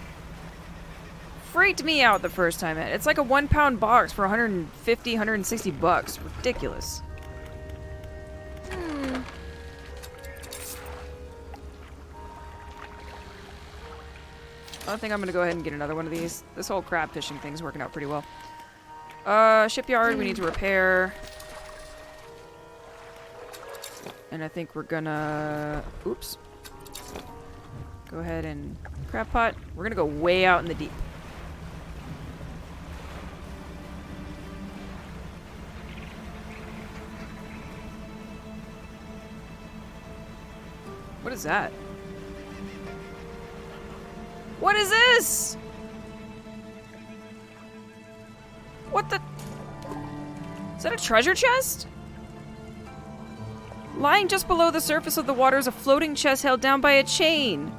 Freaked me out the first time. It's like a 1 pound box for 150, 160 bucks. Ridiculous. I think I'm gonna go ahead and get another one of these. This whole crab fishing thing's working out pretty well. Shipyard we need to repair. And I think we're gonna... Oops. Go ahead and... Crab pot. We're gonna go way out in the deep. What is that? What is this? What the... Is that a treasure chest? Lying just below the surface of the water is a floating chest held down by a chain.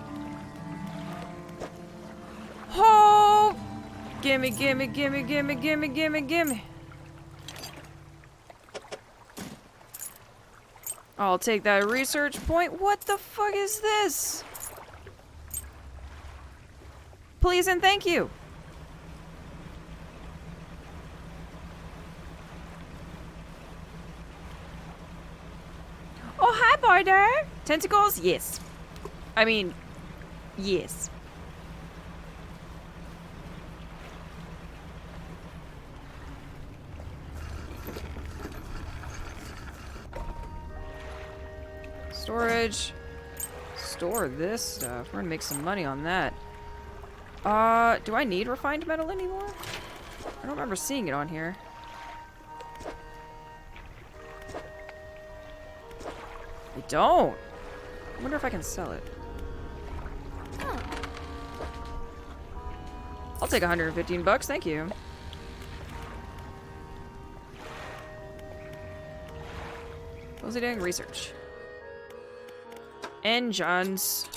Oh! Gimme, gimme, gimme, gimme, gimme, gimme, gimme. I'll take that research point. What the fuck is this? Please and thank you. Oh, hi, Bardo. Tentacles? Yes. I mean, yes. Storage. Store this stuff. We're gonna make some money on that. Do I need refined metal anymore? I don't remember seeing it on here. I don't. I wonder if I can sell it. I'll take 115 bucks, thank you. What was he doing? Research. Engines.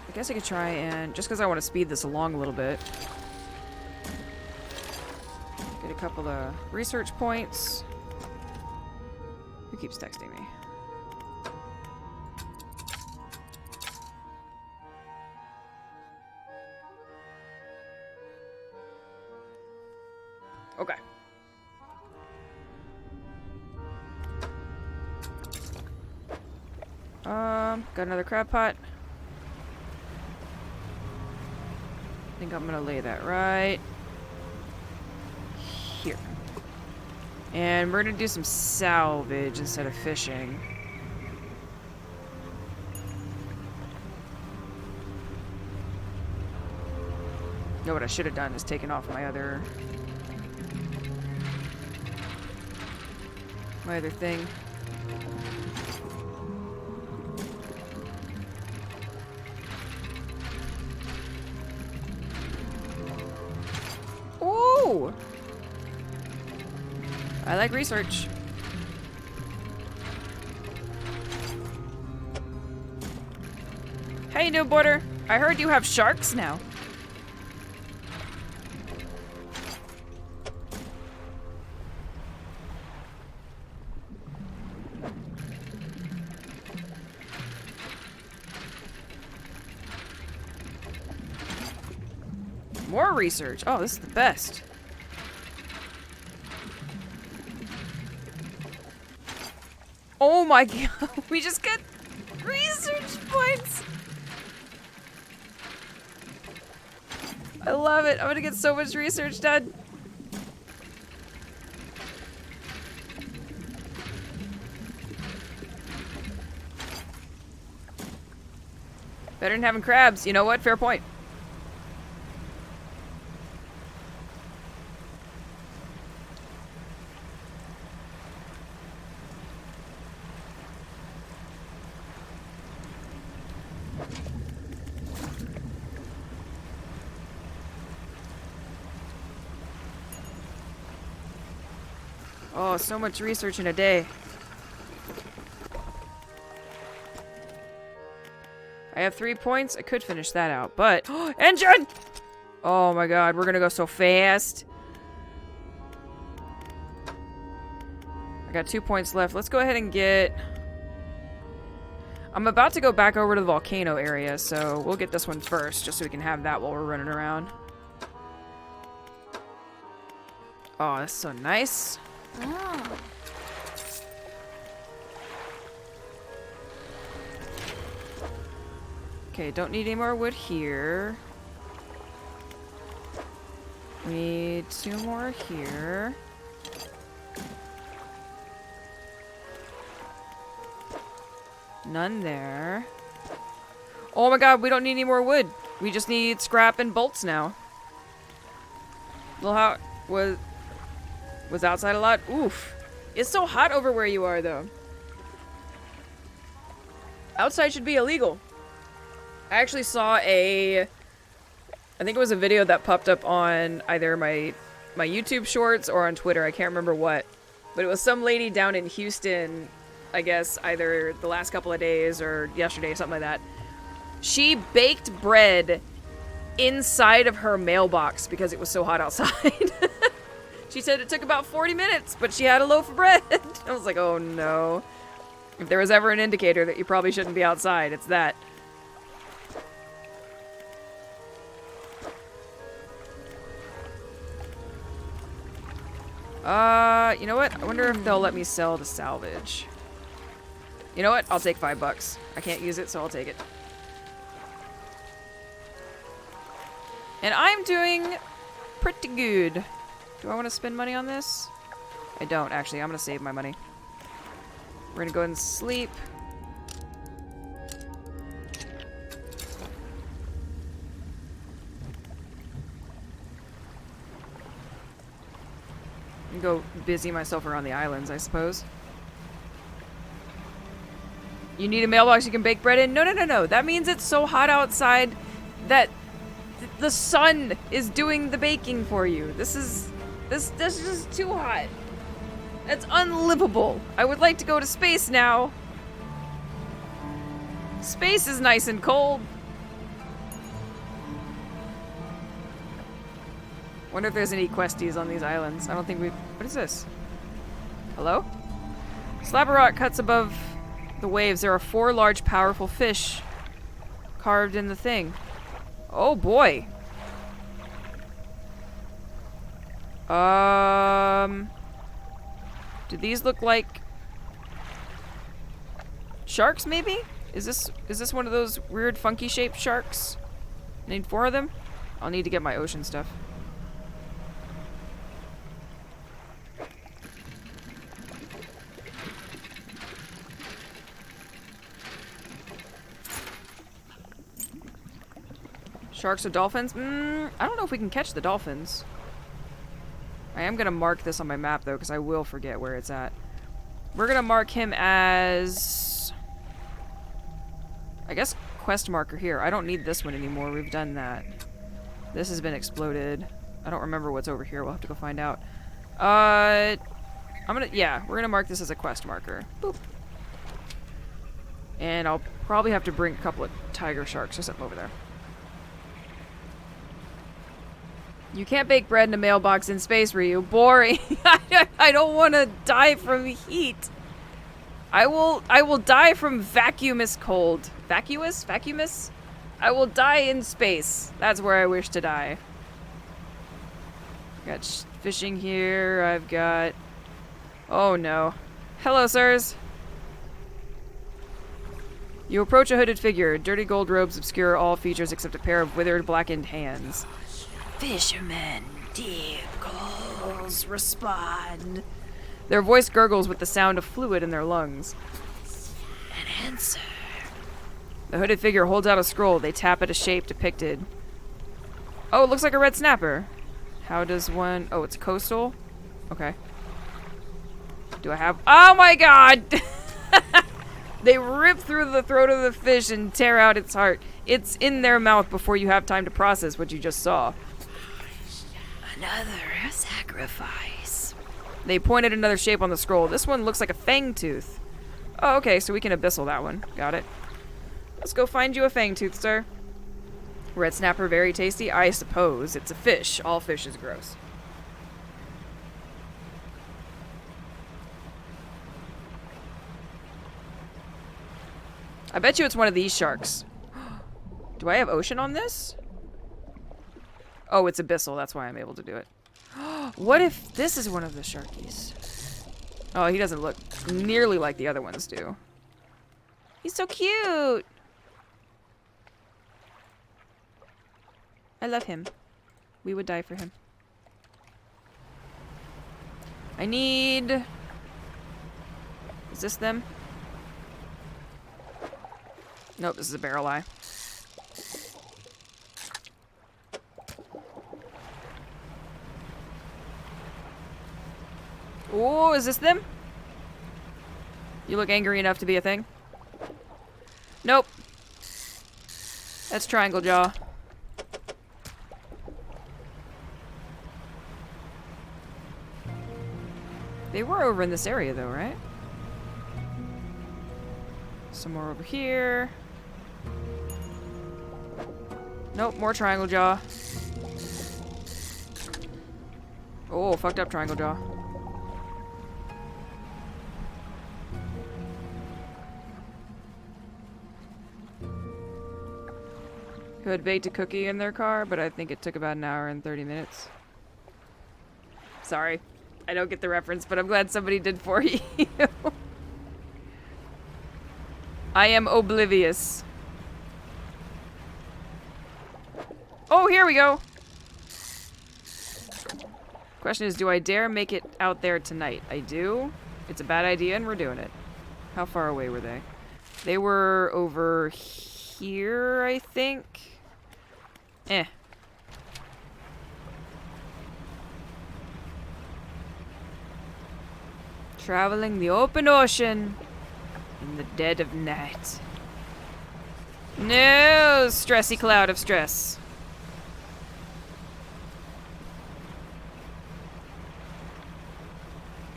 I guess I could try and, just because I want to speed this along a little bit, get a couple of research points. Who keeps texting me? Okay. Got another crab pot. I think I'm gonna lay that right here. And we're gonna do some salvage instead of fishing. You know what I should have done is taken off my other thing. Ooh! I like research. Hey, new boarder. I heard you have sharks now. More research. Oh, this is the best. Oh my god, we just get research points. I love it. I'm gonna get so much research done. Better than having crabs. You know what? Fair point. Oh, so much research in a day. I have 3 points. I could finish that out, but... Engine! Oh my god, we're gonna go so fast. I got 2 points left. Let's go ahead and get... I'm about to go back over to the volcano area, so we'll get this one first, just so we can have that while we're running around. Oh, that's so nice. Oh. Okay, don't need any more wood here. We need 2 more here. None there. Oh my god, we don't need any more wood. We just need scrap and bolts now. Well, how was outside a lot? Oof. It's so hot over where you are, though. Outside should be illegal. I actually saw I think it was a video that popped up on either my YouTube shorts or on Twitter. I can't remember what. But it was some lady down in Houston, I guess either the last couple of days or yesterday, something like that. She baked bread inside of her mailbox because it was so hot outside. She said it took about 40 minutes, but she had a loaf of bread. I was like, oh no. If there was ever an indicator that you probably shouldn't be outside, it's that. You know what? I wonder if they'll let me sell the salvage. You know what? I'll take $5. I can't use it, so I'll take it. And I'm doing pretty good. Do I want to spend money on this? I don't, actually. I'm going to save my money. We're going to go ahead and sleep. And go busy myself around the islands, I suppose. You need a mailbox you can bake bread in? No, no, no, no. That means it's so hot outside that the sun is doing the baking for you. This is just too hot. That's unlivable. I would like to go to space now. Space is nice and cold. Wonder if there's any questies on these islands. I don't think we've... What is this? Hello? Slab of rock cuts above the waves. There are 4 large, powerful fish carved in the thing. Oh boy. Do these look like sharks, maybe? Is this one of those weird funky shaped sharks? I need 4 of them? I'll need to get my ocean stuff. Sharks or dolphins? I don't know if we can catch the dolphins. I am going to mark this on my map, though, because I will forget where it's at. We're going to mark him as... I guess quest marker here. I don't need this one anymore. We've done that. This has been exploded. I don't remember what's over here. We'll have to go find out. We're going to mark this as a quest marker. Boop. And I'll probably have to bring a couple of tiger sharks or something over there. You can't bake bread in a mailbox in space, Ryu. Boring. I don't want to die from heat. I will die from vacuumous cold. Vacuumous? I will die in space. That's where I wish to die. Got fishing here. I've got... Oh no. Hello, sirs. You approach a hooded figure. Dirty gold robes obscure all features except a pair of withered, blackened hands. Fishermen, deep calls, respond. Their voice gurgles with the sound of fluid in their lungs. An answer. The hooded figure holds out a scroll. They tap at a shape depicted. Oh, it looks like a red snapper. How does one... Oh, it's coastal? Okay. Do I have... Oh my god! They rip through the throat of the fish and tear out its heart. It's in their mouth before you have time to process what you just saw. Another sacrifice. They pointed another shape on the scroll. This one looks like a fang tooth. Oh, okay, so we can abyssal that one. Got it. Let's go find you a fang tooth, sir. Red snapper, very tasty? I suppose. It's a fish. All fish is gross. I bet you it's one of these sharks. Do I have ocean on this? Oh, it's abyssal. That's why I'm able to do it. What if this is one of the sharkies? Oh, he doesn't look nearly like the other ones do. He's so cute. I love him. We would die for him. I need... Is this them? Nope, this is a barrel eye. Oh, is this them? You look angry enough to be a thing? Nope. That's triangle jaw. They were over in this area though, right? Some more over here. Nope, more triangle jaw. Oh, fucked up triangle jaw. Who had baked a cookie in their car, but I think it took about an hour and 30 minutes. Sorry, I don't get the reference, but I'm glad somebody did for you. I am oblivious. Oh, here we go. Question is, do I dare make it out there tonight? I do. It's a bad idea, and we're doing it. How far away were they? They were over here, I think. Traveling the open ocean in the dead of night. No stressy cloud of stress.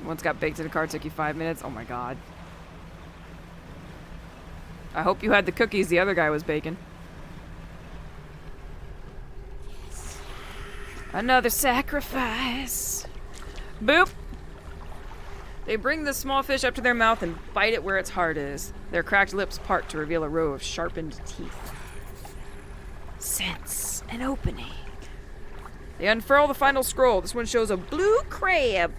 Once got baked in a car, took you 5 minutes. Oh my god. I hope you had the cookies the other guy was baking. Another sacrifice. Boop. They bring the small fish up to their mouth and bite it where its heart is. Their cracked lips part to reveal a row of sharpened teeth. Sense an opening. They unfurl the final scroll. This one shows a blue crab.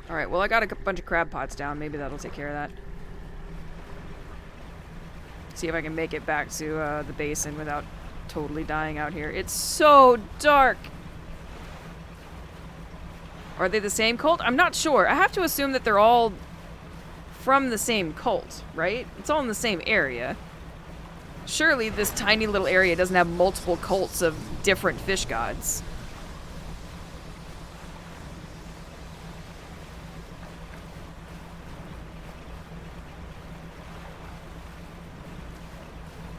Alright, well I got a bunch of crab pots down. Maybe that'll take care of that. See if I can make it back to the basin without totally dying out here. It's so dark! Are they the same cult? I'm not sure. I have to assume that they're all from the same cult, right? It's all in the same area. Surely this tiny little area doesn't have multiple cults of different fish gods.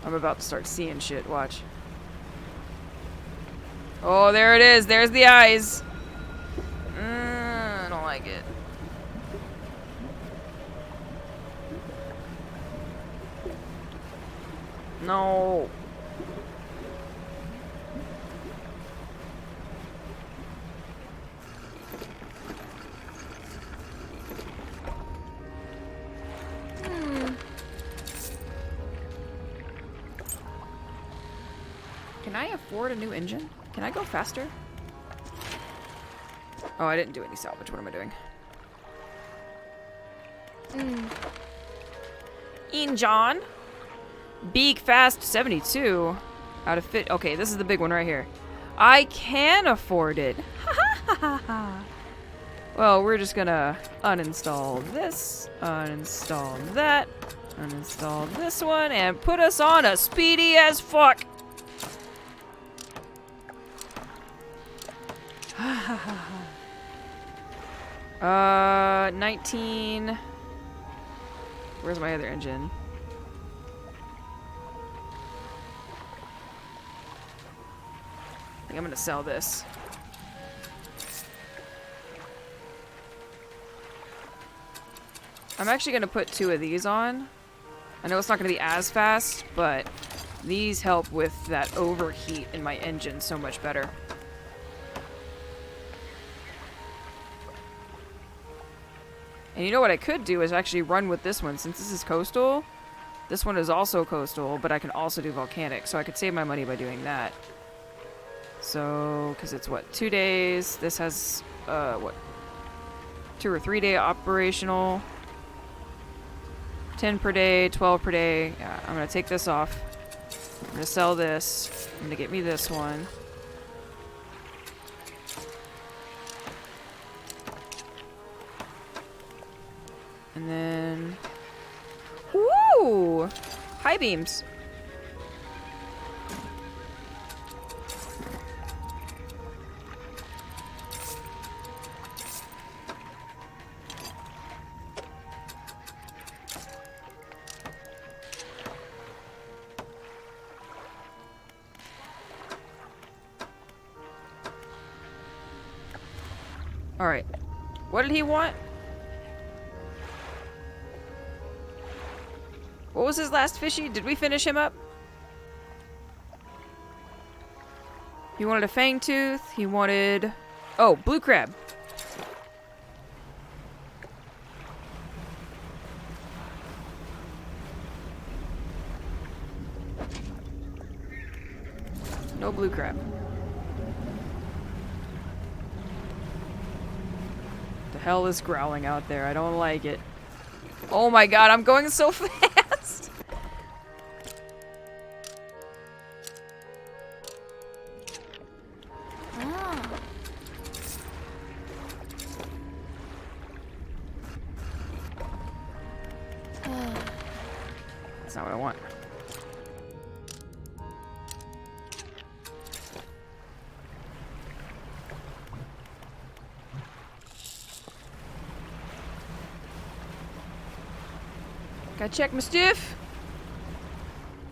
I'm about to start seeing shit, watch. Oh, there it is. There's the eyes. I don't like it. No. Can I afford a new engine? Can I go faster? Oh, I didn't do any salvage. What am I doing? John. Beak fast 72. Out of fit. Okay, this is the big one right here. I can afford it. Well, we're just gonna uninstall this, uninstall that, uninstall this one, and put us on a speedy as fuck. 19. Where's my other engine? I think I'm gonna sell this. I'm actually gonna put 2 of these on. I know it's not gonna be as fast, but these help with that overheat in my engine so much better. And you know what I could do is actually run with this one. Since this is coastal, this one is also coastal, but I can also do volcanic. So I could save my money by doing that. So, because it's what, 2 days. This has, what, 2 or 3 day operational. 10 per day, 12 per day. Yeah, I'm going to take this off. I'm going to sell this. I'm going to get me this one. And then... Woo! High beams. Alright. What did he want? What was his last fishy? Did we finish him up? He wanted a fang tooth. He wanted... Oh, blue crab. No blue crab. The hell is growling out there? I don't like it. Oh my god, I'm going so fast! That's not what I want. Gotta check my stuff.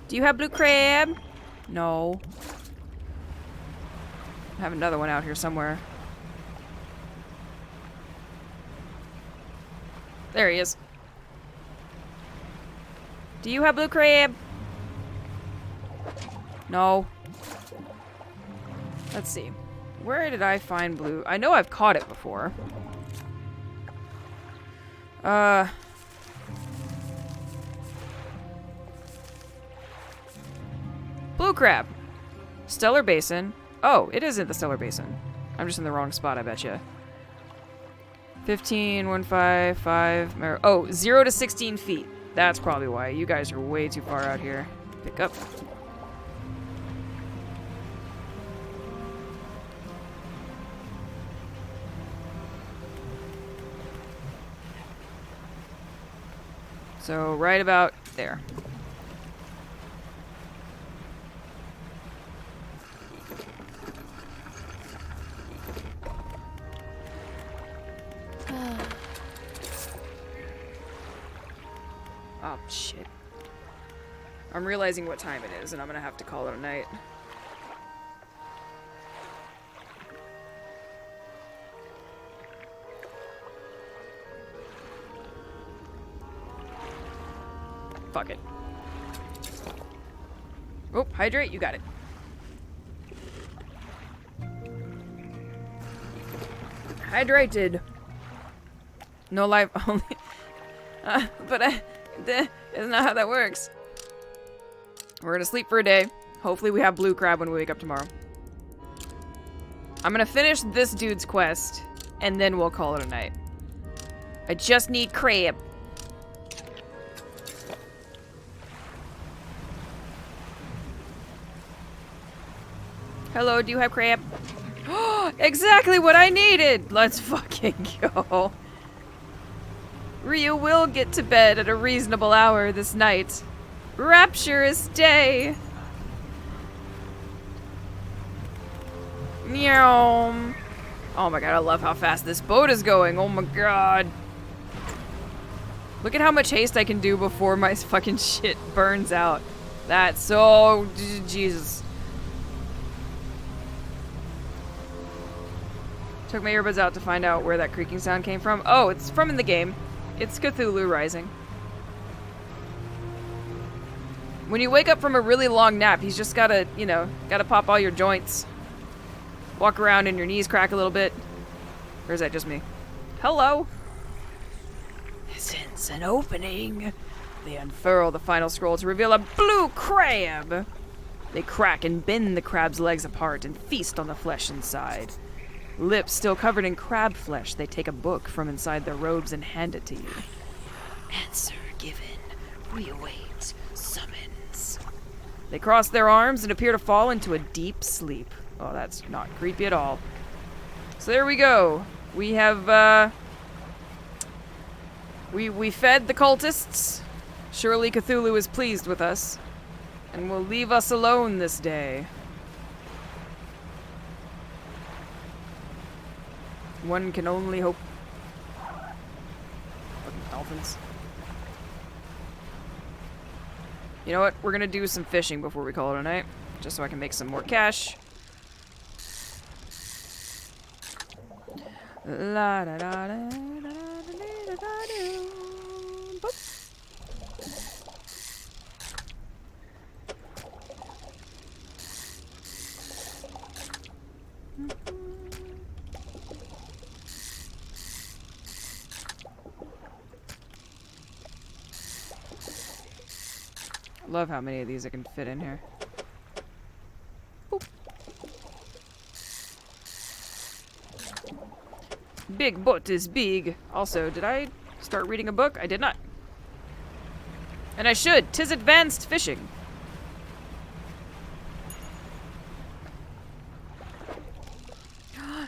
Do you have blue crab? No. I have another one out here somewhere. There he is. Do you have blue crab? No. Let's see. Where did I find blue? I know I've caught it before. Blue crab. Stellar Basin. Oh, it isn't the Stellar Basin. I'm just in the wrong spot, I betcha. 15, 1, 5, 5. Oh, 0 to 16 feet. That's probably why. You guys are way too far out here. Pick up. So, right about there. Oh, shit. I'm realizing what time it is, and I'm gonna have to call it a night. Fuck it. Oh, hydrate, you got it. Hydrated. No life only. That's not how that works. We're gonna sleep for a day. Hopefully we have blue crab when we wake up tomorrow. I'm gonna finish this dude's quest, and then we'll call it a night. I just need crab. Hello, do you have crab? Exactly what I needed! Let's fucking go. Ryu will get to bed at a reasonable hour this night. Rapturous day! Meow. Oh my god, I love how fast this boat is going. Oh my god. Look at how much haste I can do before my fucking shit burns out. That's so... Jesus. Took my earbuds out to find out where that creaking sound came from. Oh, it's from in the game. It's Cthulhu Rising. When you wake up from a really long nap, he's just gotta, you know, gotta pop all your joints. Walk around and your knees crack a little bit. Or is that just me? Hello? Sense an opening. They unfurl the final scroll to reveal a blue crab. They crack and bend the crab's legs apart and feast on the flesh inside. Lips still covered in crab flesh, they take a book from inside their robes and hand it to you. Answer given. We await summons. They cross their arms and appear to fall into a deep sleep. Oh, that's not creepy at all. So there we go. We have, We fed the cultists. Surely Cthulhu is pleased with us. And will leave us alone this day. One can only hope. Fucking dolphins. You know what? We're gonna do some fishing before we call it a night. Just so I can make some more cash. La da da da da da da da da. Love how many of these I can fit in here. Boop. Big boat is big. Also, did I start reading a book? I did not. And I should. 'Tis advanced fishing.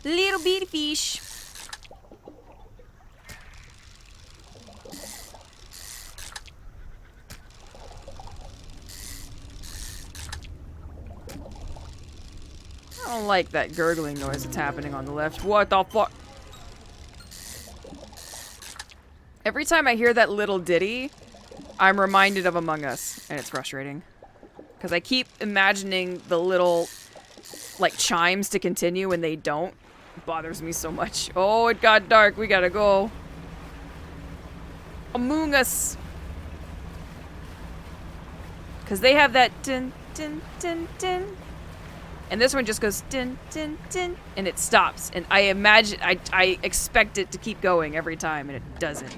Little bitty fish. I don't like that gurgling noise that's happening on the left. What the fuck? Every time I hear that little ditty, I'm reminded of Among Us, and it's frustrating. Because I keep imagining the little, like, chimes to continue, and they don't. It bothers me so much. Oh, it got dark. We gotta go. Among Us. Because they have that tin, tin, tin, tin. And this one just goes tin, tin, tin, and it stops. And I imagine, I expect it to keep going every time, and it doesn't.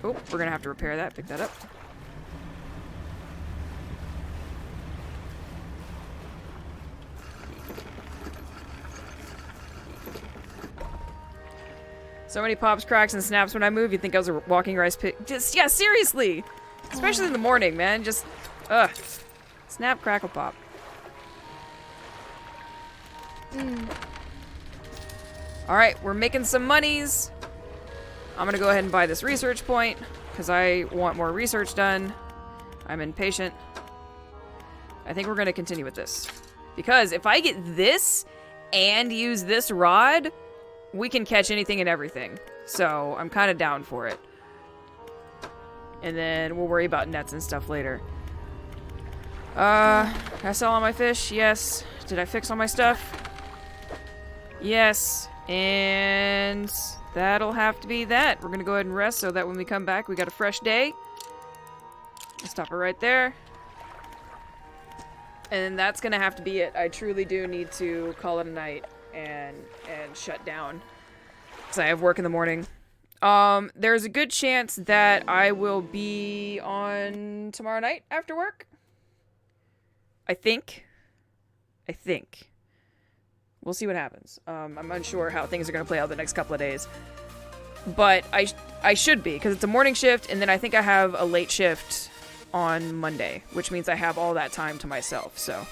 Oh, we're gonna have to repair that. Pick that up. So many pops, cracks, and snaps when I move. You'd think I was a walking rice pig. Just, yeah, seriously! Especially in the morning, man. Just, ugh. Snap, crackle, pop. Alright, we're making some monies. I'm gonna go ahead and buy this research point, because I want more research done. I'm impatient. I think we're gonna continue with this. Because if I get this and use this rod, we can catch anything and everything. So, I'm kind of down for it. And then we'll worry about nets and stuff later. Can I sell all my fish? Yes. Did I fix all my stuff? Yes. And that'll have to be that. We're gonna go ahead and rest so that when we come back, we got a fresh day. I'll stop it right there. And that's gonna have to be it. I truly do need to call it a night and shut down. Because I have work in the morning. There's a good chance that I will be on tomorrow night after work. I think. We'll see what happens. I'm unsure how things are going to play out the next couple of days. But I should be, because it's a morning shift, and then I think I have a late shift on Monday, which means I have all that time to myself, so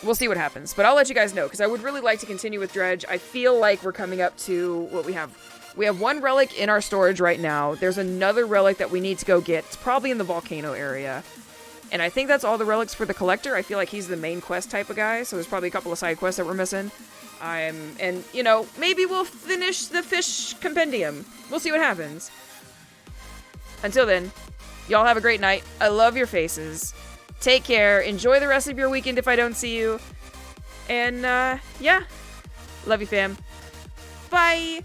we'll see what happens. But I'll let you guys know, because I would really like to continue with Dredge. I feel like we're coming up to what we have. We have one relic in our storage right now. There's another relic that we need to go get. It's probably in the volcano area. And I think that's all the relics for the collector. I feel like he's the main quest type of guy, so there's probably a couple of side quests that we're missing. And, you know, maybe we'll finish the fish compendium. We'll see what happens. Until then, y'all have a great night. I love your faces. Take care. Enjoy the rest of your weekend if I don't see you. And, yeah. Love you, fam. Bye!